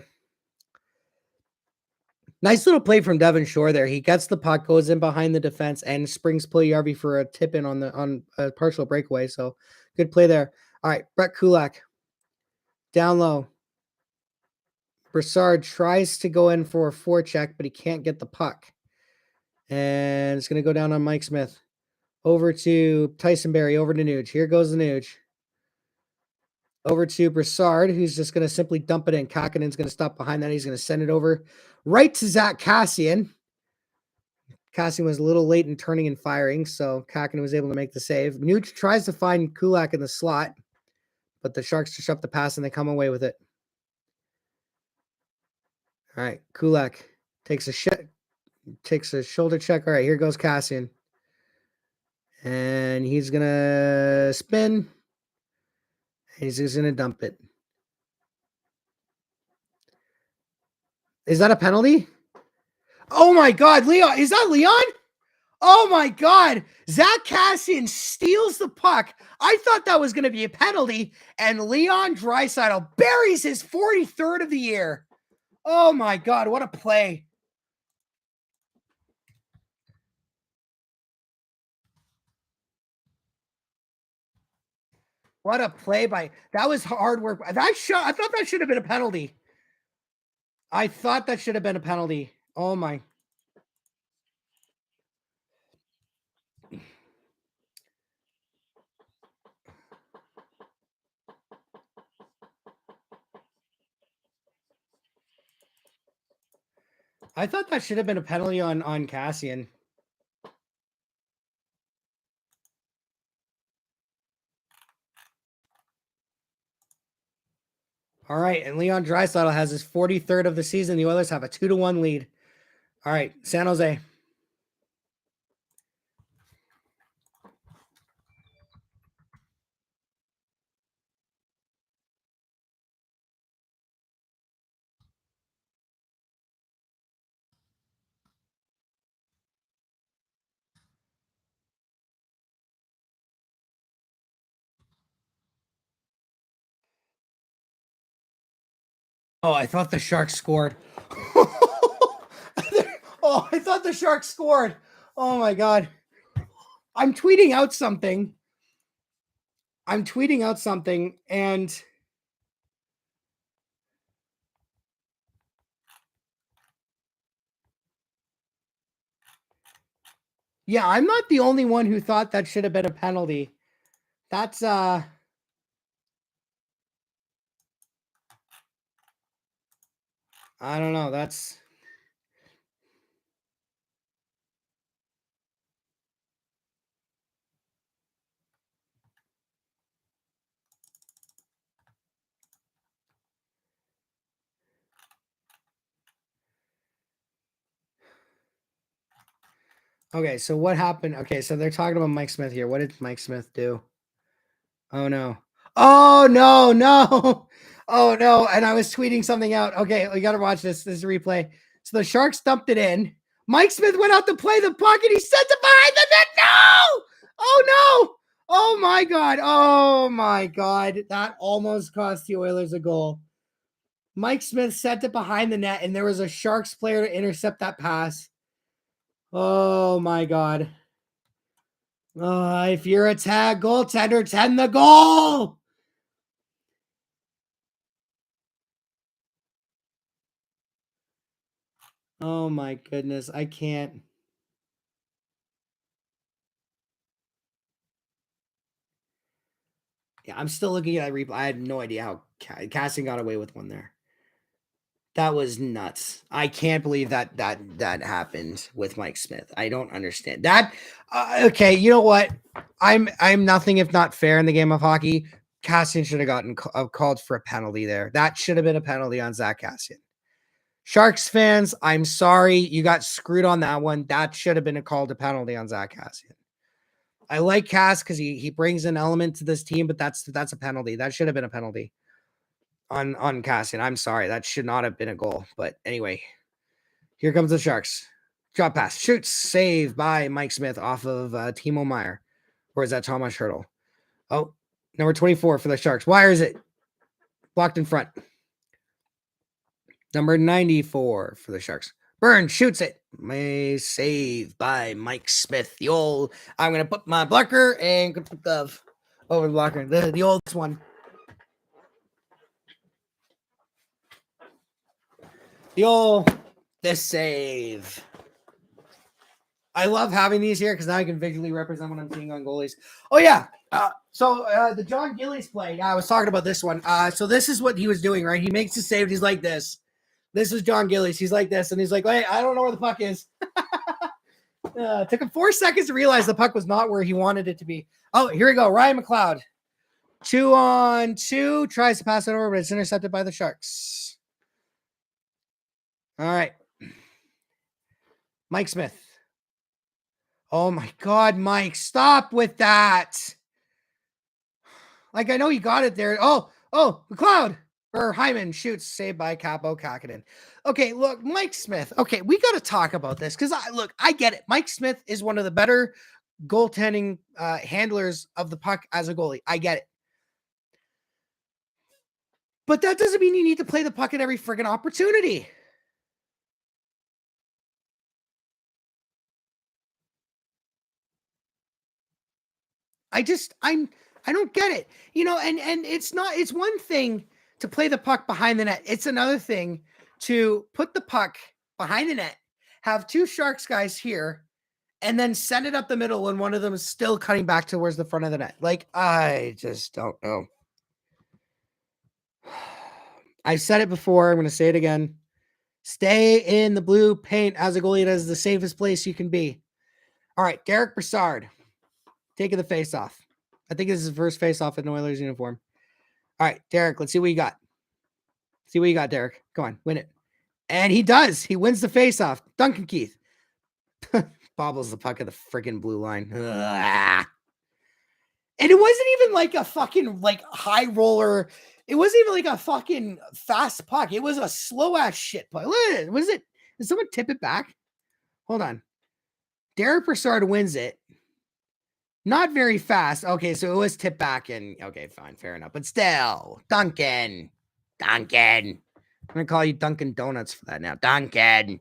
Nice little play from Devin Shore there. He gets the puck, goes in behind the defense, and springs Puljujärvi for a tip in on a partial breakaway. So good play there. All right, Brett Kulak. Down low. Brassard tries to go in for a forecheck, but he can't get the puck. And it's going to go down on Mike Smith. Over to Tyson Barrie, over to Nuge. Here goes the Nuge. Over to Brassard, who's just going to simply dump it in. Kakinen's going to stop behind that. He's going to send it over right to Zach Kassian. Kassian was a little late in turning and firing, so Kakinen was able to make the save. Nuge tries to find Kulak in the slot, but the Sharks disrupt the pass and they come away with it. All right, Kulak takes a shoulder check. All right, here goes Kassian. And he's going to spin. He's just going to dump it. Is that a penalty? Oh, my God. Leon. Is that Leon? Oh, my God. Zach Kassian steals the puck. I thought that was going to be a penalty. And Leon Draisaitl buries his 43rd of the year. Oh, my God. What a play. What a play by, that was hard work. I thought that should have been a penalty. I thought that should have been a penalty. Oh my. I thought that should have been a penalty on Kassian. All right, and Leon Draisaitl has his 43rd of the season. The Oilers have a 2-1 lead. All right, San Jose. Oh, I thought the Sharks scored. Oh, I thought the Sharks scored. Oh my God. I'm tweeting out something. And yeah, I'm not the only one who thought that should have been a penalty. That's I don't know. That's okay. So what happened? Okay, so they're talking about Mike Smith here. What did Mike Smith do? Oh no. Oh no, no. Oh no. And I was tweeting something out. Okay, we gotta watch this. This is a replay. So the Sharks dumped it in. Mike Smith went out to play the puck and he sent it behind the net. No! Oh no! Oh my God. Oh my God. That almost cost the Oilers a goal. Mike Smith sent it behind the net, and there was a Sharks player to intercept that pass. Oh my God. If you're a tag goaltender, tend the goal. Oh my goodness. I can't. Yeah, I'm still looking at that replay. I had no idea how Casting got away with one there. That was nuts. I can't believe that happened with Mike Smith. I don't understand that. Okay, you know what? I'm nothing if not fair in the game of hockey. Cassian should have gotten called for a penalty there. That should have been a penalty on Zach Cassian. Sharks fans, I'm sorry you got screwed on that one. That should have been a called a penalty on Zach Cassian. I like Cass because he brings an element to this team, but that's a penalty. That should have been a penalty on Cassian. I'm sorry. That should not have been a goal. But anyway, here comes the Sharks. Drop pass. Shoots. Save by Mike Smith off of Timo Meyer. Or is that Thomas Hurdle? Oh, number 24 for the Sharks. Why is it? Blocked in front. Number 94 for the Sharks. Burns shoots it. May save by Mike Smith. The old, I'm going to put my blocker and put the glove over the blocker. The oldest one. This save. I love having these here because now I can visually represent what I'm seeing on goalies. Oh, yeah. So the John Gillies play, I was talking about this one. So this is what he was doing, right? He makes a save. He's like this. This is John Gillies. He's like this. And he's like, hey, I don't know where the puck is. Took him 4 seconds to realize the puck was not where he wanted it to be. Oh, here we go. Ryan McLeod. 2-on-2. Tries to pass it over, but it's intercepted by the Sharks. All right. Mike Smith. Oh, my God, Mike. Stop with that. Like, I know you got it there. Oh, McLeod. Or Hyman shoots, saved by Capo Kakinen. Okay, look, Mike Smith. Okay, we got to talk about this because I get it. Mike Smith is one of the better goaltending handlers of the puck as a goalie. I get it. But that doesn't mean you need to play the puck at every friggin' opportunity. I don't get it. You know, and it's one thing to play the puck behind the net. It's another thing to put the puck behind the net, have 2 Sharks guys here, and then send it up the middle when one of them is still cutting back towards the front of the net. Like, I just don't know. I've said it before. I'm going to say it again. Stay in the blue paint as a goalie. That is the safest place you can be. All right, Derek Brassard taking the face off. I think this is his first face off in an Oilers uniform. All right, Derek, let's see what you got. See what you got, Derek. Come on, win it. And he does. He wins the face off. Duncan Keith bobbles the puck at the freaking blue line. Ugh. And it wasn't even like a fucking like high roller. It wasn't even like a fucking fast puck. It was a slow ass shit puck. Was it? Did someone tip it back? Hold on. Derek Brassard wins it. Not very fast. Okay, so it was tipped back and okay, fine, fair enough. But still, Duncan. I'm gonna call you Dunkin' Donuts for that now. Duncan.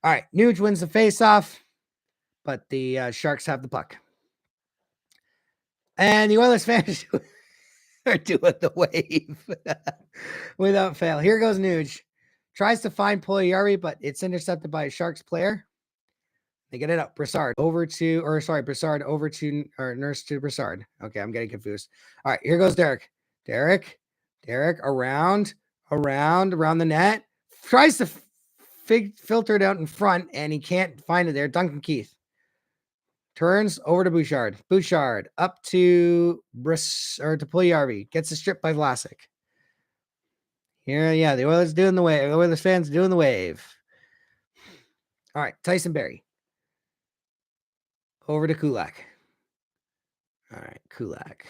All right, Nuge wins the face-off, but the Sharks have the puck. And the Oilers fans are doing the wave without fail. Here goes Nuge. Tries to find Puljujärvi, but it's intercepted by a Sharks player. They get it up. Brassard over to Nurse to Brassard. Okay, I'm getting confused. All right, here goes Derek. Derek around the net. Tries to filter it out in front, and he can't find it there. Duncan Keith turns over to Bouchard. Bouchard up to to Puljujärvi. Gets a strip by Vlasic. Here, yeah, the Oilers doing the wave. The Oilers fans doing the wave. All right, Tyson Barrie. Over to Kulak. All right, Kulak.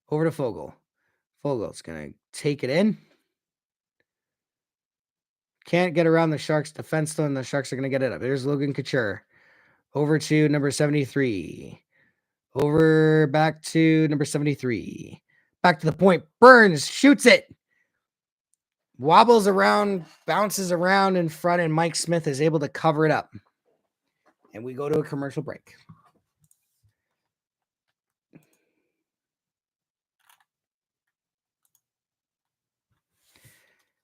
Over to Fogle. Fogle's going to take it in. Can't get around the Sharks' defense, though, and the Sharks are going to get it up. There's Logan Couture. Over to number 73. Over back to number 73. Back to the point. Burns shoots it. Wobbles around, bounces around in front, and Mike Smith is able to cover it up. And we go to a commercial break.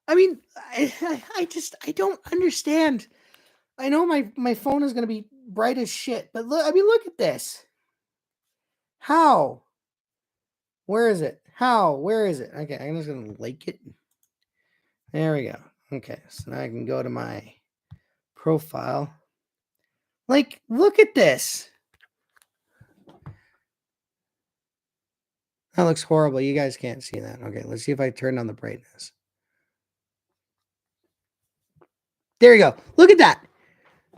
I mean, I don't understand. I know my phone is going to be bright as shit, but look at this. How? Where is it? How? Where is it? Okay, I'm just going to like it. There we go. Okay, so now I can go to my profile. Like, look at this. That looks horrible. You guys can't see that. Okay, let's see if I turn on the brightness. There you go. Look at that.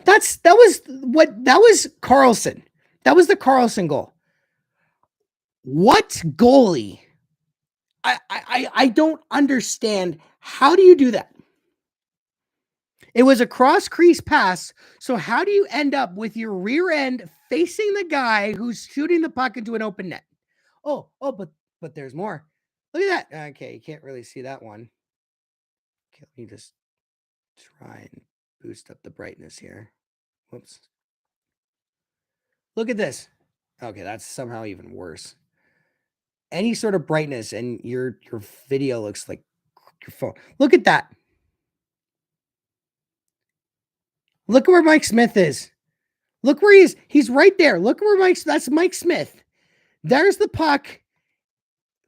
That was Carlson. That was the Carlson goal. What goalie? I don't understand. How do you do that? It was a cross crease pass. So how do you end up with your rear end facing the guy who's shooting the puck into an open net? But there's more. Look at that. Okay, you can't really see that one. Okay, let me just try and boost up the brightness here. Whoops. Look at this. Okay, that's somehow even worse. Any sort of brightness and your video looks like your phone. Look at that. Look where Mike Smith is. Look where he is. He's right there. Look where that's Mike Smith. There's the puck.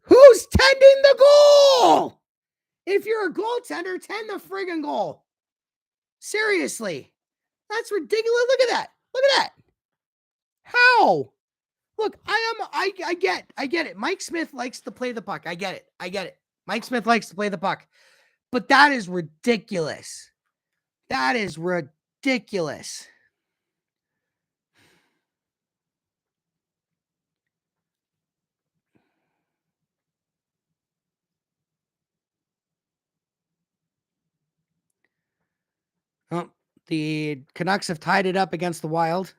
Who's tending the goal? If you're a goaltender, tend the friggin' goal. Seriously. That's ridiculous. Look at that. Look at that. How? Look, I get it. Mike Smith likes to play the puck. I get it. Mike Smith likes to play the puck. But that is ridiculous. That is ridiculous. Oh, the Canucks have tied it up against the Wild.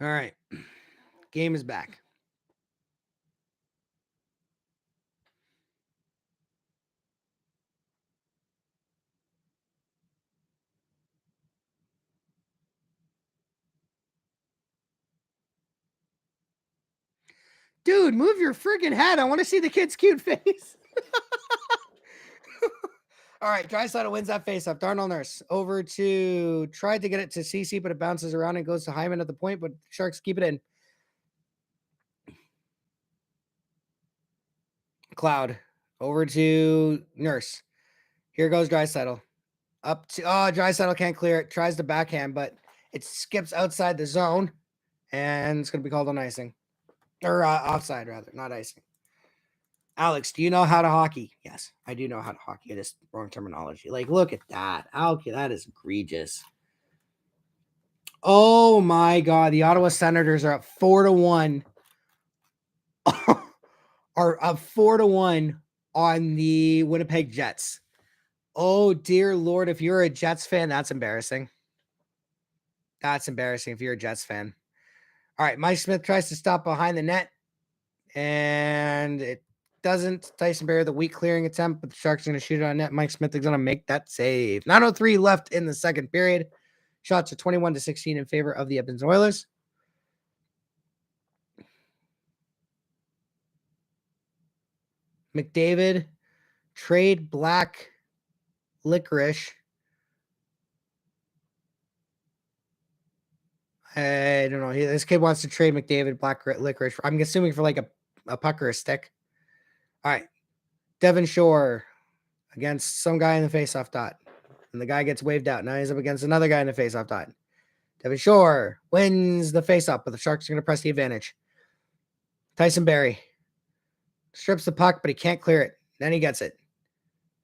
All right. Game is back. Dude, move your friggin' head. I want to see the kid's cute face. All right, Draisaitl wins that faceoff. Darnell Nurse over to tried to get it to CC, but it bounces around and goes to Hyman at the point, but Sharks keep it in. Cloud over to Nurse. Here goes Draisaitl. Up to Draisaitl can't clear it. Tries to backhand, but it skips outside the zone, and it's going to be called on icing. Or offside, rather, not icing. Alex, do you know how to hockey? Yes, I do know how to hockey. It is wrong terminology. Like, look at that. Okay, that is egregious. Oh my God. The Ottawa Senators are up 4-1. Are up 4-1 on the Winnipeg Jets. Oh dear Lord. If you're a Jets fan, that's embarrassing. That's embarrassing if you're a Jets fan. All right. Mike Smith tries to stop behind the net, and it doesn't. Tyson Barrie, the weak clearing attempt, but the Sharks are going to shoot it on net. Mike Smith is going to make that save. 9:03 left in the second period. Shots are 21-16 in favor of the Edmonton Oilers. McDavid, trade black licorice. I don't know. This kid wants to trade McDavid black licorice. I'm assuming for like a puck or a stick. All right. Devin Shore against some guy in the faceoff dot. And the guy gets waved out. Now he's up against another guy in the faceoff dot. Devin Shore wins the faceoff, but the Sharks are going to press the advantage. Tyson Barrie strips the puck, but he can't clear it. Then he gets it.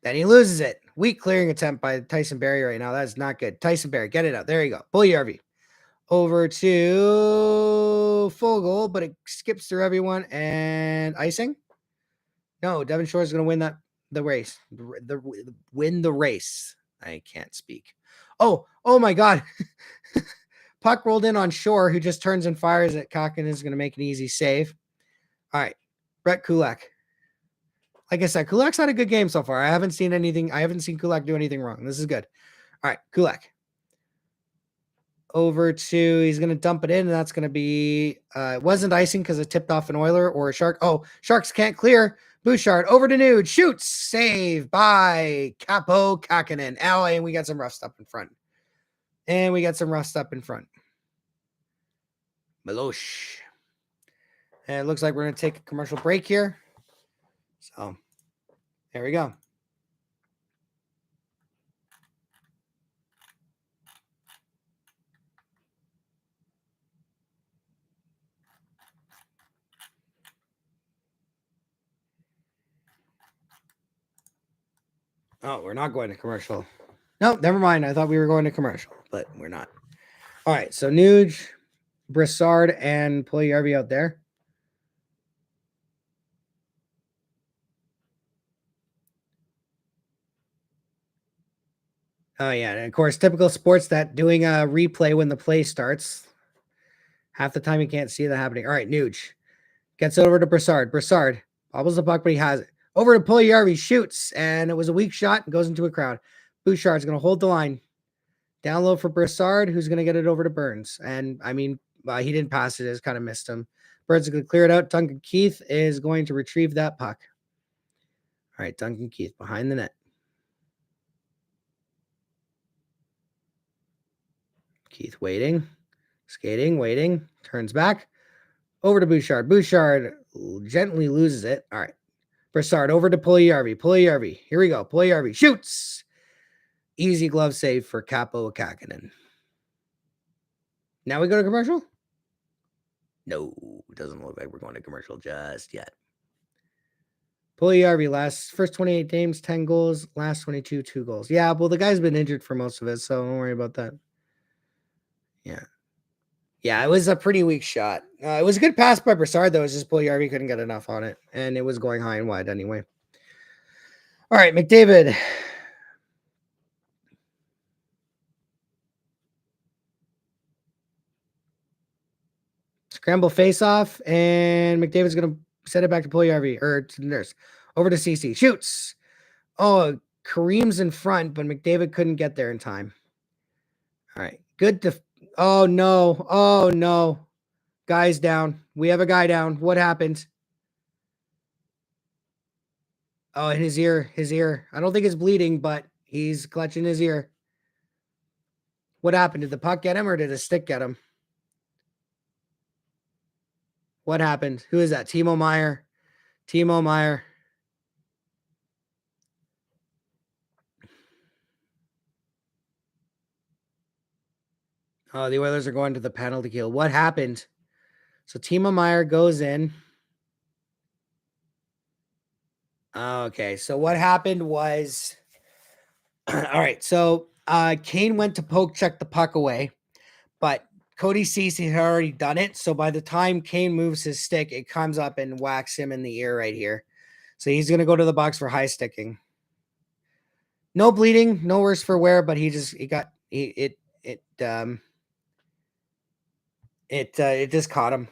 Then he loses it. Weak clearing attempt by Tyson Berry right now. That is not good. Tyson Berry, get it out. There you go. Puljujärvi. Over to full goal, but it skips through everyone and icing. No, Devon Shore is going to win the race. Win the race. I can't speak. Oh my God. Puck rolled in on Shore, who just turns and fires at Kakinen, is going to make an easy save. All right. Brett Kulak. Like I said, Kulak's had a good game so far. I haven't seen Kulak do anything wrong. This is good. All right, Kulak. Over to, he's going to dump it in, and that's going to be, it wasn't icing because it tipped off an Oiler or a Shark. Oh, Sharks can't clear. Bouchard over to Nude. Shoots. Save by Capo Kakinen. Oh, and we got some rough stuff in front. Milosh. And it looks like we're going to take a commercial break here. So, there we go. Oh, we're not going to commercial. No, never mind. I thought we were going to commercial, but we're not. All right, so Nuge, Brassard, and Puljujärvi out there. Oh, yeah, and of course, typical sports that doing a replay when the play starts. Half the time you can't see that happening. All right, Nuge gets over to Brassard. Brassard bobbles the puck, but he has it. Over to Puljujärvi, shoots, and it was a weak shot and goes into a crowd. Bouchard's going to hold the line. Down low for Brassard, who's going to get it over to Burns. And, I mean, he didn't pass it. It just kind of missed him. Burns is going to clear it out. Duncan Keith is going to retrieve that puck. All right, Duncan Keith behind the net. Keith waiting, skating, waiting, turns back. Over to Bouchard. Bouchard gently loses it. All right. Brassard over to Puljujärvi. Puljujärvi. Here we go. Puljujärvi shoots. Easy glove save for Capo Kakinen. Now we go to commercial? No, it doesn't look like we're going to commercial just yet. Puljujärvi, first 28 games, 10 goals. Last 22, 2 goals. Yeah, well, the guy's been injured for most of it, so don't worry about that. Yeah. Yeah, it was a pretty weak shot. It was a good pass by Brassard, though. It's just Puljujärvi couldn't get enough on it, and it was going high and wide anyway. All right, McDavid. Scramble face-off, and McDavid's going to set it back to Puljujärvi, or to the nurse. Over to CC. Shoots. Oh, Kareem's in front, but McDavid couldn't get there in time. All right, good. Oh, no. Oh, no. Guy's down. We have a guy down. What happened? Oh, in his ear. I don't think it's bleeding, but he's clutching his ear. What happened? Did the puck get him or did a stick get him? What happened? Who is that? Timo Meier. Timo Meier. Oh, the Oilers are going to the penalty kill. What happened? So Timo Meier goes in. Okay, so what happened was, all right, so Kane went to poke check the puck away, but Cody Ceci had already done it. So by the time Kane moves his stick, it comes up and whacks him in the ear right here. So he's going to go to the box for high sticking. No bleeding, no worse for wear, but it just caught him.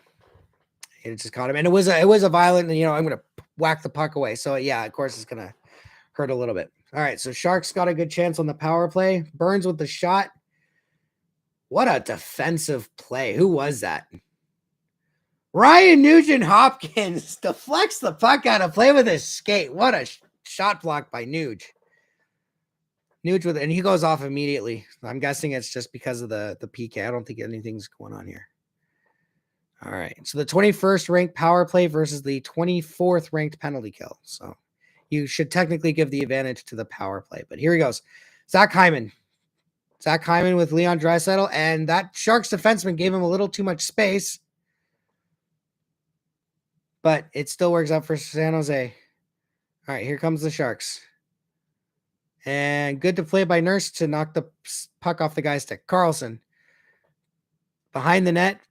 It just caught him, and it was a violent. I'm going to whack the puck away. So yeah, of course it's going to hurt a little bit. All right, so Sharks got a good chance on the power play. Burns with the shot. What a defensive play! Who was that? Ryan Nugent-Hopkins deflects the puck out of play with his skate. What a shot block by Nuge. And he goes off immediately. I'm guessing it's just because of the PK. I don't think anything's going on here. All right. So the 21st ranked power play versus the 24th ranked penalty kill. So you should technically give the advantage to the power play. But here he goes. Zach Hyman. Zach Hyman with Leon Draisaitl. And that Sharks defenseman gave him a little too much space. But it still works out for San Jose. All right, here comes the Sharks. And good to play by Nurse to knock the puck off the guy's stick. Carlson. Behind the net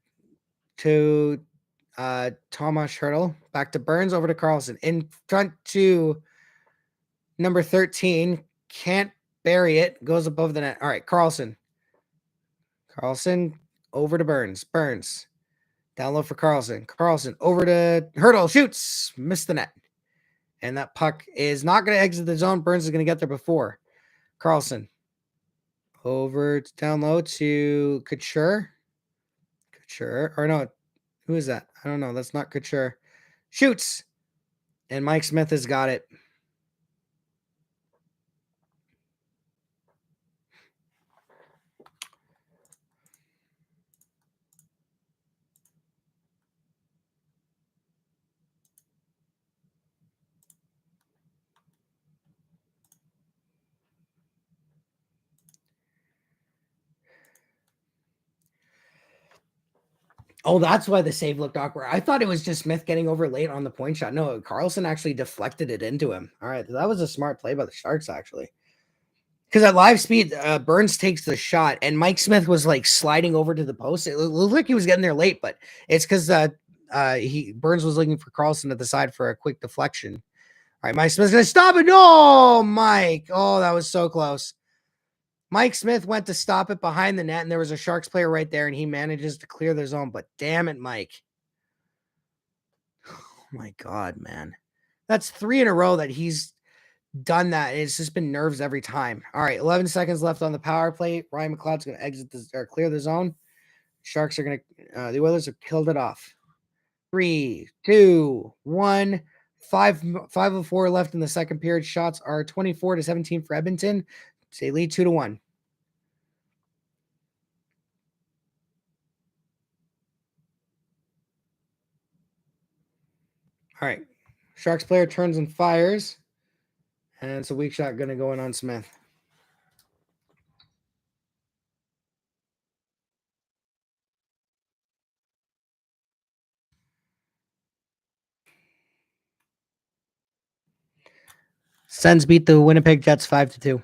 to Tomas Hertl. Back to Burns, over to Carlson. In front to number 13. Can't bury it. Goes above the net. All right, Carlson. Carlson over to Burns. Burns. Down low for Carlson. Carlson over to Hertl. Shoots. Missed the net. And that puck is not going to exit the zone. Burns is going to get there before. Carlson. Over to down low to Couture. Couture. Or no, who is that? I don't know. That's not Couture. Shoots. And Mike Smith has got it. Oh, that's why the save looked awkward. I thought it was just Smith getting over late on the point shot. No, Carlson actually deflected it into him. All right, that was a smart play by the Sharks, actually. Because at live speed, Burns takes the shot, and Mike Smith was like sliding over to the post. It looked like he was getting there late, but it's because Burns was looking for Carlson at the side for a quick deflection. All right, Mike Smith's gonna stop it. No, Mike. Oh, that was so close. Mike Smith went to stop it behind the net, and there was a Sharks player right there, and he manages to clear the zone. But damn it, Mike. Oh my God, man. That's 3 in a row that he's done that. It's just been nerves every time. All right, 11 seconds left on the power play. Ryan McLeod's going to exit this or clear the zone. Sharks are going to, the Oilers have killed it off. 3, 2, 1. 5:04 left in the second period. Shots are 24-17 for Edmonton. They lead 2-1. All right. Sharks player turns and fires. And it's a weak shot going to go in on Smith. Sens beat the Winnipeg Jets 5-2.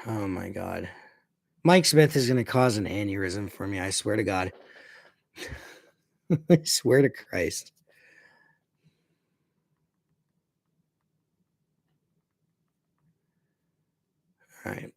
Oh my God. Mike Smith is going to cause an aneurysm for me. I swear to God. I swear to Christ. All right.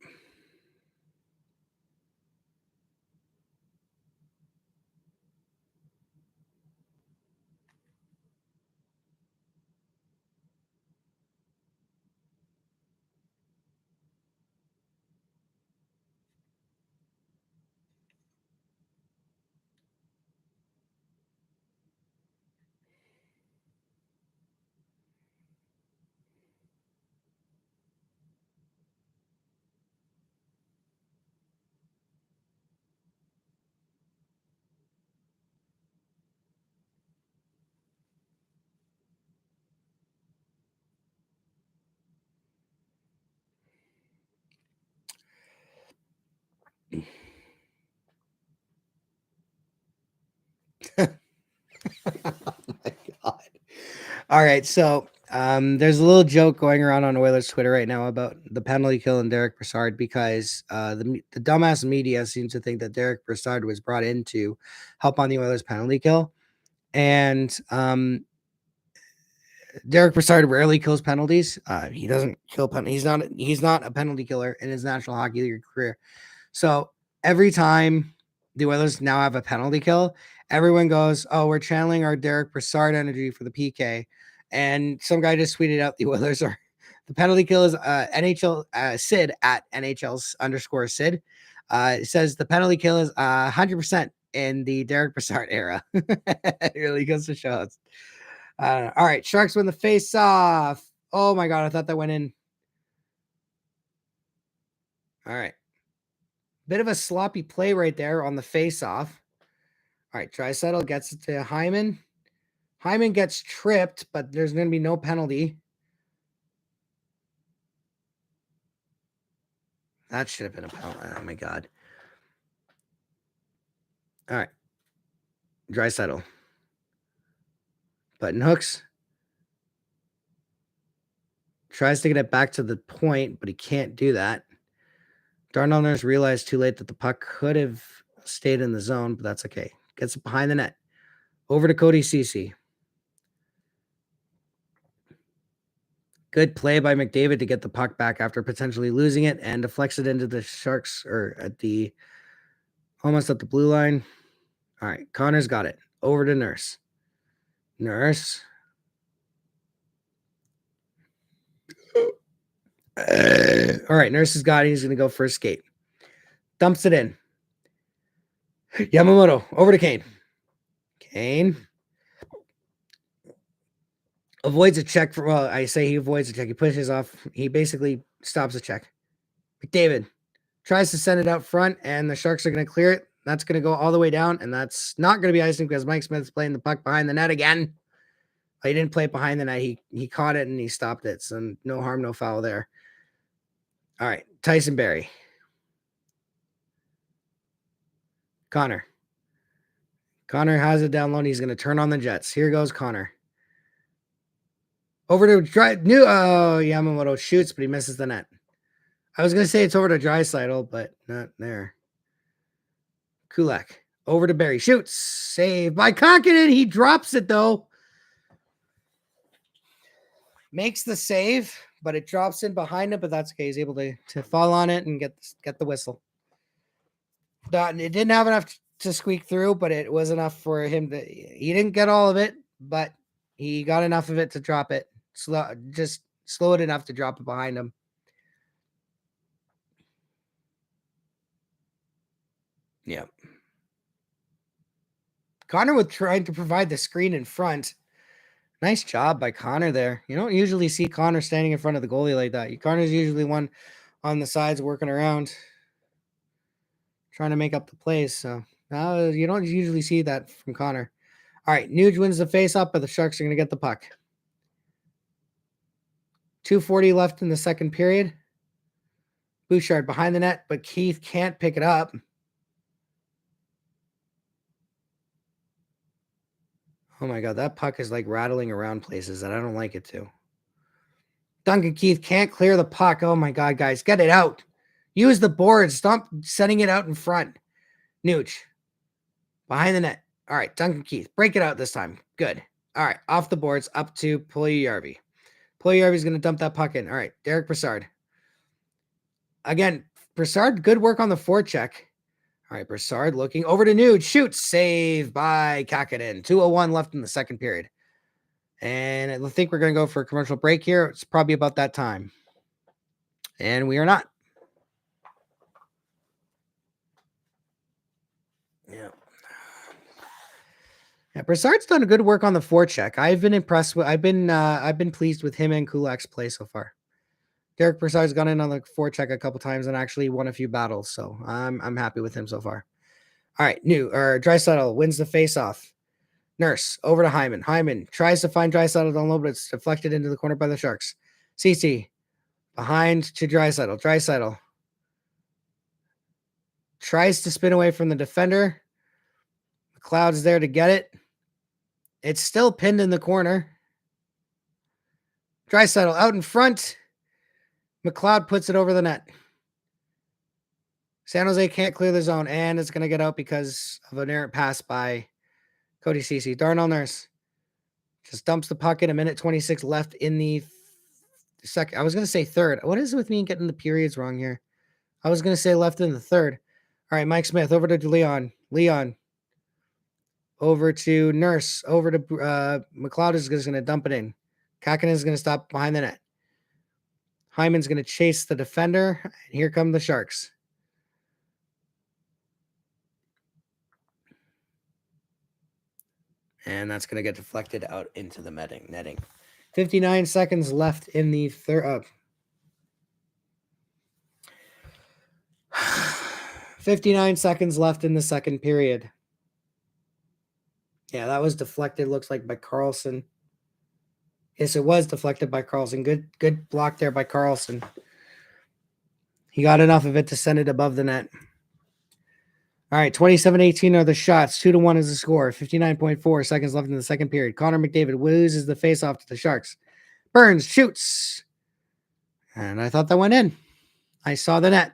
Oh my God. All right. So there's a little joke going around on Oilers Twitter right now about the penalty kill and Derek Brassard because the dumbass media seems to think that Derek Brassard was brought in to help on the Oilers penalty kill. And Derek Brassard rarely kills penalties. He doesn't kill penalties. He's not a penalty killer in his National Hockey League career. So every time the Oilers now have a penalty kill, everyone goes, "Oh, we're channeling our Derek Brassard energy for the PK." And some guy just tweeted out the Oilers are the penalty kill is NHL Sid at NHL's _ Sid. It says the penalty kill is 100% in the Derek Brassard era. It really goes to show us. All right, Sharks win the face off. Oh my God, I thought that went in. All right. Bit of a sloppy play right there on the face-off. All right, Draisaitl gets it to Hyman. Hyman gets tripped, but there's going to be no penalty. That should have been a penalty. Oh, my God. All right. Draisaitl. Button hooks. Tries to get it back to the point, but he can't do that. Darnell Nurse realized too late that the puck could have stayed in the zone, but that's okay. Gets it behind the net. Over to Cody Ceci. Good play by McDavid to get the puck back after potentially losing it and deflects it into the Sharks or almost at the blue line. All right, Connor's got it. Over to Nurse. Nurse. All right, Nurse has got it. He's going to go for a skate. Dumps it in. Yamamoto. Over to Kane. Kane. Avoids a check. I say he avoids a check. He pushes off. He basically stops a check. McDavid tries to send it out front, and the Sharks are going to clear it. That's going to go all the way down, and that's not going to be icing because Mike Smith's playing the puck behind the net again. He didn't play it behind the net. He caught it, and he stopped it, so no harm, no foul there. All right, Tyson Barrie. Connor. Connor has it down low, and he's going to turn on the Jets. Here goes Connor. Over to Yamamoto shoots, but he misses the net. I was going to say it's over to Draisaitl, but not there. Kulak. Over to Barrie. Shoots. Save by Kokkonen. He drops it, though. Makes the save, but it drops in behind him, but that's okay. He's able to fall on it and get the whistle. It didn't have enough to squeak through, but it was enough for him to... He didn't get all of it, but he got enough of it to drop it. Just slow it enough to drop it behind him. Yeah. Connor was trying to provide the screen in front. Nice job by Connor there. You don't usually see Connor standing in front of the goalie like that. Connor's usually one on the sides working around, trying to make up the plays. So you don't usually see that from Connor. All right, Nuge wins the face-off, but the Sharks are going to get the puck. 2:40 left in the second period. Bouchard behind the net, but Keith can't pick it up. Oh my God, that puck is like rattling around places that I don't like it to. Duncan Keith can't clear the puck. Oh my God, guys, get it out. Use the boards. Stop sending it out in front. Nuge. Behind the net. All right, Duncan Keith. Break it out this time. Good. All right, off the boards, up to Puljujärvi. Puljujärvi's going to dump that puck in. All right, Derek Brassard. Again, Brassard, good work on the forecheck. All right, Brassard looking over to Nuge. Shoots. Save by Kokkonen. 2:01 left in the second period. And I think we're going to go for a commercial break here. It's probably about that time. And we are not. Yeah. Yeah, Brassard's done a good work on the forecheck. I've been impressed with. I've been pleased with him and Kulak's play so far. Derek Brassard's gone in on the forecheck a couple times and actually won a few battles, so I'm happy with him so far. All right, Draisaitl wins the faceoff. Nurse over to Hyman. Hyman tries to find Draisaitl down low, but it's deflected into the corner by the Sharks. CC behind to Draisaitl. Draisaitl tries to spin away from the defender. McLeod's there to get it. It's still pinned in the corner. Draisaitl out in front. McLeod puts it over the net. San Jose can't clear the zone, and it's going to get out because of an errant pass by Cody Ceci. Darnell Nurse just dumps the puck in. 1:26 left in the second. I was going to say third. What is it with me getting the periods wrong here? I was going to say left in the third. All right, Mike Smith over to Leon. Leon over to Nurse. Over to McLeod is just going to dump it in. Kokkonen is going to stop behind the net. Hyman's going to chase the defender. And here come the Sharks. And that's going to get deflected out into the netting. 59 seconds left in the third. 59 seconds left in the second period. Yeah, that was deflected, looks like, by Carlson. Yes, it was deflected by Carlson. Good block there by Carlson. He got enough of it to send it above the net. All right, 27-18 are the shots. 2-1 is the score. 59.4 seconds left in the second period. Connor McDavid loses the faceoff to the Sharks. Burns shoots. And I thought that went in. I saw the net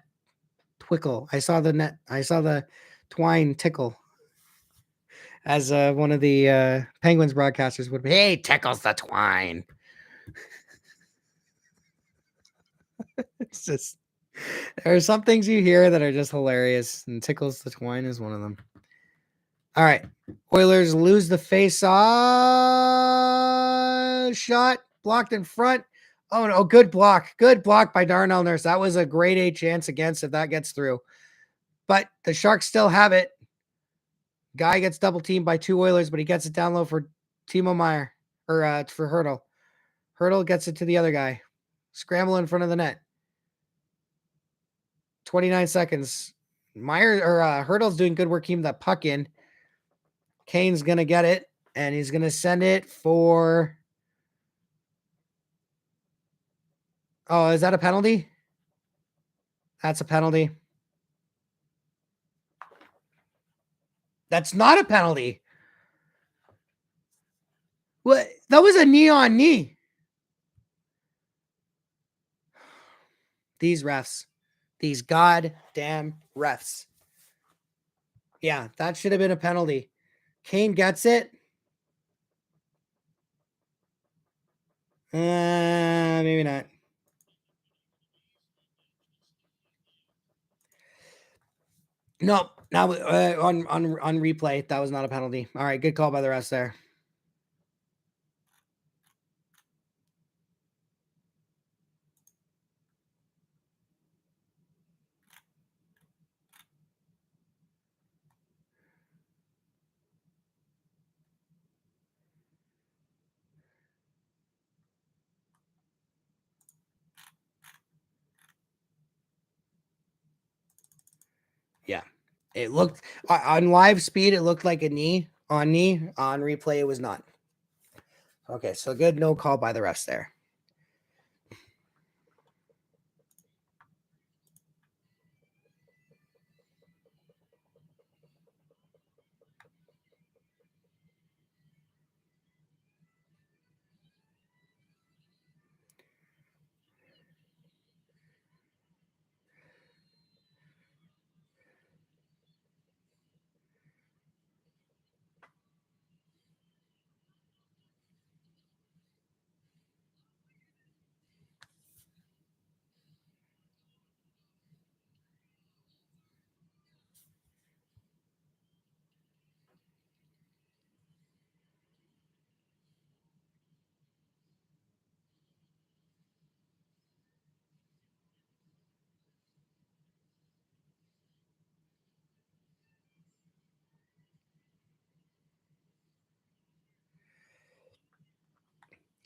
twickle. I saw the net. I saw the twine tickle. As one of the Penguins broadcasters would be, hey, tickles the twine. It's just, there are some things you hear that are just hilarious, and tickles the twine is one of them. All right. Oilers lose the face-off shot. Blocked in front. Oh, no. Good block. Good block by Darnell Nurse. That was a grade A chance against if that gets through. But the Sharks still have it. Guy gets double teamed by 2 Oilers, but he gets it down low for Timo Meier. Or for Hurdle. Hurdle gets it to the other guy. Scramble in front of the net. 29 seconds. Hurdle's doing good work keeping that puck in. Kane's going to get it, and he's going to send it for... Oh, is that a penalty? That's a penalty. That's not a penalty. What? That was a knee on knee. These refs. These goddamn refs. Yeah, that should have been a penalty. Kane gets it. Maybe not. Nope. Now on replay, that was not a penalty. All right, good call by the refs there. Yeah. It looked on live speed, it looked like a knee. On replay, it was not. Okay, so good no call by the refs there.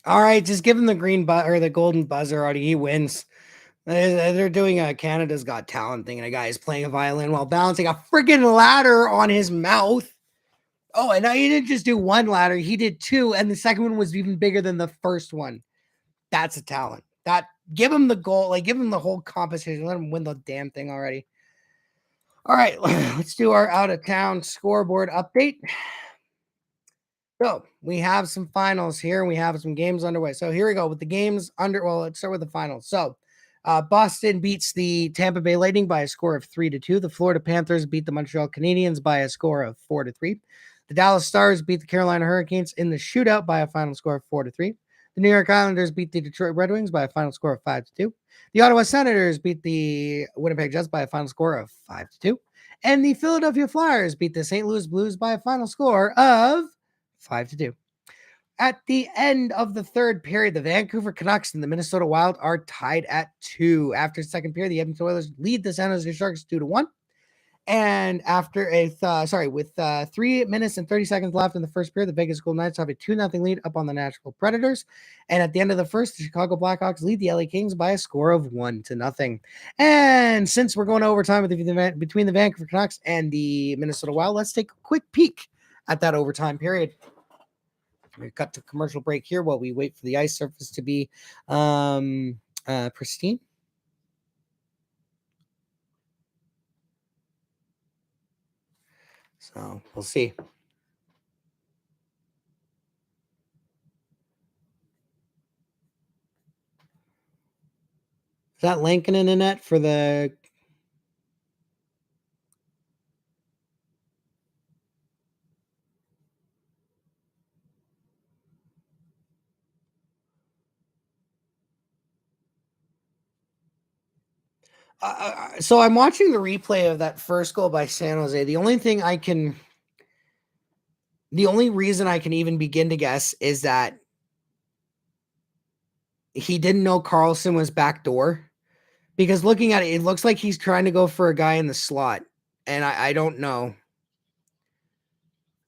All right, just give him the green or the golden buzzer already. He wins. They're doing a Canada's Got Talent thing, and a guy is playing a violin while balancing a freaking ladder on his mouth. Oh, and he didn't just do one ladder; he did 2, and the second one was even bigger than the first one. That's a talent. Give him the goal, like give him the whole competition. Let him win the damn thing already. All right, let's do our out of town scoreboard update. So we have some finals here, and we have some games underway. So here we go with the games well, let's start with the finals. So Boston beats the Tampa Bay Lightning by a score of 3-2. The Florida Panthers beat the Montreal Canadiens by a score of 4-3. The Dallas Stars beat the Carolina Hurricanes in the shootout by a final score of 4-3. The New York Islanders beat the Detroit Red Wings by a final score of 5-2. The Ottawa Senators beat the Winnipeg Jets by a final score of 5-2. And the Philadelphia Flyers beat the St. Louis Blues by a final score of 5-2. At the end of the third period, the Vancouver Canucks and the Minnesota Wild are tied at 2. After the second period, the Edmonton Oilers lead the San Jose Sharks 2-1. And after with 3 minutes and 30 seconds left in the first period, the Vegas Golden Knights have a 2-0 lead up on the Nashville Predators. And at the end of the first, the Chicago Blackhawks lead the LA Kings by a score of 1-0. And since we're going to overtime between the Vancouver Canucks and the Minnesota Wild, let's take a quick peek at that overtime period. We cut to commercial break here while we wait for the ice surface to be pristine. So we'll see. Is that Lincoln in the net for the... So I'm watching the replay of that first goal by San Jose. The only reason I can even begin to guess is that he didn't know Carlson was backdoor, because looking at it, it looks like he's trying to go for a guy in the slot, and I don't know.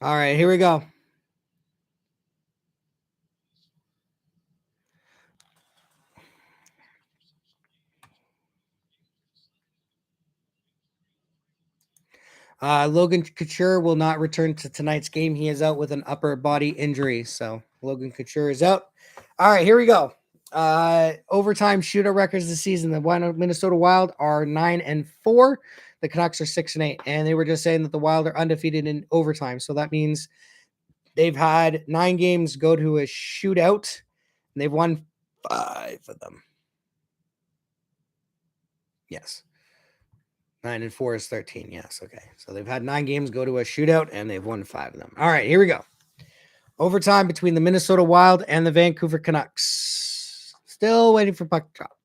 All right, here we go. Logan Couture will not return to tonight's game. He is out with an upper body injury. So Logan Couture is out. All right, here we go. Overtime shootout records this season. The Minnesota Wild are 9-4. The Canucks are 6-8. And they were just saying that the Wild are undefeated in overtime. So that means they've had 9 games go to a shootout, and they've won 5 of them. Yes. 9-4 is 13. Yes. Okay. So they've had 9 games go to a shootout, and they've won 5 of them. All right, here we go. Overtime between the Minnesota Wild and the Vancouver Canucks. Still waiting for puck drop.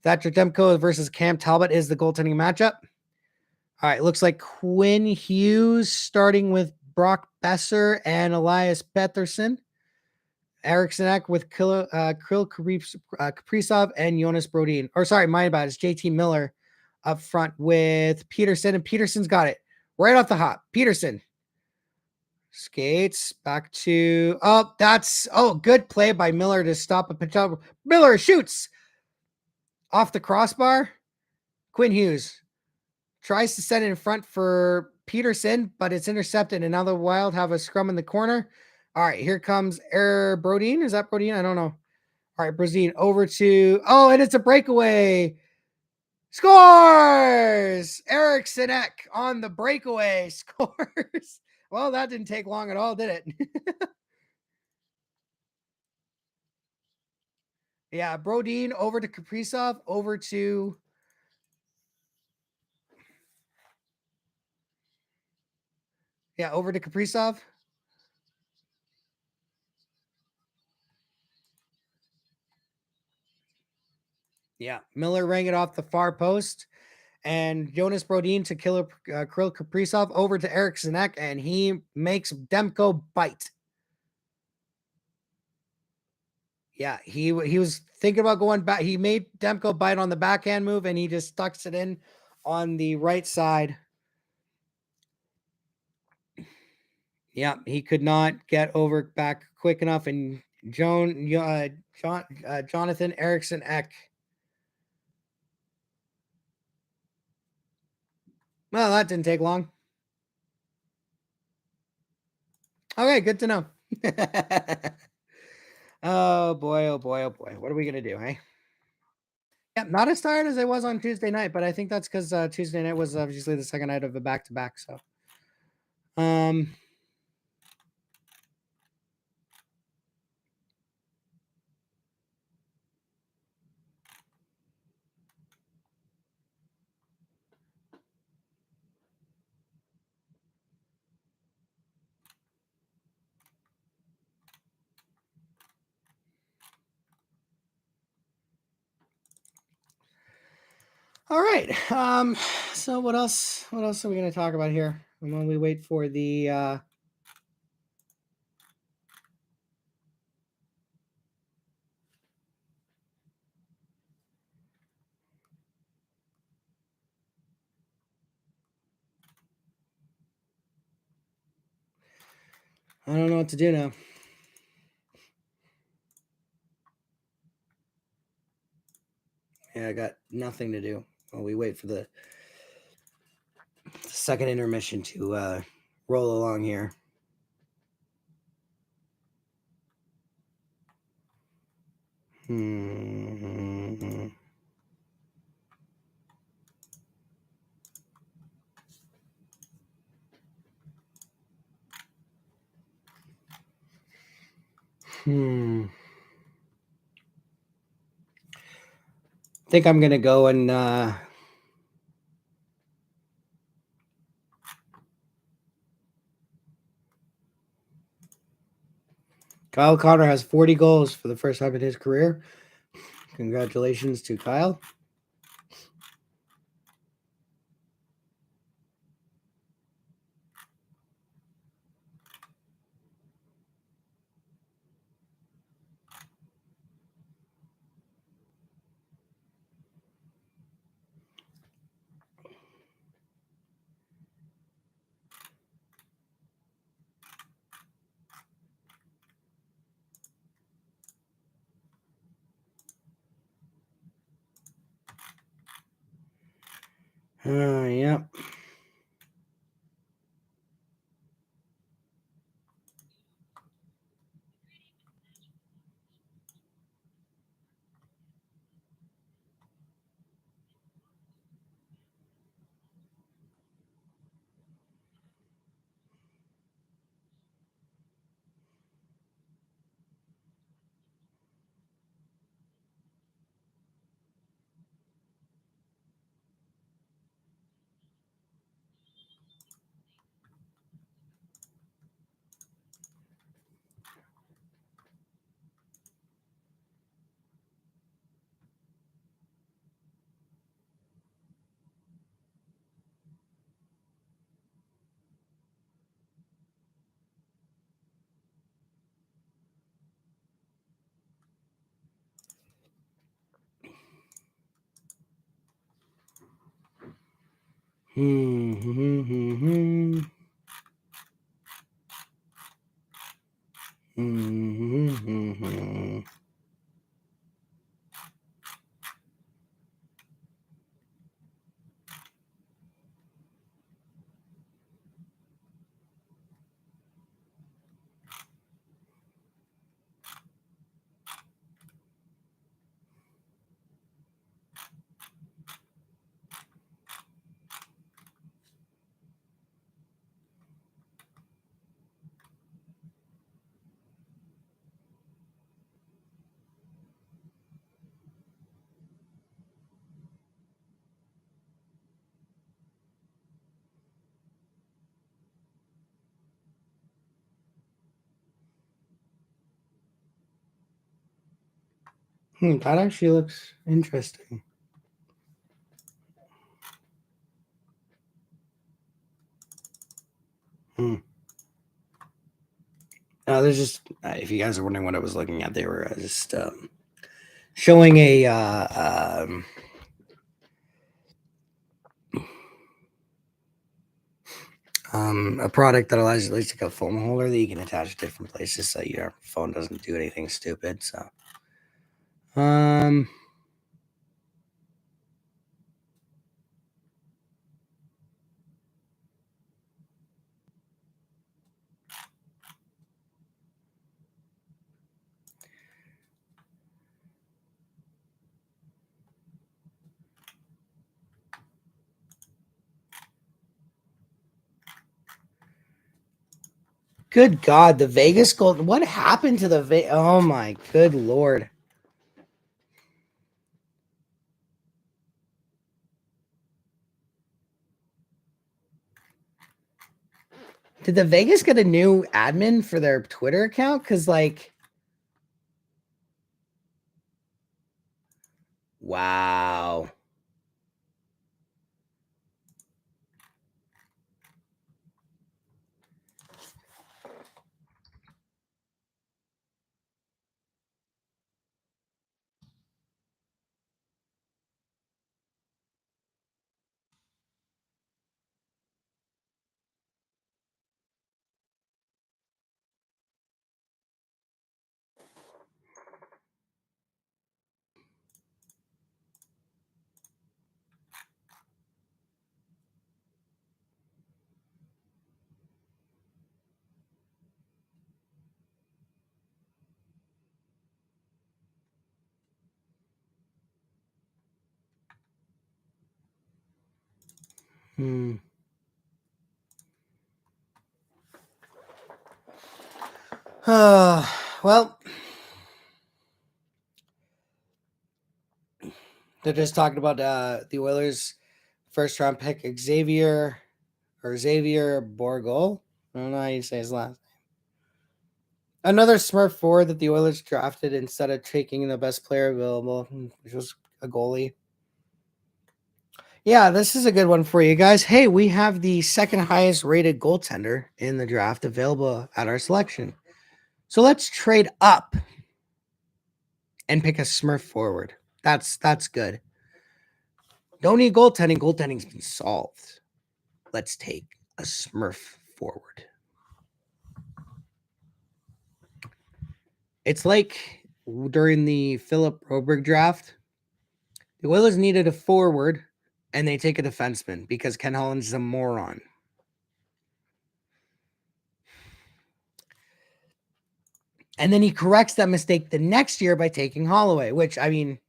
Thatcher Demko versus Cam Talbot is the goaltending matchup. All right, looks like Quinn Hughes starting with Brock Besser and Elias Pettersson. Eriksson Ek with Kirill Kaprizov and Jonas Brodin. Or sorry, my bad. It's JT Miller up front with Peterson, and Peterson's got it right off the hop. Peterson skates back to... good play by Miller to stop a potential. Miller shoots off the crossbar. Quinn Hughes tries to send it in front for Peterson, but it's intercepted, and now the Wild have a scrum in the corner. All right, here comes Brodin. Is that Brodin? I don't know. All right, Brodin over to... and it's a breakaway. Scores! Eriksson Ek on the breakaway scores. Well, that didn't take long at all, did it? Yeah, Brodin over to Kaprizov, over to... Yeah, over to Kaprizov. Yeah, Miller rang it off the far post. And Jonas Brodin to Kirill Kaprizov over to Eriksson Ek, and he makes Demko bite. Yeah, he was thinking about going back. He made Demko bite on the backhand move, and he just stucks it in on the right side. Yeah, he could not get over back quick enough, and Jonathan Eriksson Ek. Well, that didn't take long. Okay, good to know. Oh boy, oh boy, oh boy. What are we gonna do, hey? Yeah, not as tired as I was on Tuesday night, but I think that's because Tuesday night was obviously the second night of a back-to-back. So, all right. So what else? What else are we going to talk about here? And while we wait for the I don't know what to do now. Yeah, I got nothing to do while we wait for the second intermission to roll along here. I think I'm gonna go and Kyle Connor has 40 goals for the first time in his career. Congratulations to Kyle. Yep. That actually looks interesting. There's just, if you guys are wondering what I was looking at, they were just showing a product that allows you at least like a phone holder that you can attach to different places so your phone doesn't do anything stupid. So, good God, the Vegas Gold. What happened to the Oh my good Lord. Did the Vegas get a new admin for their Twitter account? Because, like, wow. Well, they're just talking about the Oilers' first-round pick, Xavier Bourgault. I don't know how you say his last name. Another Smurf forward that the Oilers drafted instead of taking the best player available, which was a goalie. Yeah, this is a good one for you guys. Hey, we have the second highest rated goaltender in the draft available at our selection. So let's trade up and pick a Smurf forward. That's good. Don't need goaltending. Goaltending's been solved. Let's take a Smurf forward. It's like during the Philip Broberg draft, the Oilers needed a forward, and they take a defenseman because Ken Holland's a moron. And then he corrects that mistake the next year by taking Holloway, which, I mean,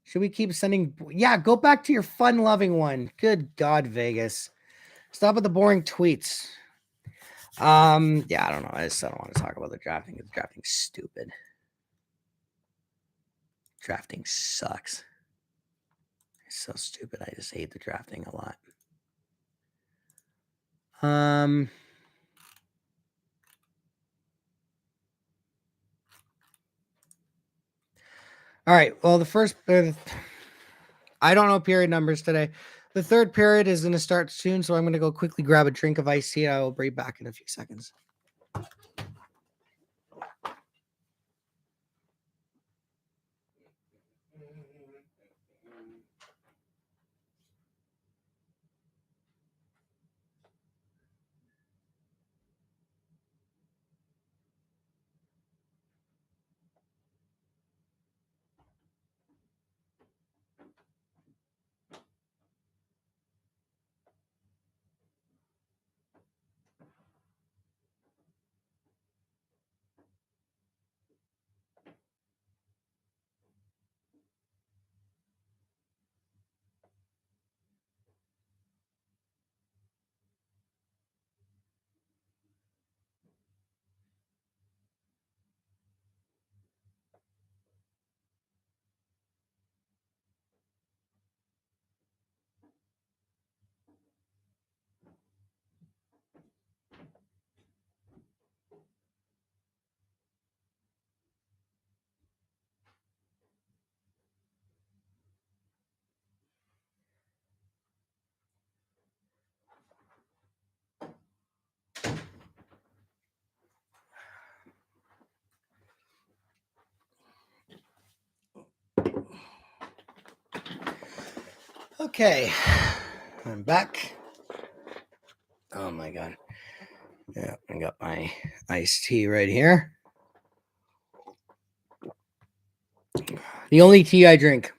should we keep sending? Yeah, go back to your fun-loving one. Good God, Vegas. Stop with the boring tweets. Yeah, I don't know. I just don't want to talk about the drafting. The drafting's stupid. Drafting sucks. It's so stupid. I just hate the drafting a lot. All right. Well, the first, I don't know period numbers today. The third period is going to start soon, so I'm going to go quickly grab a drink of iced tea. I will be back in a few seconds. Okay, I'm back. Oh my God. Yeah, I got my iced tea right here. The only tea I drink.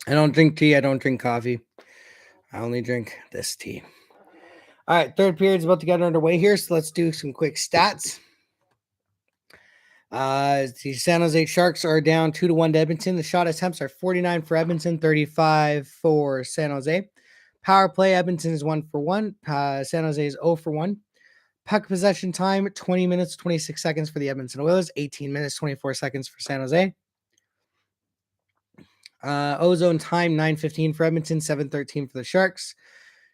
I don't drink tea. I don't drink coffee. I only drink this tea. All right, third period's about to get underway here, so let's do some quick stats. The San Jose Sharks are down 2-1 to Edmonton. The shot attempts are 49 for Edmonton, 35 for San Jose. Power play, Edmonton is 1 for 1. San Jose is 0 for 1. Puck possession time, 20 minutes, 26 seconds for the Edmonton Oilers, 18 minutes, 24 seconds for San Jose. Ozone time, 9:15 for Edmonton, 7:13 for the Sharks.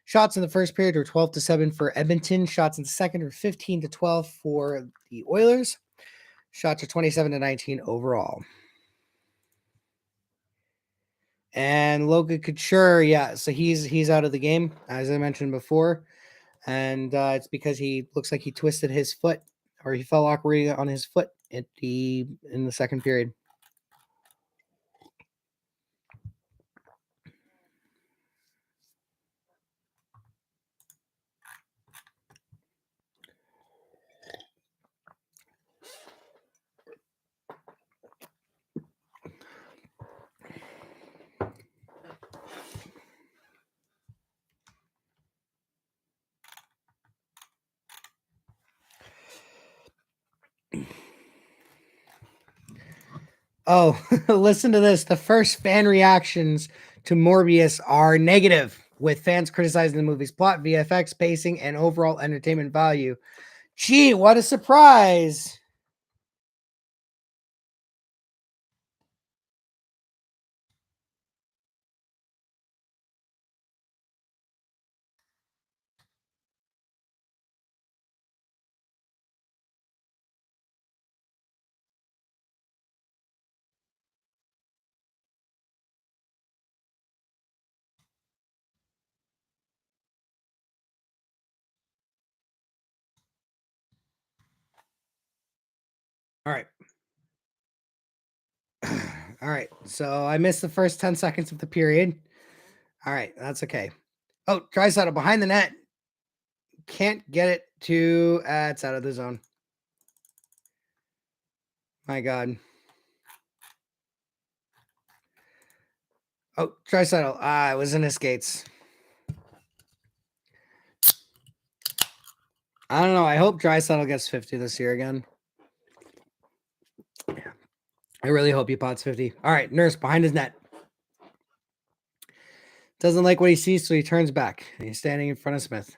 Shots in the first period were 12-7 for Edmonton. Shots in the second were 15-12 for the Oilers. Shots are 27-19 overall. And Logan Couture, yeah, so he's out of the game, as I mentioned before. And it's because he looks like he twisted his foot, or he fell awkwardly on his foot in the second period. Oh, listen to this. The first fan reactions to Morbius are negative, with fans criticizing the movie's plot, VFX, pacing, and overall entertainment value. Gee, what a surprise! All right. All right. So I missed the first 10 seconds of the period. All right. That's okay. Oh, Draisaitl behind the net. Can't get it to. It's out of the zone. My God. Oh, Draisaitl. It was in his skates. I don't know. I hope Draisaitl gets 50 this year again. I really hope he pots 50. All right. Nurse behind his net. Doesn't like what he sees, so he turns back. And he's standing in front of Smith.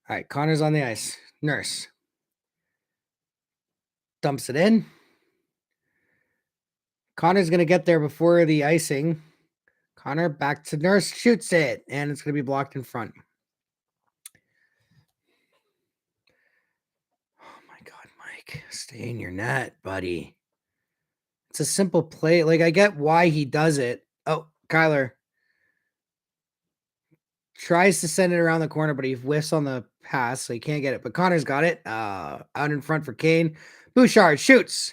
All right. Connor's on the ice. Nurse. Dumps it in. Connor's going to get there before the icing. Connor back to Nurse, shoots it, and it's going to be blocked in front. Oh my God, Mike, stay in your net, buddy. It's a simple play. Like, I get why he does it. Oh, Kyler tries to send it around the corner, but he whiffs on the pass, so he can't get it. But Connor's got it. Out in front for Kane. Bouchard shoots.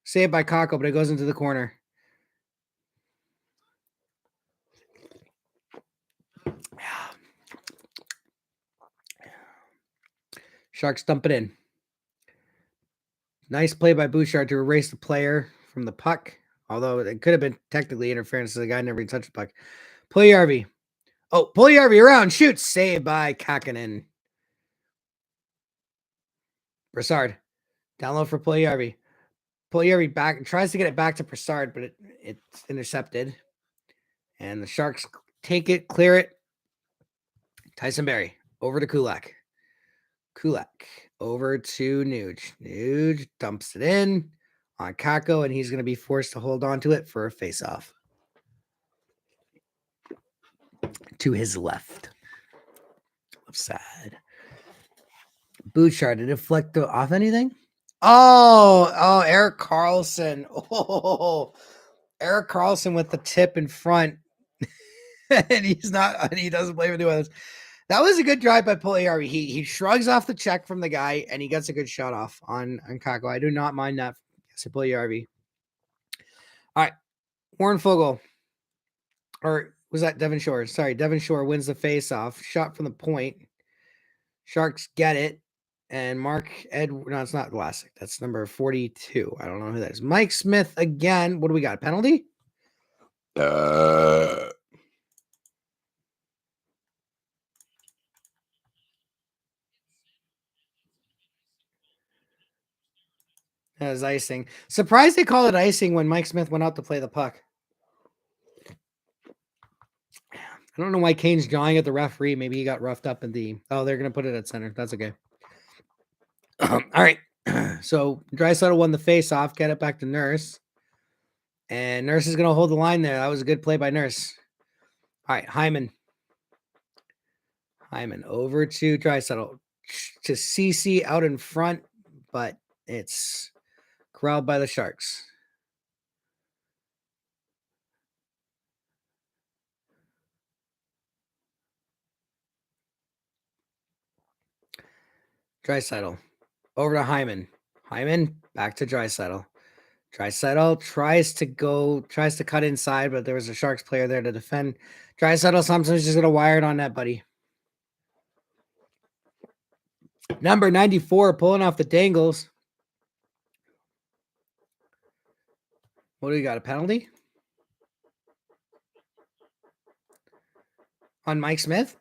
Saved by Kako, but it goes into the corner. Sharks dump it in. Nice play by Bouchard to erase the player from the puck. Although it could have been technically interference, so the guy never even touched the puck. Puljujärvi. Oh, Puljujärvi around. Shoots. Saved by Kakkonen. Brassard. Down low for Puljujärvi. Puljujärvi back. Tries to get it back to Brassard, but it's intercepted. And the Sharks take it, clear it. Tyson Barrie. Over to Kulak. Kulak. Over to Nuge. Nuge dumps it in on Kakko, and he's going to be forced to hold on to it for a face-off. To his left. Side. Bouchard to deflect off anything? Oh, Erik Karlsson. Oh, Erik Karlsson with the tip in front. And he doesn't play for the others. That was a good drive by Puljujärvi. He shrugs off the check from the guy, and he gets a good shot off on Kakko. I do not mind that. Yes, Puljujärvi. All right. Warren Fogle. Or was that Devon Shore? Sorry, Devon Shore wins the face-off. Shot from the point. Sharks get it. And Mark Edward. No, it's not Vlasic. That's number 42. I don't know who that is. Mike Smith again. What do we got? Penalty? That was icing. Surprised they called it icing when Mike Smith went out to play the puck. I don't know why Kane's jawing at the referee. Maybe he got roughed up in the. Oh, they're going to put it at center. That's okay. All right. So Draisaitl won the face-off. Get it back to Nurse. And Nurse is going to hold the line there. That was a good play by Nurse. All right. Hyman over to Draisaitl. To CC out in front, but it's corralled by the Sharks. Draisaitl over to Hyman. Hyman back to Draisaitl. Draisaitl tries to cut inside, but there was a Sharks player there to defend. Draisaitl sometimes just gonna wire it on that, buddy. Number 94 pulling off the dangles. What do we got? A penalty on Mike Smith?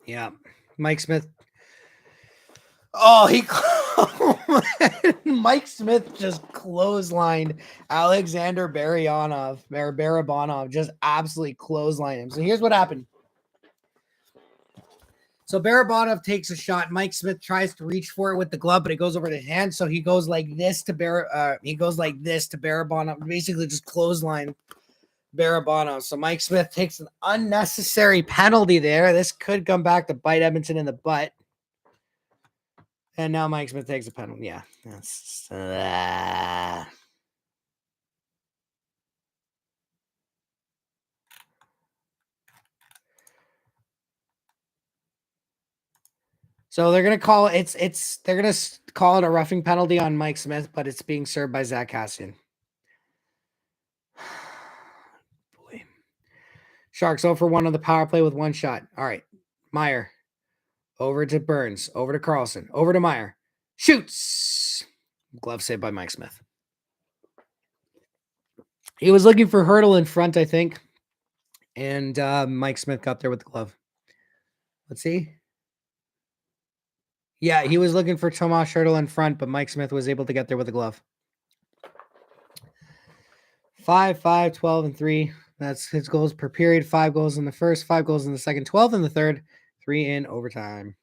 Yeah. Mike Smith. Oh, Mike Smith just clotheslined Alexander Barabanov, just absolutely clotheslined him. So here's what happened. So Barabanov takes a shot. Mike Smith tries to reach for it with the glove, but it goes over his hand. So he goes like this to Barabanov, basically just clothesline Barabanov. So Mike Smith takes an unnecessary penalty there. This could come back to bite Edmonton in the butt. And now Mike Smith takes a penalty. Yeah. That's, So they're gonna call they're gonna call it a roughing penalty on Mike Smith, but it's being served by Zach Cassian. Boy. Sharks 0 for 1 on the power play with one shot. All right. Meyer. Over to Burns. Over to Carlson. Over to Meyer. Shoots. Glove saved by Mike Smith. He was looking for Hurdle in front, I think. And Mike Smith got there with the glove. Let's see. Yeah, he was looking for Tomas Hurdle in front, but Mike Smith was able to get there with the glove. 5, 12, and 3. That's his goals per period. 5 goals in the first, 5 goals in the second, 12 in the third, 3 in overtime.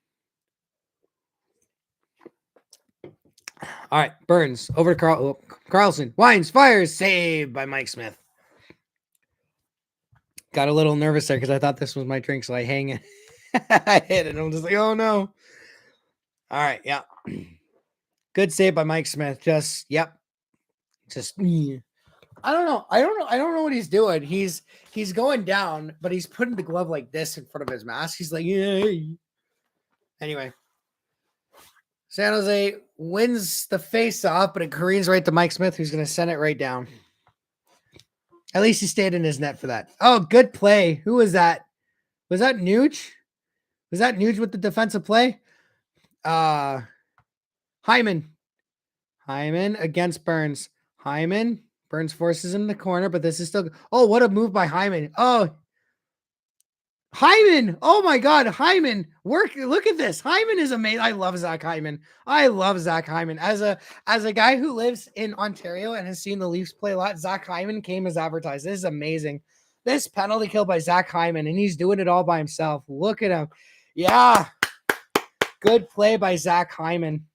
All right, Burns over to Carlson. Wines, fires, saved by Mike Smith. Got a little nervous there because I thought this was my drink, so I hang it. I hit it. And I'm just like, oh no. All right, yeah. Good save by Mike Smith. Just I don't know. I don't know what he's doing. He's going down, but he's putting the glove like this in front of his mask. He's like, yeah. Anyway. San Jose wins the face-off, but it careens right to Mike Smith, who's going to send it right down. At least he stayed in his net for that. Oh, good play. Who was that? Was that Nuge? Was that Nuge with the defensive play? Hyman against Burns. Burns forces him in the corner, but this is still... Oh, what a move by Hyman. Oh, Hyman. Oh my God. Hyman. Look at this. Hyman is amazing. I love Zach Hyman. As a guy who lives in Ontario and has seen the Leafs play a lot, Zach Hyman came as advertised. This is amazing. This penalty kill by Zach Hyman, and he's doing it all by himself. Look at him. Yeah. Good play by Zach Hyman.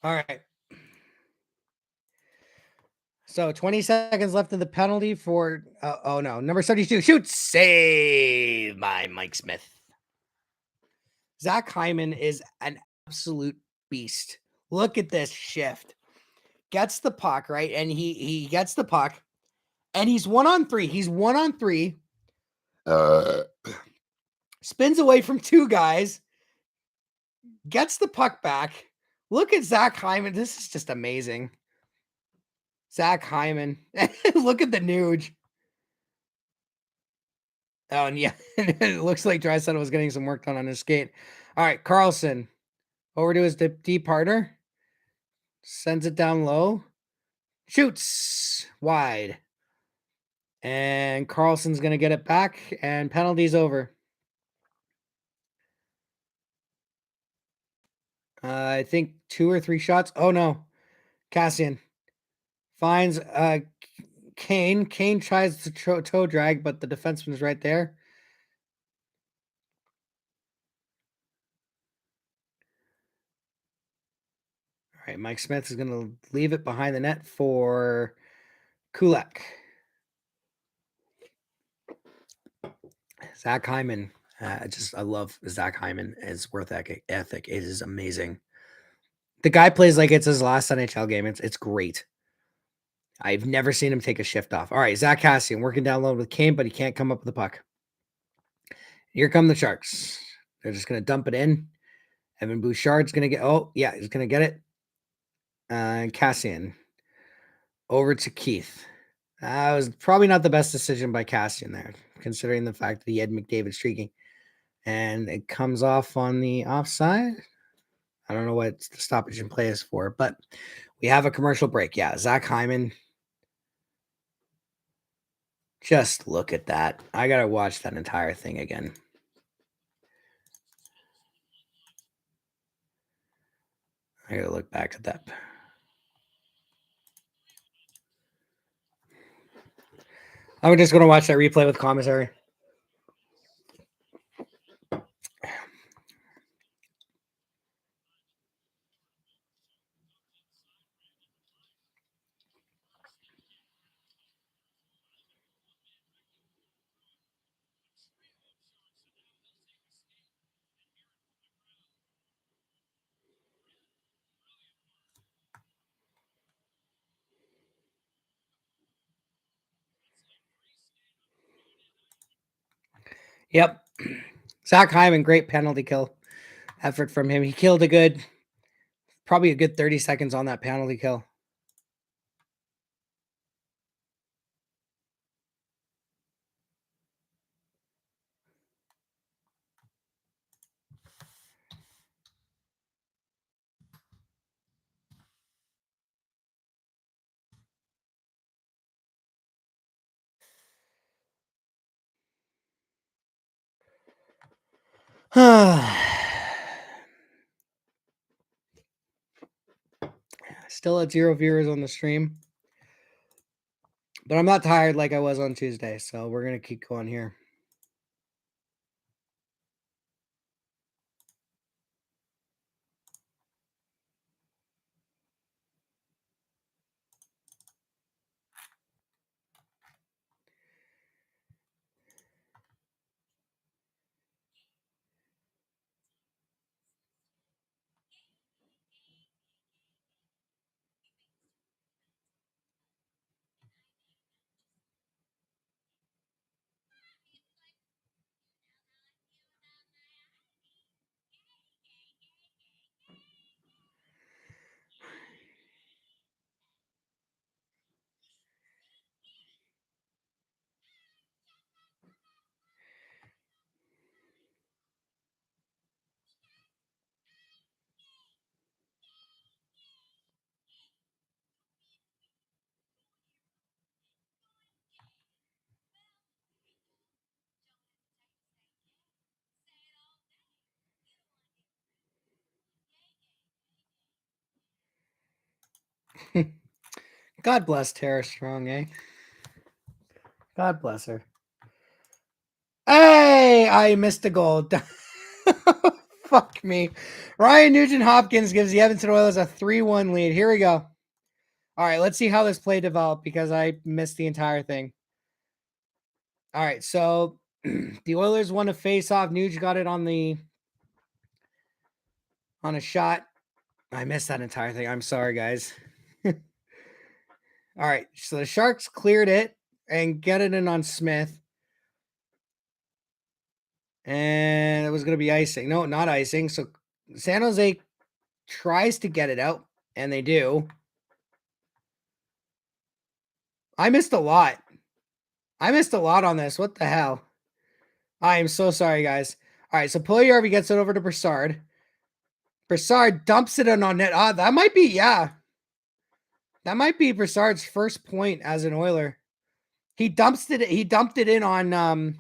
All right. So 20 seconds left in the penalty for, oh no, number 72, shoot, save by Mike Smith. Zach Hyman is an absolute beast. Look at this shift. Gets the puck, right? And he gets the puck, and he's 1-on-3. He's 1-on-3. Spins away from 2 guys. Gets the puck back. Look at Zach Hyman. This is just amazing. Zach Hyman. Look at the Nuge. Oh, and yeah, it looks like Draisaitl was getting some work done on his skate. All right, Carlson. Over to his deep partner. Sends it down low. Shoots wide. And Carlson's going to get it back, and penalty's over. I think 2 or 3 shots. Oh, no. Cassian finds Kane. Kane tries to toe drag, but the defenseman's right there. All right, Mike Smith is going to leave it behind the net for Kulak. Zach Hyman. I love Zach Hyman. His work ethic. It is amazing. The guy plays like it's his last NHL game. It's great. I've never seen him take a shift off. All right, Zach Cassian working down low with Kane, but he can't come up with the puck. Here come the Sharks. They're just going to dump it in. Evan Bouchard's going to get, oh, yeah, he's going to get it. Cassian. Over to Keith. That was probably not the best decision by Cassian there, considering the fact that he had McDavid streaking. And it comes off on the offside. I don't know what the stoppage in play is for, but we have a commercial break. Yeah, Zach Hyman. Just look at that. I got to watch that entire thing again. I got to look back at that. I'm just going to watch that replay with commentary. Yep. Zach Hyman, great penalty kill effort from him. He killed probably a good 30 seconds on that penalty kill. Still at 0 viewers on the stream. But I'm not tired like I was on Tuesday, so we're going to keep going here. God bless Tara Strong, eh? God bless her. Hey, I missed a goal. Fuck me. Ryan Nugent-Hopkins gives the Edmonton Oilers a 3-1 lead. Here we go. All right, let's see how this play developed because I missed the entire thing. All right, so the Oilers won a face-off. Nuge got it on a shot. I missed that entire thing. I'm sorry, guys. All right, so the Sharks cleared it and get it in on Smith. And it was going to be icing. No, not icing. So San Jose tries to get it out, and they do. I missed a lot. I missed a lot on this. What the hell? I am so sorry, guys. All right, so Puljujarvi gets it over to Brassard. Brassard dumps it in on net. That might be, yeah. That might be Brassard's first point as an Oiler. He dumped it in on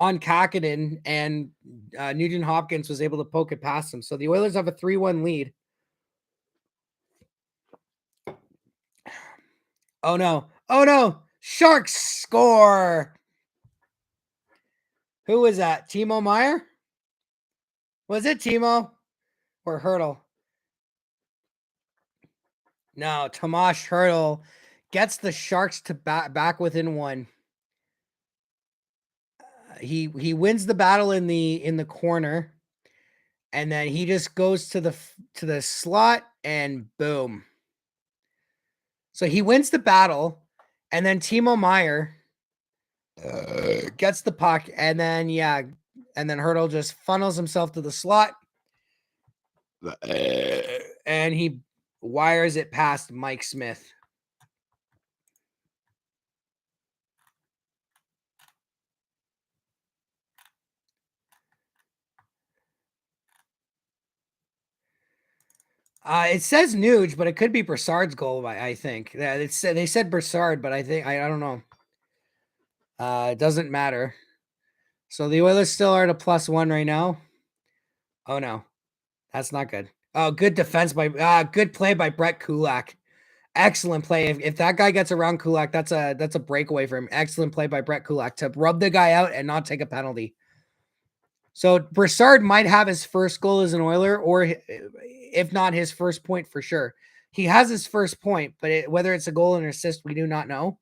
Kakinen, and Nugent Hopkins was able to poke it past him. So the Oilers have a 3-1 lead. Oh no. Oh no. Sharks score. Who was that? Timo Meyer? Was it Timo or Hurdle? No, Tomas Hurdle gets the Sharks to back within one. He wins the battle in the corner, and then he just goes to the slot and boom. So he wins the battle, and then Timo Meyer gets the puck, and then Hurdle just funnels himself to the slot And he wires it past Mike Smith. It says Nuge, but it could be Brassard's goal. I think they said Brassard, but I think I don't know. It doesn't matter. So the Oilers still are at a +1 right now. Oh no, that's not good. Oh, good defense by good play by Brett Kulak. Excellent play. If that guy gets around Kulak, that's a breakaway for him. Excellent play by Brett Kulak to rub the guy out and not take a penalty. So Brassard might have his first goal as an Oiler, or if not his first point for sure. He has his first point, but whether it's a goal or an assist, we do not know.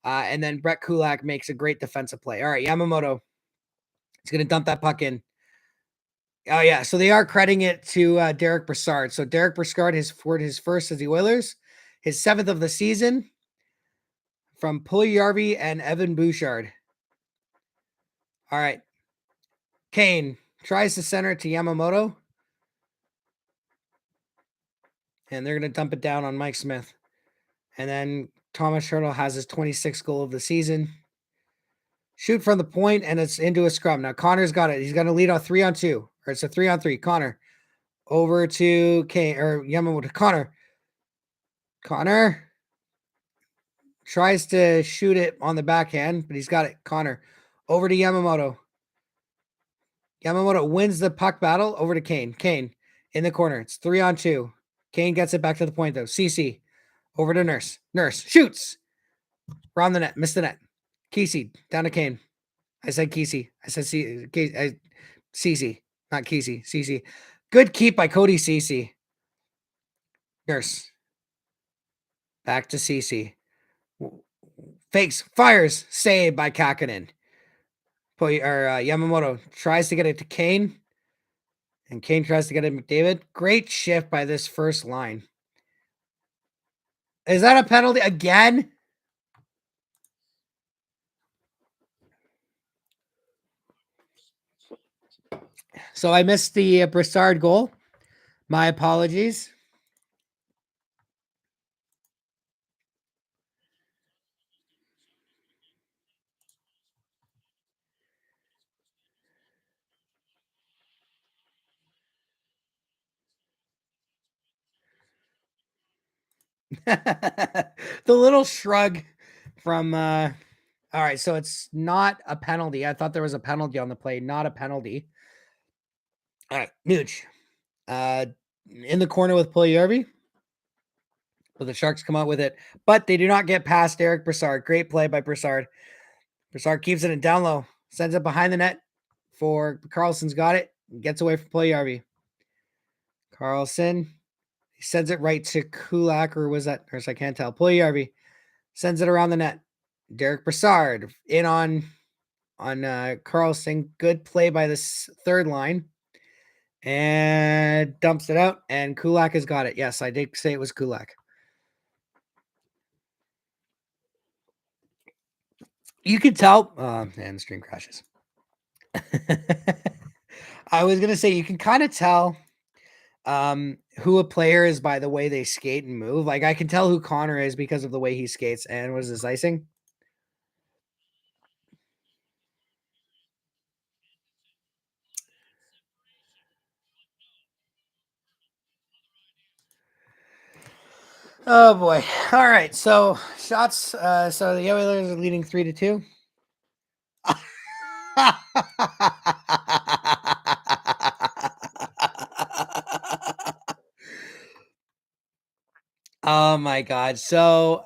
And then Brett Kulak makes a great defensive play. All right, Yamamoto. He's going to dump that puck in. Oh, yeah. So they are crediting it to Derek Brassard. So Derek Brassard has scored his first as the Oilers, his 7th of the season from Puljujarvi and Evan Bouchard. All right. Kane tries to center it to Yamamoto. And they're going to dump it down on Mike Smith. And then Thomas Hertl has his 26th goal of the season. Shoot from the point, and it's into a scrum. Now Connor's got it. He's going to lead a 3-on-2. Or it's a 3-on-3. Connor over to Kane or Yamamoto. Connor tries to shoot it on the backhand, but he's got it. Connor over to Yamamoto. Yamamoto wins the puck battle over to Kane. Kane in the corner. It's 3-on-2. Kane gets it back to the point though. CC over to Nurse. Nurse shoots. Around the net. Missed the net. Kesey down to Kane. I said Kesey. I said Cece. Not Kesey. Cece. Good keep by Cody Cece. Nurse. Back to Cece. Fakes. Fires. Saved by Kakinen. Yamamoto tries to get it to Kane. And Kane tries to get it to McDavid. Great shift by this first line. Is that a penalty again? So I missed the Brassard goal. My apologies. The little shrug from all right, so it's not a penalty. I thought there was a penalty on the play, not a penalty. All right, Nuge. In the corner with Puljujarvi. But the Sharks come out with it, but they do not get past Eric Brassard. Great play by Brassard. Brassard keeps it in down low, sends it behind the net for Carlson's got it, gets away from Puljujarvi. Carlson, he sends it right to Kulak, or was that Nurse? I can't tell. Puljujarvi sends it around the net. Derek Brassard in on Carlson. Good play by this third line. And dumps it out. And Kulak has got it. Yes, I did say it was Kulak. You could tell. And the stream crashes. I was going to say, you can kind of tell who a player is by the way they skate and move. Like, I can tell who Connor is because of the way he skates. And was this icing? Oh boy. All right. So shots. So the Oilers are leading 3-2. Oh my god. So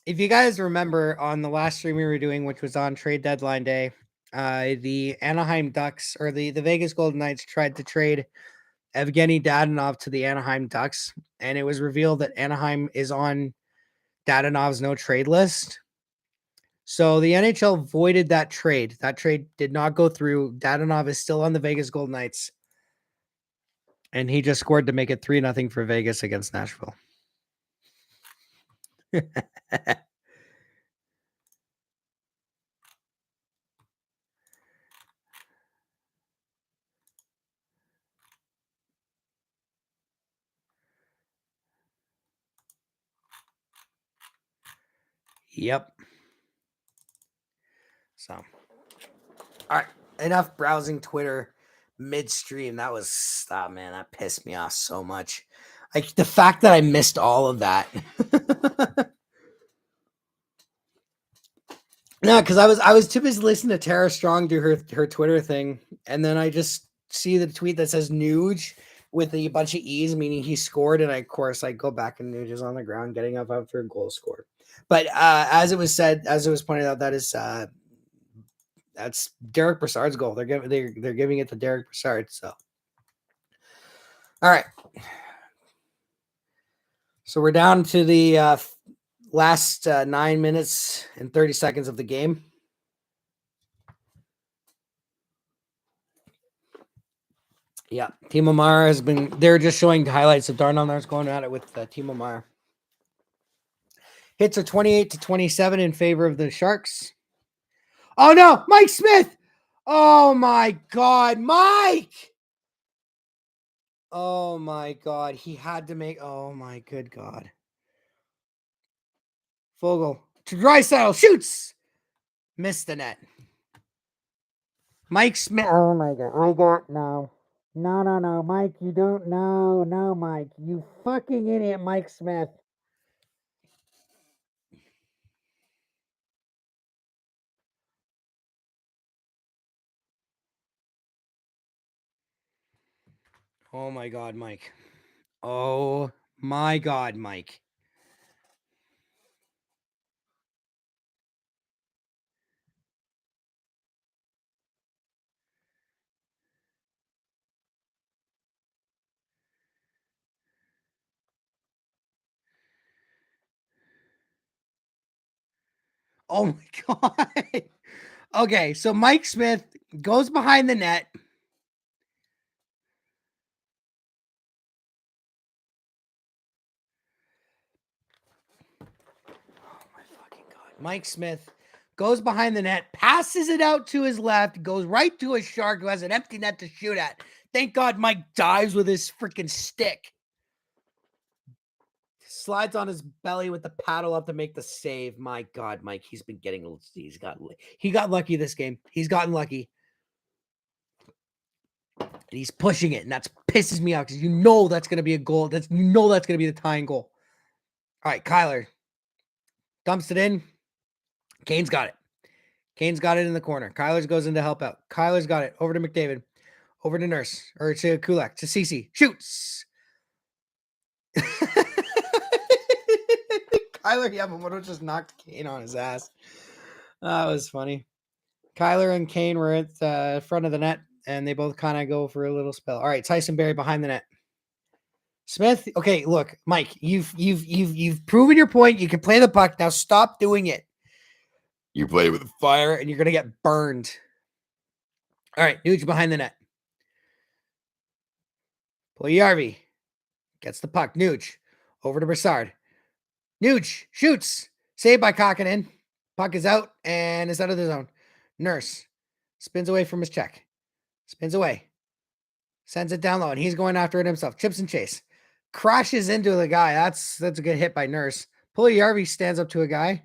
if you guys remember on the last stream we were doing, which was on trade deadline day, the Anaheim Ducks or the Vegas Golden Knights tried to trade Evgeny Dadonov to the Anaheim Ducks, and it was revealed that Anaheim is on Dadonov's no trade list. So the NHL voided that trade. That trade did not go through. Dadonov is still on the Vegas Golden Knights. And he just scored to make it 3-0 for Vegas against Nashville. Yep. So, all right. Enough browsing Twitter midstream. That was, oh man, that pissed me off so much. Like the fact that I missed all of that. No, because I was too busy listening to Tara Strong do her Twitter thing, and then I just see the tweet that says Nuge with a bunch of E's, meaning he scored, and of course I go back and Nuge is on the ground getting up after a goal scored. But as it was said, as it was pointed out, that's Derek Brassard's goal. They're giving it to Derek Brassard. So, all right. So we're down to the last 9 minutes and 30 seconds of the game. Yeah, Timo Meier has been. They're just showing highlights of Darnell Nurse going at it with Timo Meier. Hits are 28-27 in favor of the Sharks. Oh no, Mike Smith! Oh my God, Mike! Oh my God, he had to make. Oh my good God. Fogle to Draisaitl shoots, missed the net. Mike Smith. Oh my God, I got no. No, Mike, you don't know. No, Mike, you fucking idiot, Mike Smith. Oh my God, Mike. Oh my God, Mike. Oh my God. Okay, so Mike Smith goes behind the net. Oh my fucking God. Mike Smith goes behind the net, passes it out to his left, goes right to a Shark who has an empty net to shoot at. Thank God Mike dives with his freaking stick. Slides on his belly with the paddle up to make the save. My God, Mike, he got lucky this game. He's gotten lucky. And he's pushing it, and that pisses me off because you know that's going to be a goal. That's going to be the tying goal. All right, Kyler dumps it in. Kane's got it. Kane's got it in the corner. Kyler's goes in to help out. Kyler's got it. Over to McDavid. Over to Nurse. Or to Kulak. To Cece. Shoots. Kyler Yamamoto just knocked Kane on his ass. That was funny. Kyler and Kane were at the front of the net, and they both kind of go for a little spell. All right, Tyson Barrie behind the net. Smith, okay, look, Mike, you've proven your point. You can play the puck. Now stop doing it. You play with fire, and you're gonna get burned. All right, Nuge behind the net. Puljujärvi gets the puck. Nuge over to Brassard. Nuge shoots. Saved by Kakkonen. Puck is out and is out of the zone. Nurse spins away from his check. Spins away. Sends it down low, and he's going after it himself. Chips and chase. Crashes into the guy. That's a good hit by Nurse. Puljujärvi stands up to a guy.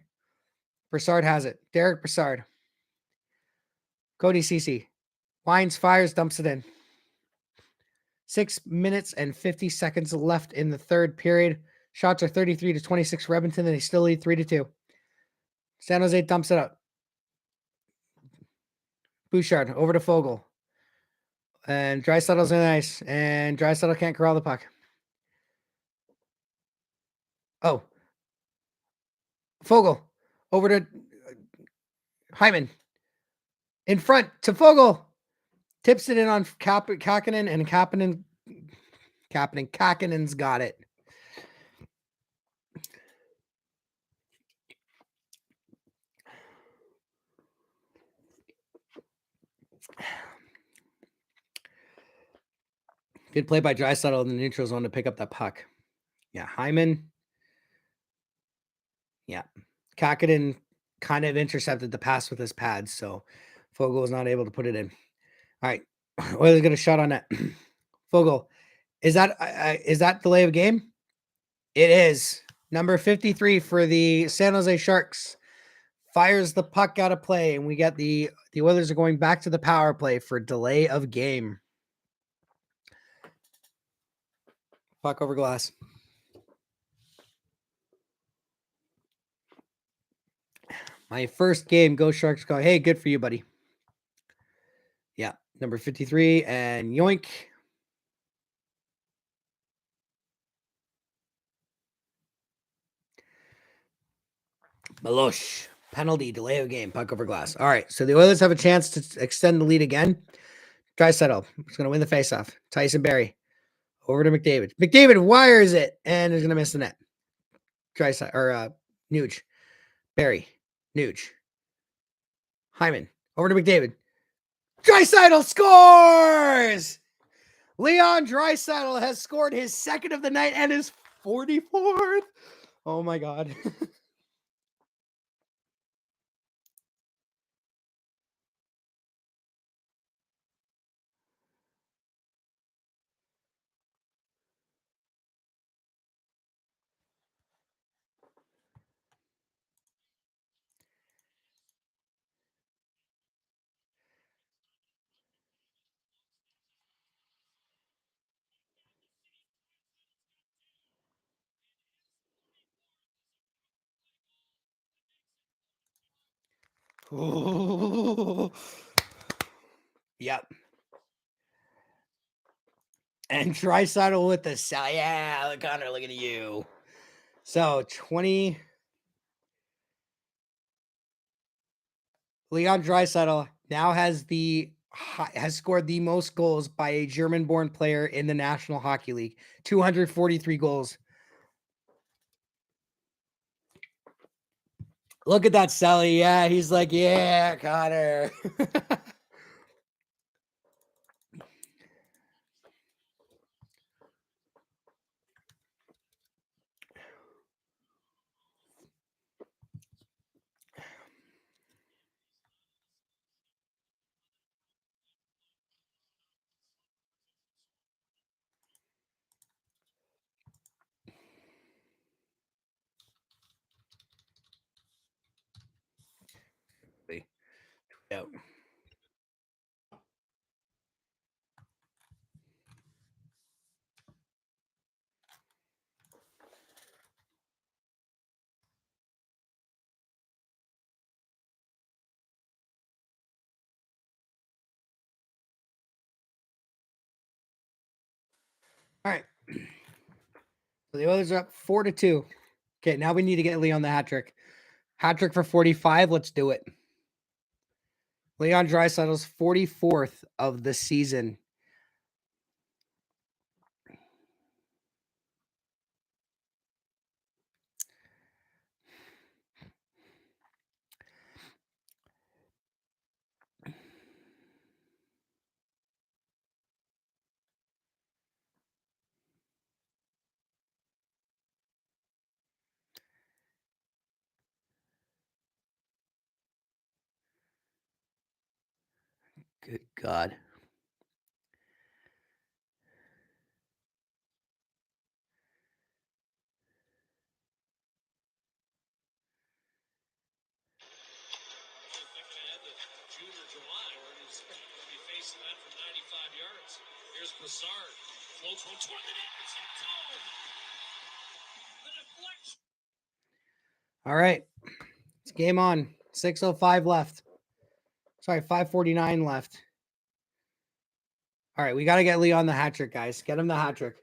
Brassard has it. Derek Brassard. Cody Cece. Winds, fires, dumps it in. 6 minutes and 50 seconds left in the third period. Shots are 33-26 for Edmonton, and they still lead 3-2. San Jose dumps it out. Bouchard over to Fogle. And Draisaitl's in the ice. And Draisaitl can't corral the puck. Oh. Fogle. Over to Hyman. In front to Fogle. Tips it in on Kakkonen, and Kakkonen's got it. Good play by Draisaitl in the neutral zone to pick up that puck. Yeah, Hyman. Yeah. Kakkonen kind of intercepted the pass with his pads, so Fogle was not able to put it in. All right. Oilers get a shot on that. Fogle. Is that delay of game? It is. Number 53 for the San Jose Sharks. fires the puck out of play, and we get the Oilers are going back to the power play for delay of game. Puck over glass. My first game, go Sharks, go. Hey, good for you, buddy. Yeah, number 53, and yoink. Malosh. Penalty, delay of game, puck over glass. All right, so the Oilers have a chance to extend the lead again. Draisaitl is going to win the faceoff. Tyson Barrie over to McDavid. McDavid wires it, and is going to miss the net. Draisaitl or Nuge. Barrie. Nuge. Hyman over to McDavid. Draisaitl scores! Leon Draisaitl has scored his second of the night and his 44th. Oh my God. Ooh. Yep. And Draisaitl with the sell. Yeah, Connor, looking at you. So 20. Leon Draisaitl now has scored the most goals by a German-born player in the National Hockey League. 243 goals. Look at that Sully. Yeah, he's like, yeah, Connor. Yep. All right. So the Oilers are up 4-2. Okay, now we need to get Leon the hat trick. Hat trick for 45. Let's do it. Leon Draisaitl's 44th of the season. Good God. Here's Brassard. Floats one toward the net. All right. It's game on. 6:05 left. Sorry, 5:49 left. All right, we got to get Leon the hat trick, guys. Get him the hat trick.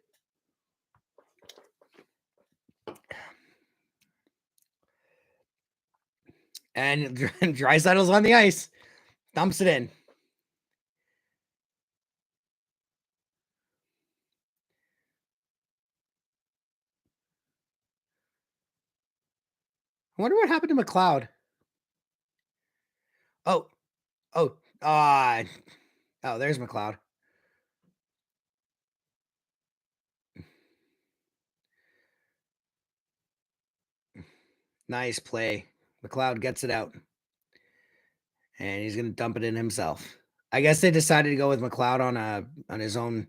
And Draisaitl's on the ice. Dumps it in. I wonder what happened to McLeod. Oh, there's McLeod. Nice play. McLeod gets it out. And he's going to dump it in himself. I guess they decided to go with McLeod on his own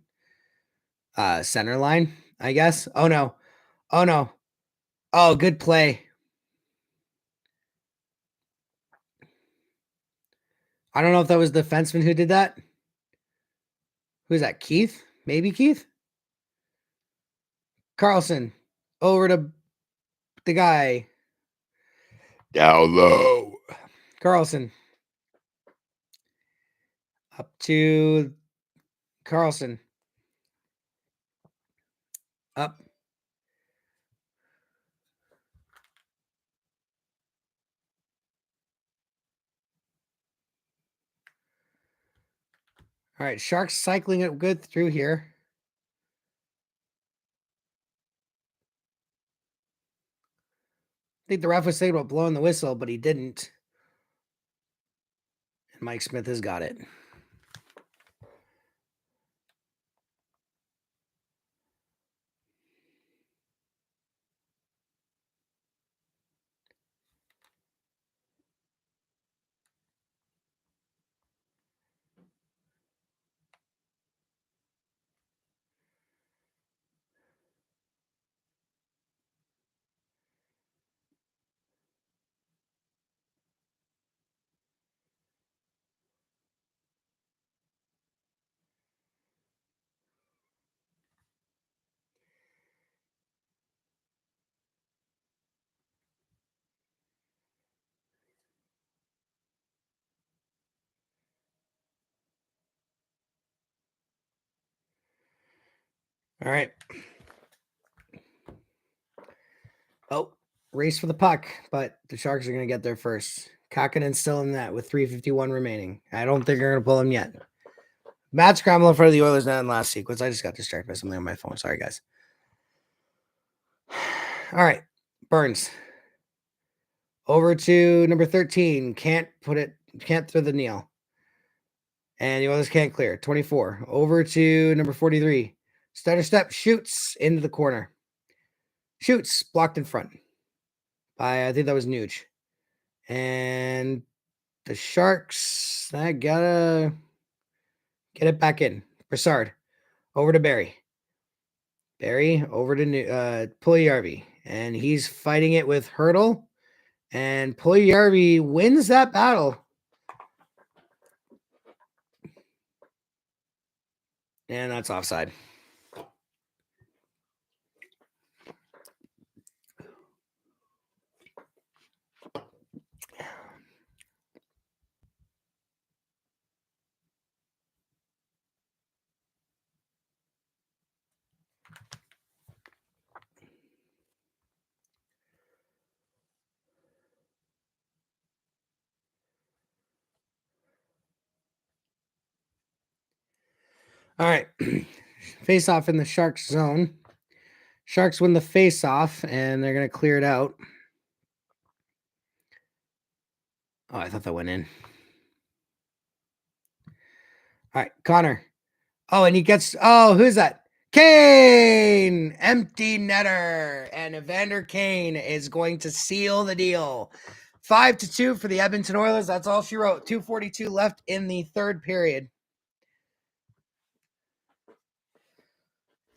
center line, I guess. Oh, no. Oh, no. Oh, good play. I don't know if that was the defenseman who did that. Who's that? Keith? Maybe Keith? Carlson. Over to the guy. Down low. Carlson. Up to Carlson. Up. All right, Sharks cycling it good through here. I think the ref was thinking about blowing the whistle, but he didn't. And Mike Smith has got it. All right. Oh, race for the puck, but the Sharks are going to get there first. Kakanen's still in that with 3:51 remaining. I don't think they're going to pull him yet. Matt scramble in front of the Oilers now in the last sequence. I just got distracted by something on my phone. Sorry, guys. All right. Burns. Over to number 13. Can't throw the kneel. And the Oilers can't clear. 24. Over to number 43. Stutter step, shoots into the corner. Shoots, blocked in front by, I think that was Nuge. And the Sharks, I gotta get it back in. Brassard, over to Barry. Barry, over to Puljujärvi. And he's fighting it with Hurdle. And Puljujärvi wins that battle. And that's offside. All right. Face off in the Sharks zone. Sharks win the face off, and they're going to clear it out. Oh, I thought that went in. All right, Connor. Oh, and he gets, who's that? Kane! Empty netter. And Evander Kane is going to seal the deal. 5-2 for the Edmonton Oilers. That's all she wrote. 2:42 left in the third period.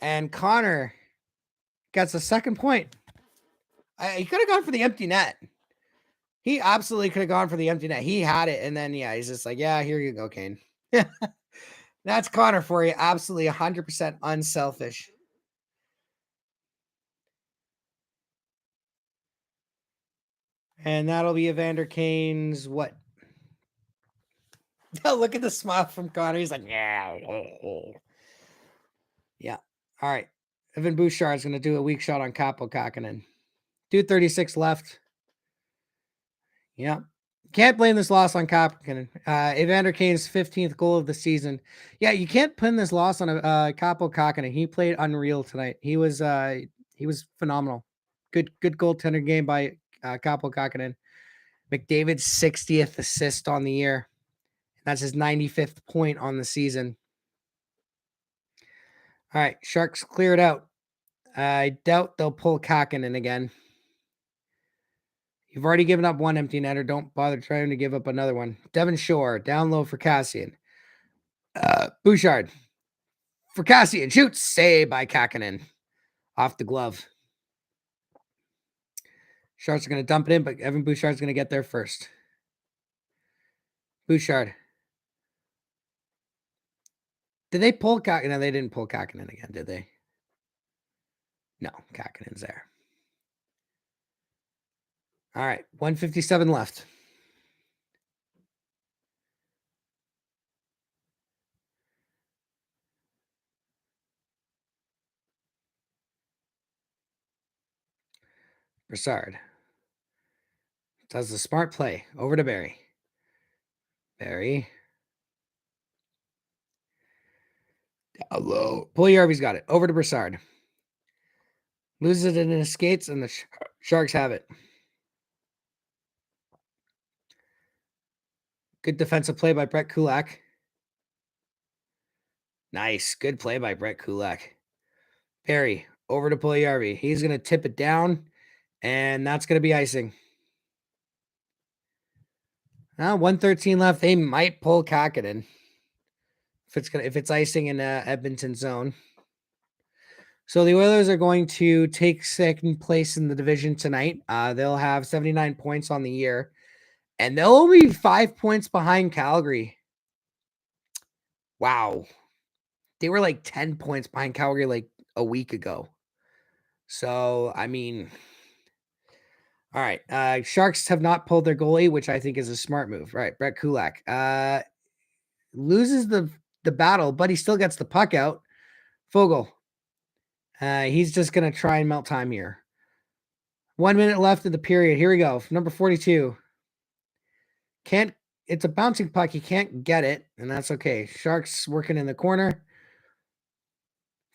And Connor gets a second point. He could have gone for the empty net. He absolutely could have gone for the empty net. He had it, and then, he's just like, yeah, here you go, Kane. That's Connor for you. Absolutely 100% unselfish. And that'll be Evander Kane's what? Look at the smile from Connor. He's like, yeah. Yeah. All right. Evan Bouchard is going to do a weak shot on Kaapo Kähkönen. 2:36 left. Yeah. Can't blame this loss on Kähkönen. Evander Kane's 15th goal of the season. Yeah, you can't pin this loss on Kaapo Kähkönen. He played unreal tonight. He was phenomenal. Good goaltender game by Kaapo Kähkönen. McDavid's 60th assist on the year. That's his 95th point on the season. All right, Sharks cleared out. I doubt they'll pull Kähkönen again. You've already given up one empty netter. Don't bother trying to give up another one. Devon Shore, down low for Cassian. Bouchard for Cassian. Shoots. Save by Kähkönen. Off the glove. Sharks are going to dump it in, but Evan Bouchard's going to get there first. Bouchard Did they pull Kakinen? No, they didn't pull Kakinen again, did they? No, Kakinen's there. All right, 157 left. Broussard does the smart play. Over to Barry. Barry. Hello. Puljujärvi's got it. Over to Broussard. Loses it in his skates, and the Sharks have it. Good defensive play by Brett Kulak. Nice. Good play by Brett Kulak. Barry, over to Puljujärvi. He's going to tip it down, and that's going to be icing. 113 left. They might pull Kakinen if it's icing in Edmonton zone. So the Oilers are going to take second place in the division tonight. They'll have 79 points on the year, and they'll only be 5 points behind Calgary. Wow. They were like 10 points behind Calgary like a week ago. So, I mean, all right. Sharks have not pulled their goalie, which I think is a smart move. Right. Brett Kulak loses the battle, but he still gets the puck out. Foegele. He's just going to try and melt time here. 1 minute left of the period. Here we go. Number 42. It's a bouncing puck. He can't get it, and that's okay. Sharks working in the corner.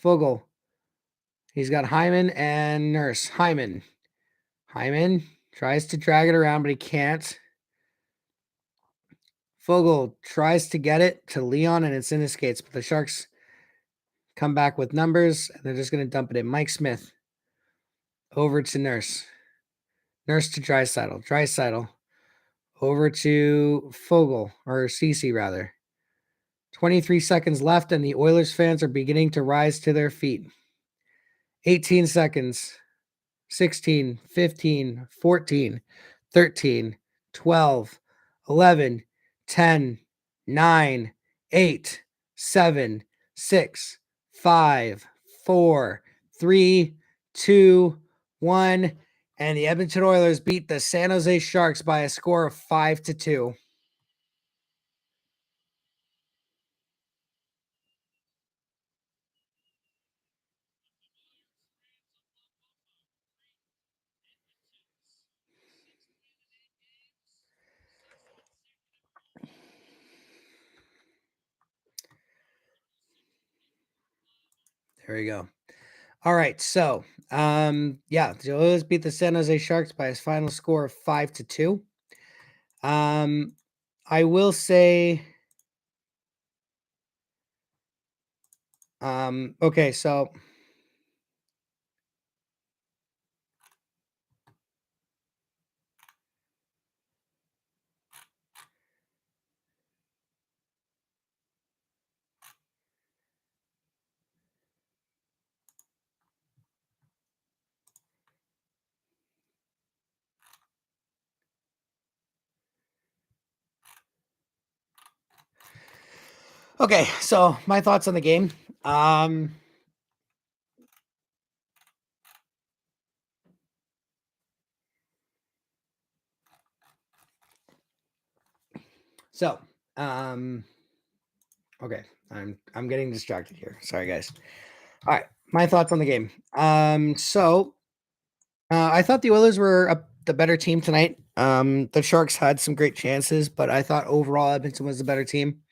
Foegele. He's got Hyman and Nurse. Hyman tries to drag it around, but he can't. Foegele tries to get it to Leon, and it's in his skates, but the Sharks come back with numbers, and they're just going to dump it in. Mike Smith over to Nurse. Nurse to Draisaitl. Over to Foegele, or Cece rather. 23 seconds left, and the Oilers fans are beginning to rise to their feet. 18 seconds. 16, 15, 14, 13, 12, 11, 10, 9, 8, 7, 6, 5, 4, 3, 2, 1. And the Edmonton Oilers beat the San Jose Sharks by a score of 5-2. There you go. All right, so the Oilers beat the San Jose Sharks by a final score of 5-2. I will say, okay, so my thoughts on the game. Okay, I'm getting distracted here. Sorry, guys. All right, my thoughts on the game. I thought the Oilers were the better team tonight. The Sharks had some great chances, but I thought overall Edmonton was the better team.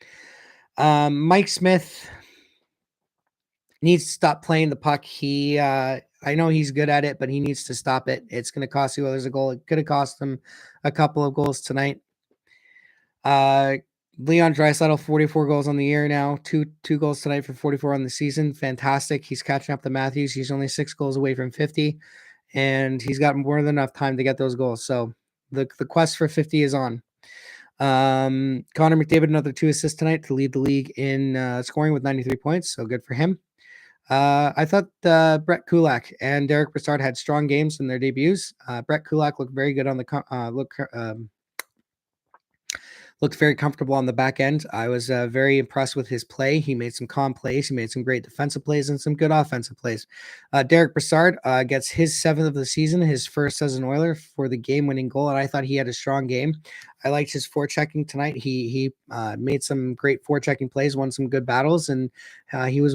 Mike Smith needs to stop playing the puck. I know he's good at it, but he needs to stop it. It's going to cost the Oilers a goal. It could have cost them a couple of goals tonight. Leon Draisaitl, 44 goals on the year now. Two goals tonight for 44 on the season. Fantastic. He's catching up to Matthews. He's only 6 goals away from 50, and he's got more than enough time to get those goals. So the quest for 50 is on. Connor McDavid, another 2 assists tonight to lead the league in scoring with 93 points. So good for him. I thought Brett Kulak and Derek Brassard had strong games in their debuts. Brett Kulak looked very good on the looked very comfortable on the back end. I was very impressed with his play. He made some calm plays. He made some great defensive plays and some good offensive plays. Derek Brassard gets his 7th of the season, his first as an Oiler for the game-winning goal, and I thought he had a strong game. I liked his forechecking tonight. He made some great forechecking plays, won some good battles, and he was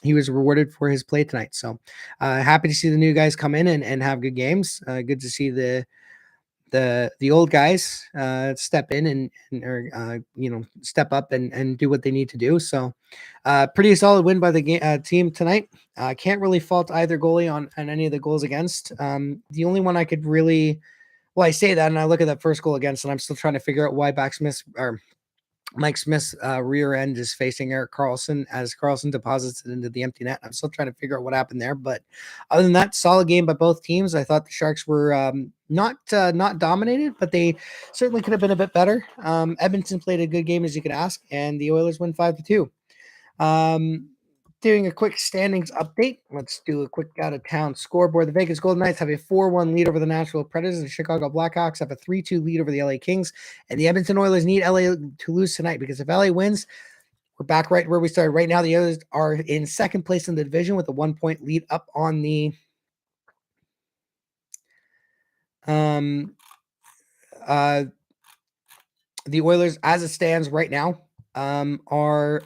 he was rewarded for his play tonight. So happy to see the new guys come in and have good games. Good to see the old guys step in and or step up and do what they need to do. So pretty solid win by the team tonight. Can't really fault either goalie on any of the goals against. The only one I could really, well, I say that and I look at that first goal against, and I'm still trying to figure out why Mike Smith's rear end is facing Eric Carlson as Carlson deposits it into the empty net. I'm still trying to figure out what happened there, but other than that, solid game by both teams. I thought the Sharks were not dominated, but they certainly could have been a bit better. Edmonton played a good game as you could ask, and the Oilers win 5-2. Doing a quick standings update. Let's do a quick out of town scoreboard. The Vegas Golden Knights have a 4-1 lead over the Nashville Predators. The Chicago Blackhawks have a 3-2 lead over the LA Kings. And the Edmonton Oilers need LA to lose tonight, because if LA wins, we're back right where we started. Right now, the Oilers are in second place in the division with a 1-point lead up on the Oilers, as it stands right now, are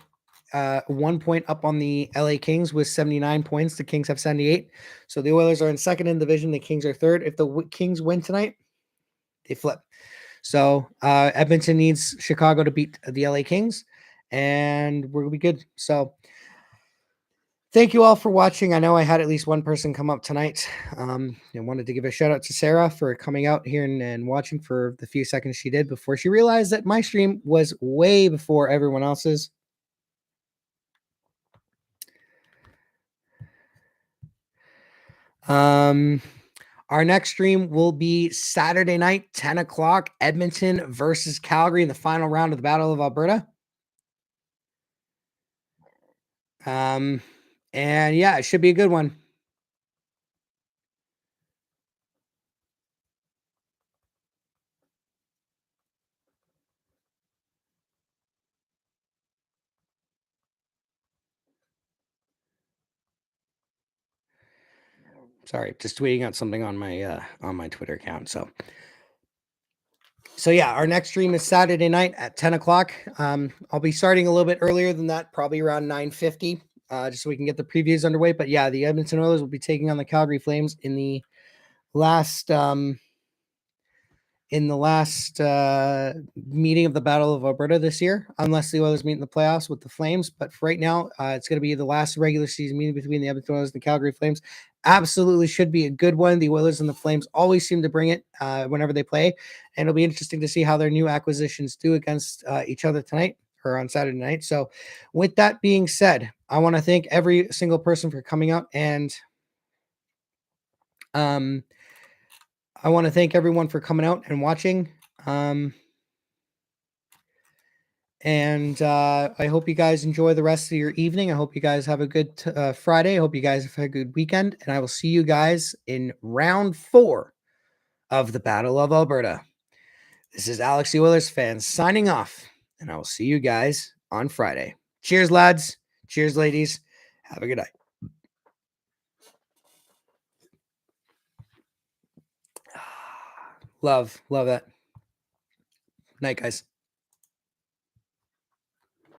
1 point up on the LA Kings with 79 points. The Kings have 78. So the Oilers are in second in division. The Kings are third. If the Kings win tonight, they flip. So Edmonton needs Chicago to beat the LA Kings, and we're going to be good. So thank you all for watching. I know I had at least one person come up tonight. I wanted to give a shout out to Sarah for coming out here and watching for the few seconds she did before she realized that my stream was way before everyone else's. Our next stream will be Saturday night, 10 o'clock, Edmonton versus Calgary in the final round of the Battle of Alberta. And yeah, it should be a good one. Sorry, just tweeting out something on my Twitter account. So yeah, our next stream is Saturday night at 10 o'clock. I'll be starting a little bit earlier than that, probably around 9:50, just so we can get the previews underway. But yeah, the Edmonton Oilers will be taking on the Calgary Flames in the last meeting of the Battle of Alberta this year, unless the Oilers meet in the playoffs with the Flames. But for right now, it's going to be the last regular season meeting between the Edmonton Oilers and the Calgary Flames. Absolutely should be a good one. The Oilers and the Flames always seem to bring it whenever they play, and it'll be interesting to see how their new acquisitions do against each other tonight or on Saturday night. So with that being said, I want to thank every single person for coming out, and I want to thank everyone for coming out and watching. And I hope you guys enjoy the rest of your evening. I hope you guys have a good Friday. I hope you guys have a good weekend. And I will see you guys in round 4 of the Battle of Alberta. This is Alex the Oilers fan signing off. And I will see you guys on Friday. Cheers, lads. Cheers, ladies. Have a good night. Love that. Night, guys.